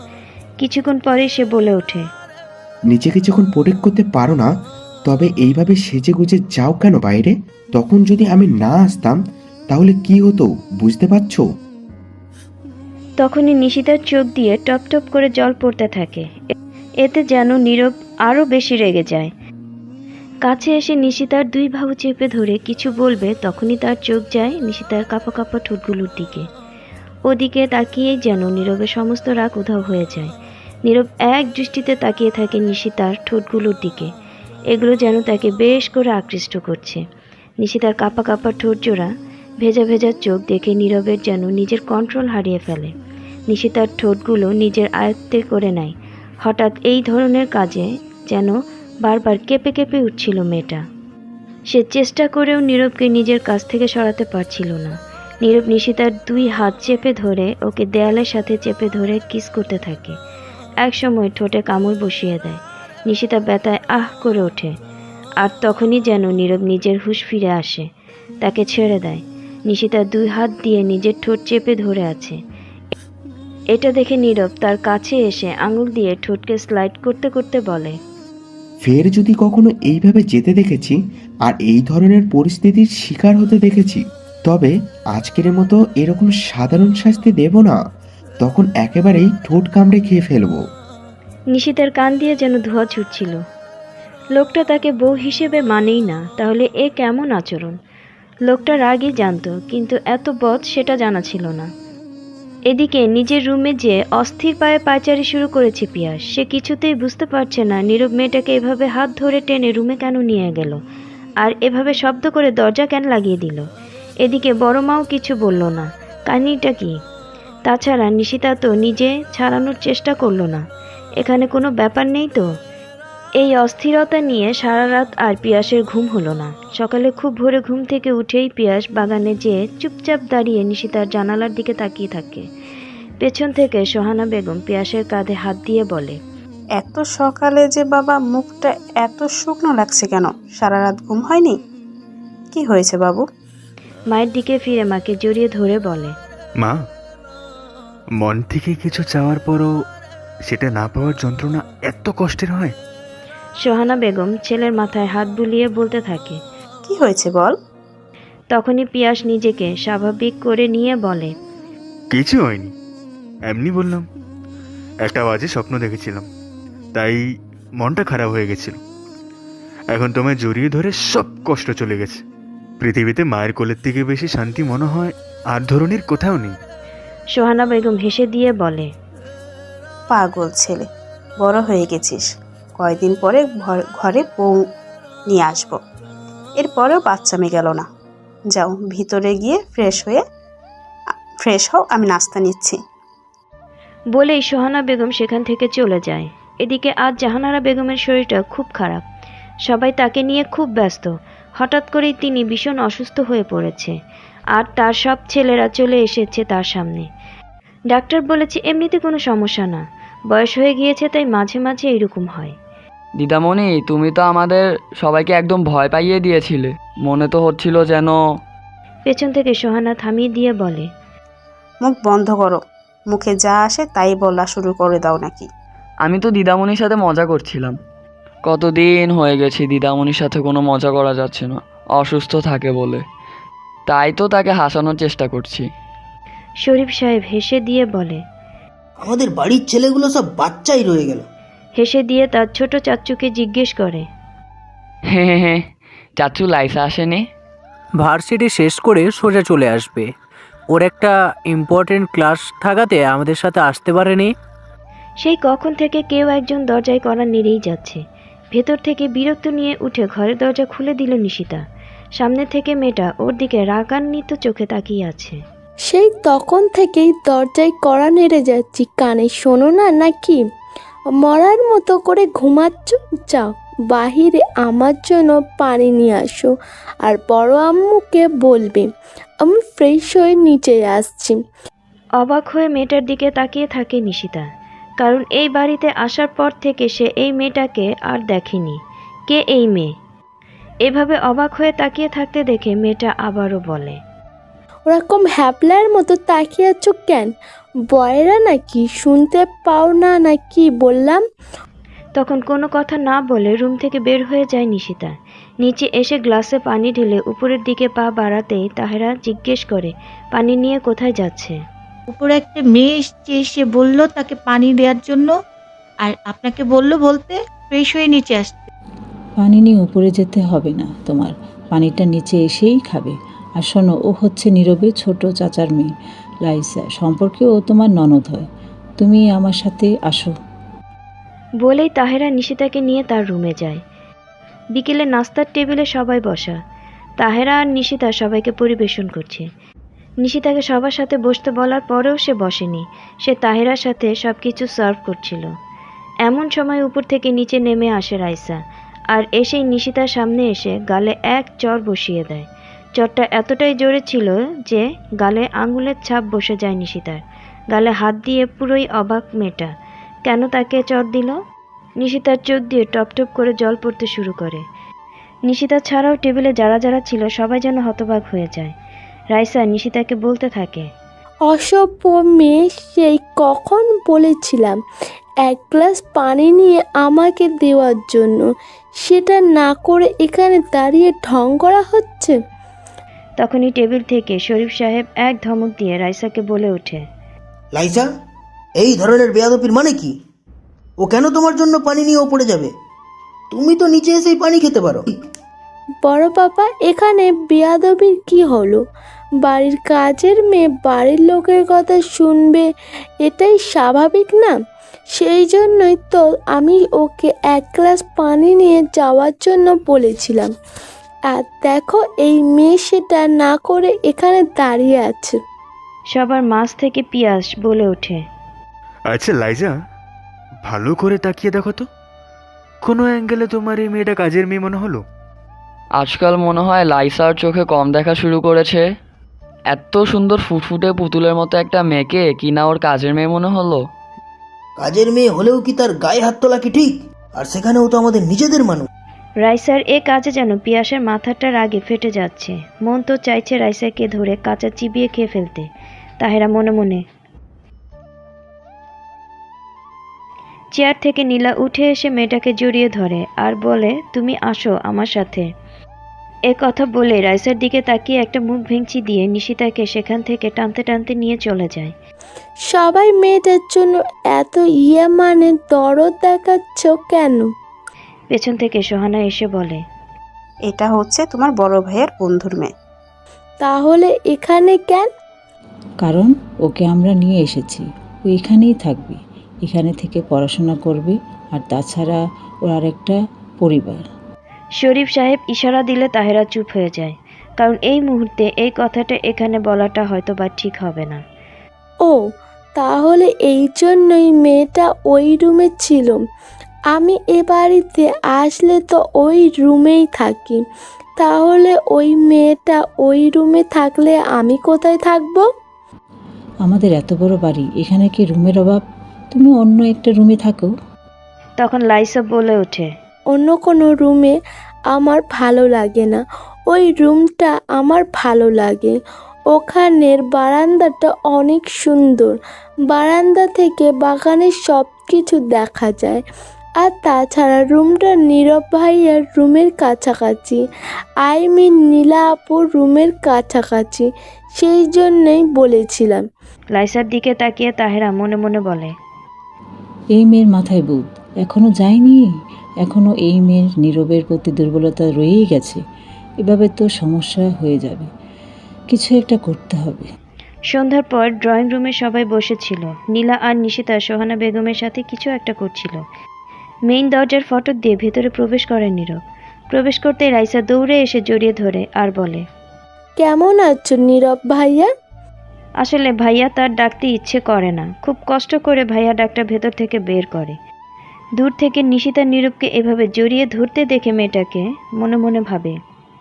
কিছুক্ষণ পরে সে বলে ওঠে, নিজেকে যখন প্রোটেক্ট করতে পারো না, তবে এইভাবে সেজে গুজে যাও কেন বাইরে? তখন যদি আমি না আসতাম তাহলে কি হতো বুঝতে পারছো? তখনই নিশিতার চোখ দিয়ে টপ টপ করে জল পড়তে থাকে। এতে যেন নীরব আরও বেশি রেগে যায়। কাছে এসে নিশিতার দুই বাহু চেপে ধরে কিছু বলবে, তখনই তার চোখ যায় নিশিতার কাঁপা কাঁপা ঠোঁটগুলোর দিকে। ওদিকে তাকিয়েই যেন নীরবের সমস্ত রাগ উধাও হয়ে যায়। নীরব এক দৃষ্টিতে তাকিয়ে থাকে নিশিতার ঠোঁটগুলোর দিকে। এগুলো যেন তাকে বেশ করে আকৃষ্ট করছে। নিশিতার কাঁপা কাঁপা ঠোঁট জোড়া, ভেজা ভেজা চোখ দেখে নীরবের যেন নিজের কন্ট্রোল হারিয়ে ফেলে। নিশিতার ঠোঁটগুলো নিজের আয়ত্তে করে নেয়। হঠাৎ এই ধরনের কাজে যেন বারবার কেঁপে কেঁপে উঠছিল মেয়েটা। সে চেষ্টা করেও নীরবকে নিজের কাছ থেকে সরাতে পারছিল না। নীরব নিশিতার দুই হাত চেপে ধরে ওকে দেয়ালের সাথে চেপে ধরে কিস করতে থাকে। এক সময় ঠোঁটে কামড় বসিয়ে দেয়। নিশিতা ব্যথায় আহ করে ওঠে। আর তখনই যেন নীরব নিজের হুঁশ ফিরে আসে, তাকে ছেড়ে দেয়। নিশিতা দুই হাত দিয়ে নিজের ঠোঁট চেপে ধরে আছে। এটা দেখে নীরব তার কাছে এসে আঙুল দিয়ে ঠোঁটকে স্লাইড করতে করতে বলে, ফের যদি কখনো এইভাবে যেতে দেখেছি আর এই ধরনের পরিস্থিতির শিকার হতে দেখেছি, তবে আজকের মতো এরকম সাধারণ শাস্তি দেব না, তখন একেবারেই ঠোঁট কামড়ে খেয়ে ফেলবো। নিশিতার কান দিয়ে যেন ধোঁয়া ছুটছিল। লোকটা তাকে বউ হিসেবে মানেই না, তাহলে এ কেমন আচরণ? লোকটা রাগই জানতো, কিন্তু এত বদ সেটা জানা ছিল না। এদিকে নিজের রুমে যে অস্থির পায়ে পায়চারি শুরু করেছে পিয়াস। সে কিছুতেই বুঝতে পারছে না নীরব মেয়েটাকে এভাবে হাত ধরে টেনে রুমে কেন নিয়ে গেল, আর এভাবে শব্দ করে দরজা কেন লাগিয়ে দিল। এদিকে বড় মাও কিছু বলল না, কাহিনীটা কি? তাছাড়া নিশিতা তো নিজে ছাড়ানোর চেষ্টা করলো না। এখানে কোনো ব্যাপার নেই তো? এই অস্থিরতা নিয়ে সারা রাত আর পিয়াসের ঘুম হলো না। সকালে খুব ভোরে ঘুম থেকে উঠেই পিয়াস বাগানে যেয়ে চুপচাপ দাঁড়িয়ে নিশিতার জানালার দিকে তাকিয়ে থাকে। পেছন থেকে সোহানা বেগম পিয়াসের কাঁধে হাত দিয়ে বলে, এত সকালে যে বাবা মুখটা এত শুকনো লাগছে কেন? সারা রাত ঘুম হয়নি? কি হয়েছে বাবু? মায়ের দিকে ফিরে মাকে জড়িয়ে ধরে বলে, মা, মন থেকে কিছু চাওয়ার পরও সেটা না পাওয়ার যন্ত্রণা এত কষ্টের হয়? সোহানা বেগম ছেলের মাথায় হাত বুলিয়ে বলতে থাকে, কি হয়েছে বল? তখনই পিয়াস নিজেকে স্বাভাবিক করে নিয়ে বলে, কিছু হয়নি, এমনি বললাম। একটা বাজে স্বপ্ন দেখেছিলাম, তাই মনটা খারাপ হয়ে গেছিল। এখন তোমায় জড়িয়ে ধরে সব কষ্ট চলে গেছে। পৃথিবীতে মায়ের কোলের থেকে বেশি শান্তি মনে হয় আর ধরনের কোথাও নেই। সোহানা বেগম হেসে দিয়ে বলে, পাগল ছেলে, বড় হয়ে গেছিস। কয়েকদিন পরে ঘরে বউ নিয়ে আসবো। এরপরেও বাচ্চা মেয়ে গেল না। যাও ভিতরে গিয়ে ফ্রেশ হও, আমি নাস্তা নিচ্ছি। বলেই সোহানা বেগম সেখান থেকে চলে যায়। এদিকে আজ জাহানারা বেগমের শরীরটা খুব খারাপ। সবাই তাকে নিয়ে খুব ব্যস্ত। হঠাৎ করেই তিনি ভীষণ অসুস্থ হয়ে পড়েছে, আর তার সব ছেলেরা চলে এসেছে তার সামনে। ডাক্তার বলেছে এমনিতে কোনো সমস্যা না, বয়স হয়ে গিয়েছে তাই মাঝে মাঝে এরকম হয়। দিদামণি, তুমি তো আমাদের সবাইকে একদম ভয় পাইয়ে দিয়েছিলে। মনে তো হচ্ছিল যেন। পেছন থেকে সোহানা থামিয়ে দিয়ে বলে, মুখ বন্ধ করো। মুখে যা আসে তাই বলা শুরু করে দাও নাকি? আমি তো দিদামণির সাথে মজা করছিলাম। কতদিন হয়ে গেছে দিদামণির সাথে কোনো মজা করা যাচ্ছে না, অসুস্থ থাকে বলে। তাই তো তাকে হাসানোর চেষ্টা করছি। শরীফ সাহেব হেসে দিয়ে বলে, আমাদের বাড়ির ছেলেগুলো সব বাচ্চাই রয়ে গেল। হেসে দিয়ে তার ছোট চাচ্চুকে জিজ্ঞেস করে, হ্যাঁ, চাচু লাইসা আসেনি? ভার্সিটি শেষ করে সোজা চলে আসবে। ওর একটা ইম্পর্টেন্ট ক্লাস থাকাতে আমাদের সাথে আসতে পারেনি। সেই কখন থেকে কেউ একজন দরজায় কড়া নেড়েই যাচ্ছে। ভেতর থেকে বিরক্ত নিয়ে উঠে ঘরের দরজা খুলে দিল নিশিতা। সামনে থেকে মেয়েটা ওর দিকে রাগান্বিত চোখে তাকিয়ে আছে। সেই তখন থেকেই দরজায় কড়া নেড়ে যাচ্ছি, কানে শোনো না নাকি? মরার মতো করে ঘুমাচ্ছ? যাও বাহিরে আমার জন্য পানি নিয়ে আসো, আর বড় আম্মুকে বলবে আমি ফ্রেশ হয়ে নিচে আসছি। অবাক হয়ে মেয়েটার দিকে তাকিয়ে থাকে নিশিতা, কারণ এই বাড়িতে আসার পর থেকে সে এই মেয়েটাকে আর দেখেনি। কে এই মেয়ে? এভাবে অবাক হয়ে তাকিয়ে থাকতে দেখে মেয়েটা আবারও বলে, ওরকম হ্যাপলার মতো তাকিয়ে আছো কেন? বয়রা নাকি, শুনতে পাও না নাকি বললাম? তখন কোনো কথা না বলে রুম থেকে বের হয়ে যায় নিশিতা। নিচে এসে গ্লাসে পানি ঢেলে উপরের দিকে পা বাড়াতেই তাহেরা জিজ্ঞেস করে, পানি নিয়ে কোথায় যাচ্ছে? উপরে একটা মেয়ে এসছে, সে বলল তাকে পানি দেওয়ার জন্য, আর আপনাকে বলতে ফ্রেশ হয়ে নিচে আসতে। পানি নিয়ে উপরে যেতে হবে না তোমার, পানিটা নিচে এসেই খাবে। আর শোনো, ও হচ্ছে নীরবে ছোট চাচার মেয়ে লাইসা, সম্পর্কে ও তোমার ননদ হয়। তুমি আমার সাথে আসো। বলেই তাহেরা নিশিতাকে নিয়ে তার রুমে যায়। বিকেলে নাস্তার টেবিলে সবাই বসা। তাহেরা আর নিশিতা সবাইকে পরিবেশন করছে। নিশিতাকে সবার সাথে বসতে বলার পরেও সে বসেনি। সে তাহেরার সাথে সব কিছু সার্ভ করছিল। এমন সময় উপর থেকে নিচে নেমে আসে রাইসা, আর এসেই নিশিতার সামনে এসে গালে এক চড় বসিয়ে দেয়। চড়টা এতটাই জোরে ছিল যে গালে আঙুলের ছাপ বসে যায় নিশিতার। গালে হাত দিয়ে পুরোই অবাক মেয়েটা, কেন তাকে চড় দিল? নিশিতার চোখ দিয়ে টপ টপ করে জল পড়তে শুরু করে। নিশিতা ছাড়াও টেবিলে যারা যারা ছিল সবাই যেন হতবাক হয়ে যায়। রাইসা নিশিতাকে বলতে থাকে, অসভ্য মেয়ে, সেই কখন বলেছিলাম এক গ্লাস পানি নিয়ে আমাকে দেওয়ার জন্য, সেটা না করে এখানে দাঁড়িয়ে ঢং করা হচ্ছে। তখনই টেবিল থেকে শরীফ সাহেব এক ধমক দিয়ে রাইসাকে বলে ওঠে, লাইসা, এই ধরনের বেয়াদবির মানে কি? ও কেন তোমার জন্য পানি নিয়ে ওপরে যাবে? তুমি তো নিচে এসেই পানি খেতে পারো। বড় পাপা, এখানে বেয়াদবির কি হলো? বাড়ির কাজের মেয়ে বাড়ির লোকের কথা শুনবে, এটাই স্বাভাবিক না? সেই জন্যই তো আমি ওকে এক গ্লাস পানি নিয়ে যাওয়ার জন্য বলেছিলাম, আর দেখো এই মেয়ে সেটা না করে এখানে দাঁড়িয়ে আছে। সবার মাঝ থেকে পিয়াস বলে ওঠে, আচ্ছা লাইজা, ভালো করে তাকিয়ে দেখো তো, কোনো অ্যাঙ্গেলে তোমার এই মেয়েটা কাজের মেয়ে মনে হলো? আজকাল মনে হয় লাইসার চোখে কম দেখা শুরু করেছে। এত সুন্দর ফুটফুটে পুতুলের মতো একটা মেয়েকে কিনা ওর কাজের মেয়ে মনে হলো। কাজের মেয়ে হলেও কি তার গায়ে হাত তোলা কি ঠিক? আর সেখানেও তো আমাদের নিজেদের মানুষ। রাইসার এ কাজে যেন পিয়াসের মাথাটা রাগে ফেটে যাচ্ছে। মন তো চাইছে রাইসাকে ধরে কাঁচা চিবিয়ে খেয়ে ফেলতে। তাহেরা মনে মনে। চেয়ার থেকে নীলা উঠে এসে মেয়েটাকে জড়িয়ে ধরে আর বলে, তুমি আসো আমার সাথে। এ কথা বলে রাইসার দিকে তাকিয়ে একটা মুখ ভেঙচি দিয়ে নিশিতাকে সেখান থেকে টানতে টানতে নিয়ে চলে যায়। সবাই মেয়েটার জন্য এত মানে দরদ দেখাচ্ছ কেন? পেছন থেকে সোহানা এসে বলে, এটা হচ্ছে তোমার বড় ভাইয়ের বন্ধুর মেয়ে। তাহলে এখানে কেন? কারণ ওকে আমরা নিয়ে এসেছি, ও এখানেই থাকবে, এখানে থেকে পড়াশোনা করবে, আর তাছাড়া ওর আরেকটা পরিবার। শরীফ সাহেব ইশারা দিলে তাহেরা চুপ হয়ে যায়, কারণ এই মুহূর্তে এই কথাটা এখানে বলাটা হয়তো বা ঠিক হবে না। ও, তাহলে এই জন্যই মেয়েটা ওই রুমে ছিল। আমি এ বাড়িতে আসলে তো ওই রুমেই থাকি, তাহলে ওই মেয়েটা ওই রুমে থাকলে আমি কোথায় থাকবো? আমাদের এত বড় বাড়ি, এখানে কি রুমের অভাব? তুমি অন্য একটা রুমে থাকো। তখন লাইসা বলে ওঠে, অন্য কোনো রুমে আমার ভালো লাগে না, ওই রুমটা আমার ভালো লাগে। ওখানের বারান্দাটা অনেক সুন্দর, বারান্দা থেকে বাগানের সব কিছু দেখা যায়। আর তাছাড়া রুমটা নীরব ভাইয়ার রুমের কাছাকাছি, নীলা আপুর রুমের কাছাকাছি, সেই জন্যই বলেছিলাম। লাইসার দিকে তাকিয়ে তাহেরা মনে মনে বলে, এই মেয়ের মাথায় বুদ্ধ এখনো যায়নি, এখনো এই মেয়ের নীরবের প্রতি দুর্বলতা রয়েই গেছে। এভাবে তো সমস্যা হয়ে যাবে, কিছু একটা করতে হবে। সন্ধ্যার পর ড্রয়িং রুমে সবাই বসেছিল। নীলা আর নিশিতা সোহানা বেগমের সাথে কিছু একটা করছিল। মেইন দরজার ফটক দিয়ে ভেতরে প্রবেশ করেন নীরব। প্রবেশ করতেই রাইসা দৌড়ে এসে জড়িয়ে ধরে আর বলে, কেমন আছো নীরব ভাইয়া? আসলে ভাইয়া তার ডাকতে ইচ্ছে করে না, খুব কষ্ট করে ভাইয়া ডাকটা ভেতর থেকে বের করে। দূর থেকে নিশিতা নীরবকে এভাবে জড়িয়ে ধরতে দেখে মেয়েটাকে মনে মনে ভাবে,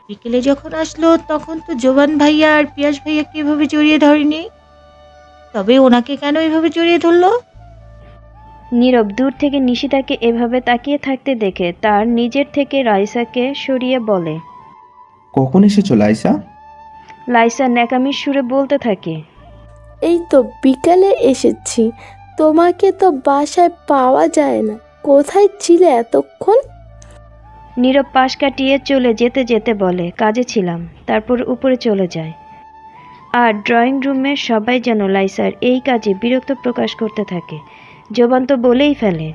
বিকেলে যখন আসলো তখন তো জোবান ভাইয়া আর পিয়াস ভাইয়াকে এভাবে জড়িয়ে ধরেনি, তবে ওনাকে কেন এভাবে জড়িয়ে ধরলো? নীরব দূর থেকে নিশিতাকে এভাবে তাকিয়ে থাকতে দেখে তার নিজের থেকে রাইসাকে সরিয়ে বলে। কখন এসেছো লাইসা? লাইসা ন্যাকামির সুরে বলতে থাকে, এই তো বিকালে এসেছি, তোমাকে তো বাসায় পাওয়া যায় না, কোথায় ছিলে এতক্ষণ? নীরব পাশ কাটিয়ে চলে যেতে যেতে বলে, কাজে ছিলাম, তারপর উপরে চলে যায়। আর ড্রয়িং রুমে সবাই যেন লাইসার এই কাজে বিরক্ত প্রকাশ করতে থাকে। জোবান তো বলেই ফেলে,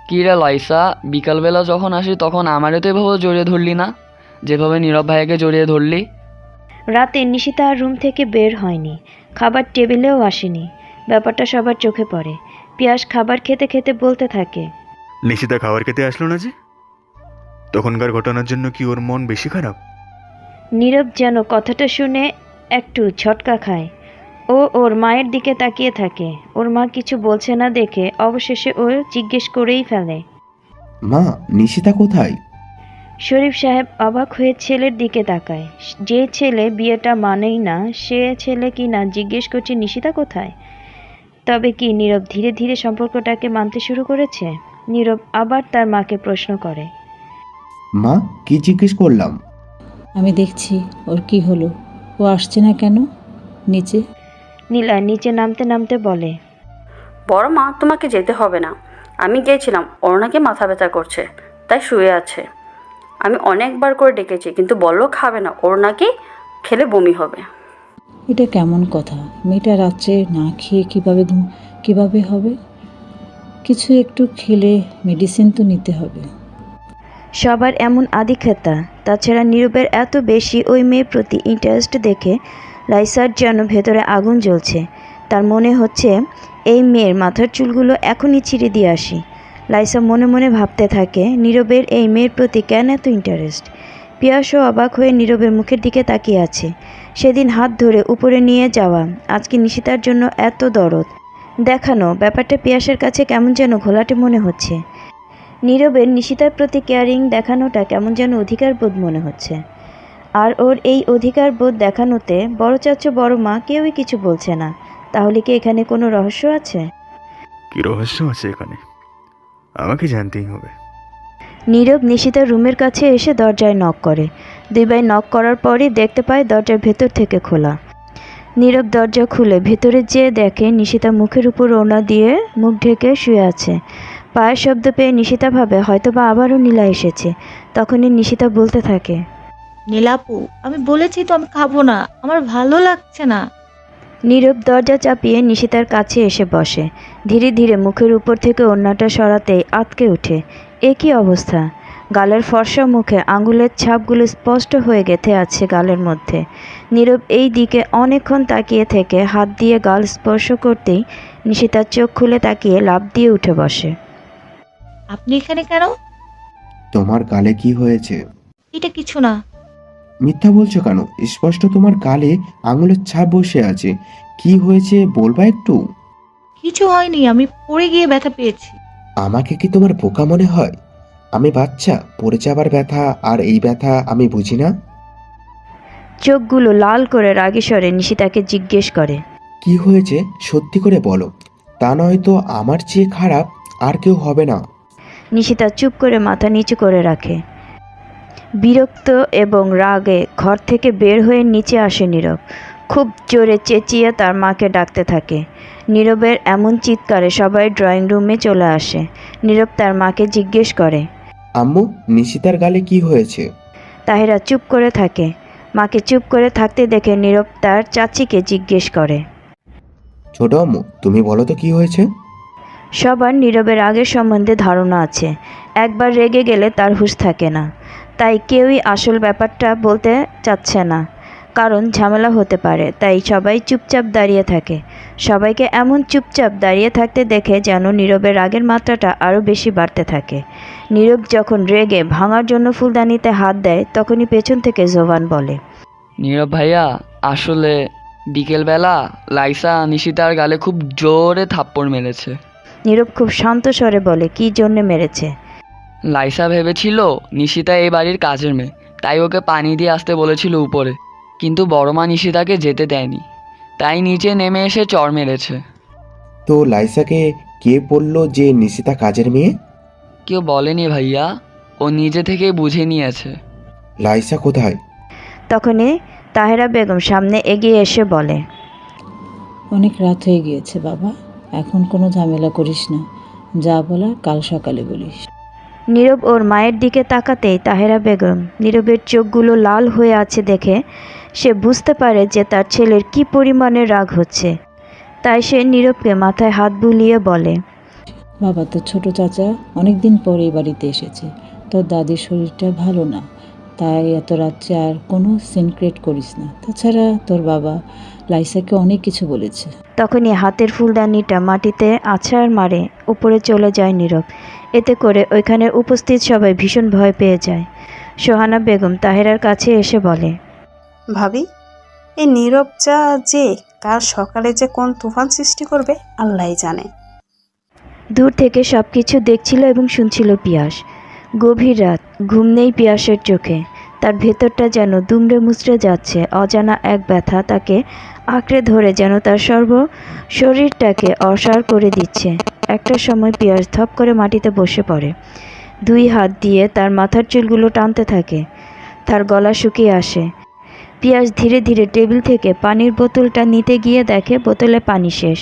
কী রে লাইসা, বিকালবেলা যখন আসি তখন আমারে তো এভাবে জড়িয়ে ধরলি না, যেভাবে নীরব ভাইয়াকে জড়িয়ে ধরলি। রাতে নিশিতা আর রুম থেকে বের হয়নি, খাবার টেবিলেও আসেনি। ব্যাপারটা সবার চোখে পড়ে। পিয়াস খাবার খেতে খেতে বলতে থাকে, নিশিতা খাবার খেতে আসলো না যে, তখনকার ঘটনার জন্য কি ওর মন বেশি খারাপ? নীরব যেন কথাটা শুনে একটু ঝটকা খায়। ও ওর মায়ের দিকে তাকিয়ে থাকে। ওর মা কিছু বলছে না দেখে অবশেষে ও জিজ্ঞেস করেই ফেলে, মা, নিশিতা কোথায়? শরীফ সাহেব অবাক হয়ে ছেলের দিকে তাকায়। যে ছেলে বিয়েটা মানেই না, সে ছেলে কি না জিজ্ঞেস করছে নিশিতা কোথায়। তবে কি নীরব ধীরে ধীরে সম্পর্কটাকে মানতে শুরু করেছে? নীরব আবার তার মাকে প্রশ্ন করে, মা, কি জিজ্ঞেস করলাম? আমি দেখছি ওর কি হলো, ও আসছে না কেন নিচে? নীলা নিচে নামতে নামতে বলে, বড় মা, তোমাকে যেতে হবে না, আমি গিয়েছিলাম, ওর নাকি মাথা ব্যথা করছে, তাই শুয়ে আছে। আমি অনেকবার করে ডেকেছি কিন্তু বললো খাবে না, ওর নাকি খেলে বমি হবে। এটা কেমন কথা? মেয়েটা রাত্রে না খেয়ে কিভাবে হবে? কিছু একটু খেলে মেডিসিন তো নিতে হবে। সবার এমন আদিক্ষেতা। তাছাড়া নীরবের এত বেশি ওই মেয়ের প্রতি ইন্টারেস্ট দেখে লাইসার যেন ভেতরে আগুন জ্বলছে। তার মনে হচ্ছে এই মেয়ের মাথার চুলগুলো এখনই ছিঁড়ে দিয়ে আসি। লাইসা মনে মনে ভাবতে থাকে, নীরবের এই মেয়ের প্রতি কেন এত ইন্টারেস্ট। পিয়াসও অবাক হয়ে নীরবের মুখের দিকে তাকিয়ে আছে। সেদিন হাত ধরে উপরে নিয়ে যাওয়া, আজকে নিশিতার জন্য এত দরদ দেখানো, ব্যাপারটা পিয়াসের কাছে কেমন যেন ঘোলাটে মনে হচ্ছে। নীরবের নিশিতার প্রতি কেয়ারিং দেখানোটা কেমন যেন অধিকার বোধ মনে হচ্ছে। আর ওর এই অধিকার বোধ দেখানোতে বড় চাচু বড় মা কেউই কিছু বলছে না। তাহলে কি এখানে কোনো রহস্য আছে? কি রহস্য আছে এখানে, আমাকে জানতেই হবে। নীরব নিশিতার রুমের কাছে এসে দরজায় নক করে। দুইবার নক করার পরই দেখতে পায় দরজার ভেতর থেকে খোলা। নীরব দরজা খুলে ভেতরে যেয়ে দেখে নিশিতা মুখের উপর ওড়না দিয়ে মুখ ঢেকে শুয়ে আছে। পায়ের শব্দ পেয়ে নিশিতা ভাবে হয়তোবা আবারও নীলা এসেছে। তখনই নিশিতা বলতে থাকে, নীলাপু, আমি বলেছি তো আমি খাবো না, আমার ভালো লাগছে না। নীরব দরজা চাপিয়ে নিশিতার কাছে এসে বসে। ধীরে ধীরে মুখের উপর থেকে ওড়নাটা সরাতেই আঁতকে ওঠে। এ কী অবস্থা! গালের ফর্সা মুখে আঙুলের ছাপগুলো স্পষ্ট হয়ে গেঁথে আছে গালের মধ্যে। নীরব এই দিকে অনেকক্ষণ তাকিয়ে থেকে হাত দিয়ে গাল স্পর্শ করতেই নিশিতার চোখ খুলে তাকিয়ে লাফ দিয়ে উঠে বসে। আপনি এখানে কেন? তোমার গালে কি হয়েছে? এটা কিছু না। মিথ্যা বলছো কেন? স্পষ্ট তোমার গালে আঙুলের ছাপ বসে আছে। কি হয়েছে বলবা একটু? কিছু হয়নি, আমি পড়ে গিয়ে ব্যথা পেয়েছি। আমাকে কি তোমার বোকা মনে হয়? আমি বাচ্চা, পড়ে যাবার ব্যথা আর এই ব্যথা আমি বুঝি না? চোখগুলো লাল করে রাগী স্বরে নিশিতাকে জিজ্ঞেস করে, কি হয়েছে সত্যি করে বলো, তা নয়তো আমার চেয়ে খারাপ আর কেউ হবে না। নিশিতা চুপ করে মাথা নিচু করে রাখে। বিরক্ত এবং রাগে ঘর থেকে বের হয়ে নিচে আসে নীরব। খুব জোরে চেঁচিয়ে তার মাকে ডাকতে থাকে। নীরবের এমন চিৎকারে সবাই ড্রয়িং রুমে চলে আসে। নীরব তার মাকে জিজ্ঞেস করে, আম্মু, নিশিতার গালে কি হয়েছে? তাহিরা চুপ করে থাকে। মাকে চুপ করে থাকতে দেখে নীরব তার চাচিকে জিজ্ঞেস করে, ছোট আম্মু, তুমি বলো তো কি হয়েছে? সবার নীরবের আগের সম্বন্ধে ধারণা আছে। একবার রেগে গেলে তার হুঁশ থাকে না। তাই কেউই আসল ব্যাপারটা বলতে চাচ্ছে না, কারণ ঝামেলা হতে পারে। তাই সবাই চুপচাপ দাঁড়িয়ে থাকে। সবাইকে এমন চুপচাপ দাঁড়িয়ে থাকতে দেখে যেন নীরবের রাগের মাত্রাটা আরও বেশি বাড়তে থাকে। নীরব যখন রেগে ভাঙার জন্য ফুলদানিতে হাত দেয়, তখনই পেছন থেকে জোবান বলে, নীরব ভাইয়া, আসলে বিকেলবেলা লাইসা নিশিতার গালে খুব জোরে থাপ্পড় মেরেছে। নীরব খুব শান্ত স্বরে বলে, কী জন্যে মেরেছে? লাইসা ভেবেছিল নিশিতা এই বাড়ির কাজের মেয়ে, তাই ওকে পানি দিয়ে আসতে বলেছিল উপরে, কিন্তু বড় মা নিশিতাকে যেতে দেয়নি, তাই নিচে নেমে এসে চড় মেরেছে। তো লাইসাকে কে বললো যে নিশিতা কাজের মেয়ে? কেউ বলেনি ভাইয়া, ও নিজে থেকেই বুঝে নিয়েছে। লাইসা কোথায়? তখনই তাহেরা বেগম সামনে এগিয়ে এসে বলে, অনেক রাত হয়ে গিয়েছে বাবা, এখন কোনো ঝামেলা করিস না, যা বলার কাল সকালে বলিস। নীরব ওর মায়ের দিকে তাকাতেই তাহেরা বেগম নীরবের চোখগুলো লাল হয়ে আছে দেখে সে বুঝতে পারে যে তার ছেলের কি পরিমাণে রাগ হচ্ছে। তাই সে নীরবকে মাথায় হাত বুলিয়ে বলে, বাবা, তোর ছোট চাচা অনেক দিন পরে এই বাড়িতে এসেছে, তোর দাদির শরীরটা ভালো না, তাই এত রাত্রে আর কোনো সিনক্রেট করিস না। তাছাড়া তোর বাবা লাইসাকে অনেক কিছু বলেছে। তখনই হাতের ফুলদানিটা মাটিতে আছাড় মারে উপরে চলে যায় নীরব। এতে করে ওইখানে উপস্থিত সবাই ভীষণ ভয় পেয়ে যায়। সোহানা বেগম তাহেরার কাছে এসে বলে, ভাবি, এই নীরব যে কাল সকালে যে কোন তুফান সৃষ্টি করবে আল্লাহই জানে। দূর থেকে সব কিছু দেখছিল এবং শুনছিল পিয়াস। গভীর রাত, ঘুম নেই পিয়াসের চোখে, তার ভেতরটা যেন দুমড়ে মুচড়ে যাচ্ছে। অজানা এক ব্যথা তাকে আঁকড়ে ধরে যেন তার শরীরটাকে অসাড় করে দিচ্ছে। একটা সময় পিয়াস ধপ করে মাটিতে বসে পড়ে, দুই হাত দিয়ে তার মাথার চুলগুলো টানতে থাকে। তার গলা শুকিয়ে আসে। পিয়াস ধীরে ধীরে টেবিল থেকে পানির বোতলটা নিতে গিয়ে দেখে বোতলে পানি শেষ।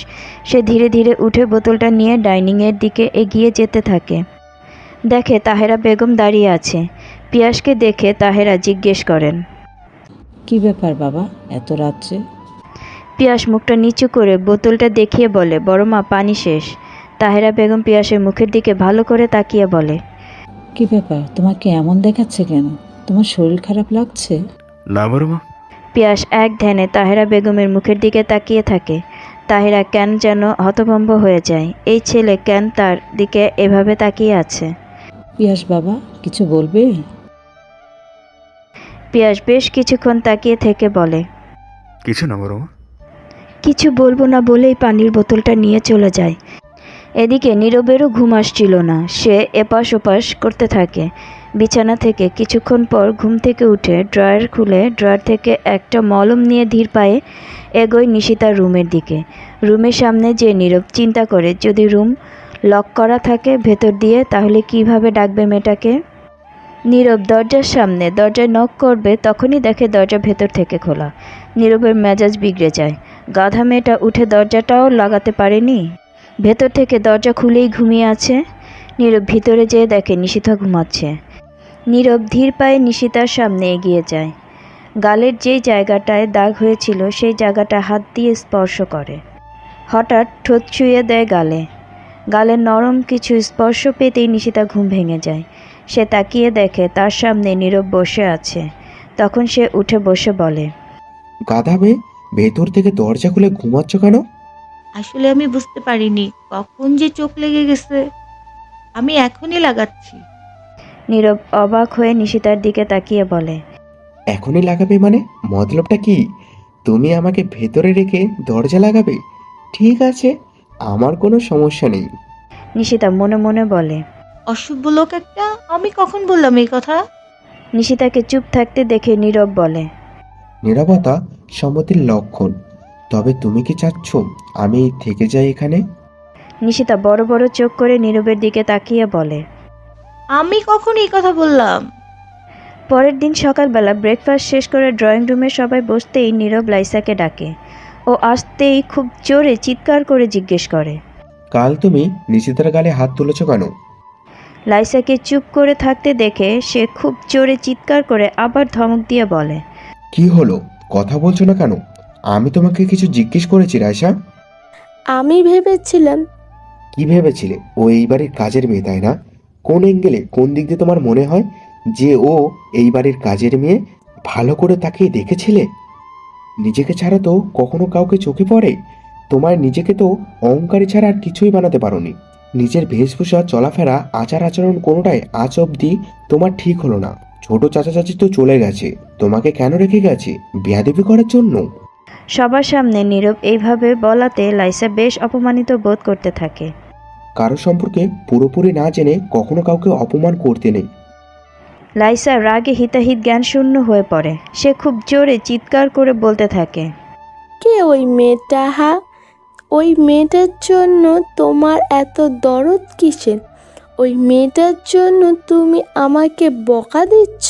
সে ধীরে ধীরে উঠে বোতলটা নিয়ে ডাইনিংয়ের দিকে এগিয়ে যেতে থাকে। দেখে তাহেরা বেগম দাঁড়িয়ে আছে। পিয়াসকে দেখে তাহেরা জিজ্ঞেস করেন, কি ব্যাপার বাবা, এত রাত্রে? পিয়াস মুখটা নিচু করে বোতলটা দেখিয়ে বলে, বড় মা, পানি শেষ। তাহেরা বেগম পিয়াসের মুখের দিকে ভালো করে তাকিয়ে বলে, কি ব্যাপার, তোমাকে এমন দেখাচ্ছে কেন? তোমার শরীর খারাপ লাগছে? না বড় মা। পিয়াস এক ধ্যানে তাহেরা বেগমের মুখের দিকে তাকিয়ে থাকে। তাহেরা কেন যেন হতভম্ব হয়ে যায়। এই ছেলে কেন তার দিকে এভাবে তাকিয়ে আছে? পিয়াস বাবা, কিছু বলবে? পিয়াস বেশ কিছুক্ষণ তাকিয়ে থেকে বলে, কিছু না বড় মা। কিছু বলবো না বলেই পানির বোতলটা নিয়ে চলে যায়। এদিকে নীরবেরও ঘুম আসছিল না। সে এপাশ ওপাশ করতে থাকে। বিছানা থেকে কিছুক্ষণ পর ঘুম থেকে উঠে ড্রয়ার খুলে ড্রয়ার থেকে একটা মলম নিয়ে ধীর পায়ে এগোয় নিশিতার রুমের দিকে। রুমের সামনে যে নীরব চিন্তা করে, যদি রুম লক করা থাকে ভেতর দিয়ে, তাহলে কিভাবে ডাকবে মেয়েটাকে। নীরব দরজার সামনে দরজায় নক করবে, তখনই দেখে দরজা ভেতর থেকে খোলা। নীরবের মেজাজ বিগড়ে যায়। গাধা মেয়েটা উঠে দরজাটাও লাগাতে পারেনি। ভেতর থেকে দরজা খুলেই ঘুমিয়ে আছে। নীরব ভিতরে যেয়ে দেখে নিশিতা ঘুমাচ্ছে। নীরব ধীর পায়ে নিশিতার সামনে এগিয়ে যায়। গালের যেই জায়গাটায় দাগ হয়েছিল সেই জায়গাটা হাত দিয়ে স্পর্শ করে। হঠাৎ ঠোঁট ছুঁয়ে দেয় গালে। গালের নরম কিছু স্পর্শ পেতেই নিশিতা ঘুম ভেঙে যায়। সে তাকিয়ে দেখে তার সামনে নীরব বসে আছে। তখন সে উঠে বসে বলে, গাধা মেয়ে, ভেতর থেকে দরজা খুলে ঘুমাচ্ছ কেন? আসলে আমি বুঝতে পারিনি কখন যে চোখ লেগে গেছে, আমি এখনই লাগাচ্ছি। নীরব অবাক হয়ে নিশিতার দিকে তাকিয়ে বলে, এখনই লাগাবে মানে? মতলবটা কি? তুমি আমাকে ভেতরে রেখে দরজা লাগাবে? ঠিক আছে, আমার কোনো সমস্যা নেই। নিশিতা মনে মনে বলে, অসভ্য লোক একটা, আমি কখন বললাম এই কথা? নিশিতাকে চুপ থাকতে দেখে নীরব বলে, নীরবতা সম্মতির লক্ষণ। তবে তুমি কি চাচ্ছ আমি থেকে যাই এখানে? নিশিতা বড় বড় চোখ করে নীরবের দিকে তাকিয়ে বলে, আমি কখন এই কথা বললাম? পরের দিন সকালবেলা ব্রেকফাস্ট শেষ করে ড্রয়িং রুমে সবাই বসতেই নীরব লাইসাকে ডাকে। ও আসতেই খুব জোরে চিৎকার করে জিজ্ঞেস করে, কাল তুমি নিশিতার গালে হাত তুলেছ কেন? লাইসাকে চুপ করে থাকতে দেখে সে খুব জোরে চিৎকার করে আবার ধমক দিয়ে বলে, কি হলো, কথা বলছো না কেন? আমি তোমাকে কিছু জিজ্ঞেস করেছি রাইসা। আমি ভেবেছিলাম। কি ভেবেছিলে? ও এই বাড়ির কাজের মেয়ে, তাই না? কোন অ্যাঙ্গেলে, কোন দিক দিয়ে তোমার মনে হয় যে ও এই বাড়ির কাজের মেয়ে? ভালো করে তাকিয়ে দেখেছিলে? নিজেকে ছাড়া তো কখনো কাউকে চোখে পড়ে? তোমার নিজেকে তো অহংকারী ছাড়া আর কিছুই বানাতে পারোনি। নিজের বেশভূষা, চলাফেরা, আচার আচরণ কোনোটাই আজ অবধি তোমার ঠিক হলো না। ছোট চাচা চাচি তো চলে গেছে, তোমাকে কেন রেখে গেছে? বেয়াদবি করার জন্য? সবার সামনে নীরব এইভাবে বলাতে লাইসা বেশ অপমানিত বোধ করতে থাকে। কারো সম্পর্কে পুরোপুরি না জেনে কখনো কাউকে অপমান করতে নেই। লাইসা রাগে হিতাহিত জ্ঞান শূন্য হয়ে পড়ে। সে খুব জোরে চিৎকার করে বলতে থাকে, কে ওই মেয়েটা? ওই মেয়েটার জন্য তোমার এত দরদ কিসের? ওই মেয়েটার জন্য তুমি আমাকে বকা দিচ্ছ,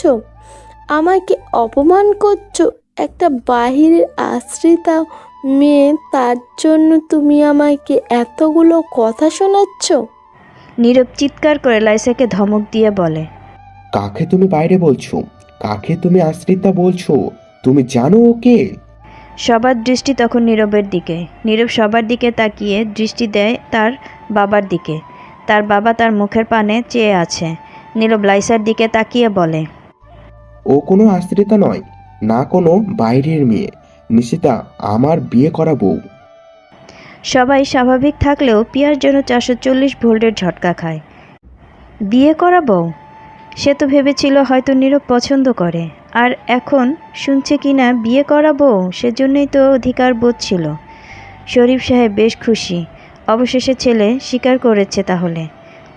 আমাকে অপমান করছো। একটা বাহিরের আশ্রিতা মেয়ে, তার জন্য তুমি আমাকে এতগুলো কথা শোনাচ্ছ? নীরব চিৎকার করে লাইসাকে ধমক দিয়ে বলে, কাকে তুমি বাইরে বলছো? কাকে তুমি আশ্রিতা বলছো? তুমি জানো ও কে? সবার দৃষ্টি তখন নীরবের দিকে। নীরব সবার দিকে তাকিয়ে দৃষ্টি দেয় তার বাবার দিকে। তার বাবা তার মুখের পানে চেয়ে আছে। নীরব লাইসার দিকে তাকিয়ে বলে, ও কোনো আশ্রিতা নয়, না কোনো বাইরের মেয়ে। নিশিতা আমার বিয়ে করা বউ। সবাই স্বাভাবিক থাকলেও পিয়ার যেন 440 ভোল্টের ঝটকা খায়। বিয়ে করা বউ? সে তো ভেবেছিল হয়তো নীরব পছন্দ করে, আর এখন শুনছে কিনা বিয়ে করা বউ। সেজন্যই তো অধিকার বোধ ছিল। শরীফ সাহেব বেশ খুশি। অবশেষে ছেলে স্বীকার করেছে। তাহলে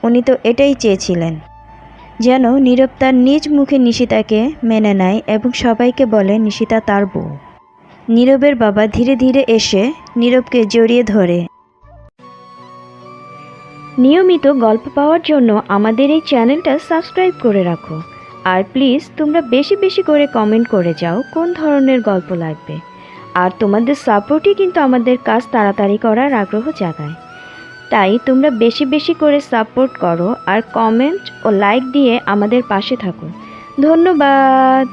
উনি তো এটাই চেয়েছিলেন, যেন নীরব তার নিজ মুখে নিশিতাকে মেনে নেয় এবং সবাইকে বলে নিশিতা তার বউ। নীরবের বাবা ধীরে ধীরে এসে নীরবকে জড়িয়ে ধরে। নিয়মিত গল্প পাওয়ার জন্য আমাদের এই চ্যানেলটা সাবস্ক্রাইব করে রাখো। আর প্লিজ তোমরা বেশি বেশি করে কমেন্ট করে যাও কোন ধরনের গল্প লাগবে। আর তোমাদের সাপোর্টই কিন্তু আমাদের কাজ তাড়াতাড়ি করার আগ্রহ জাগায়। তাই তোমরা বেশি বেশি করে সাপোর্ট করো আর কমেন্ট ও লাইক দিয়ে আমাদের পাশে থাকো। ধন্যবাদ।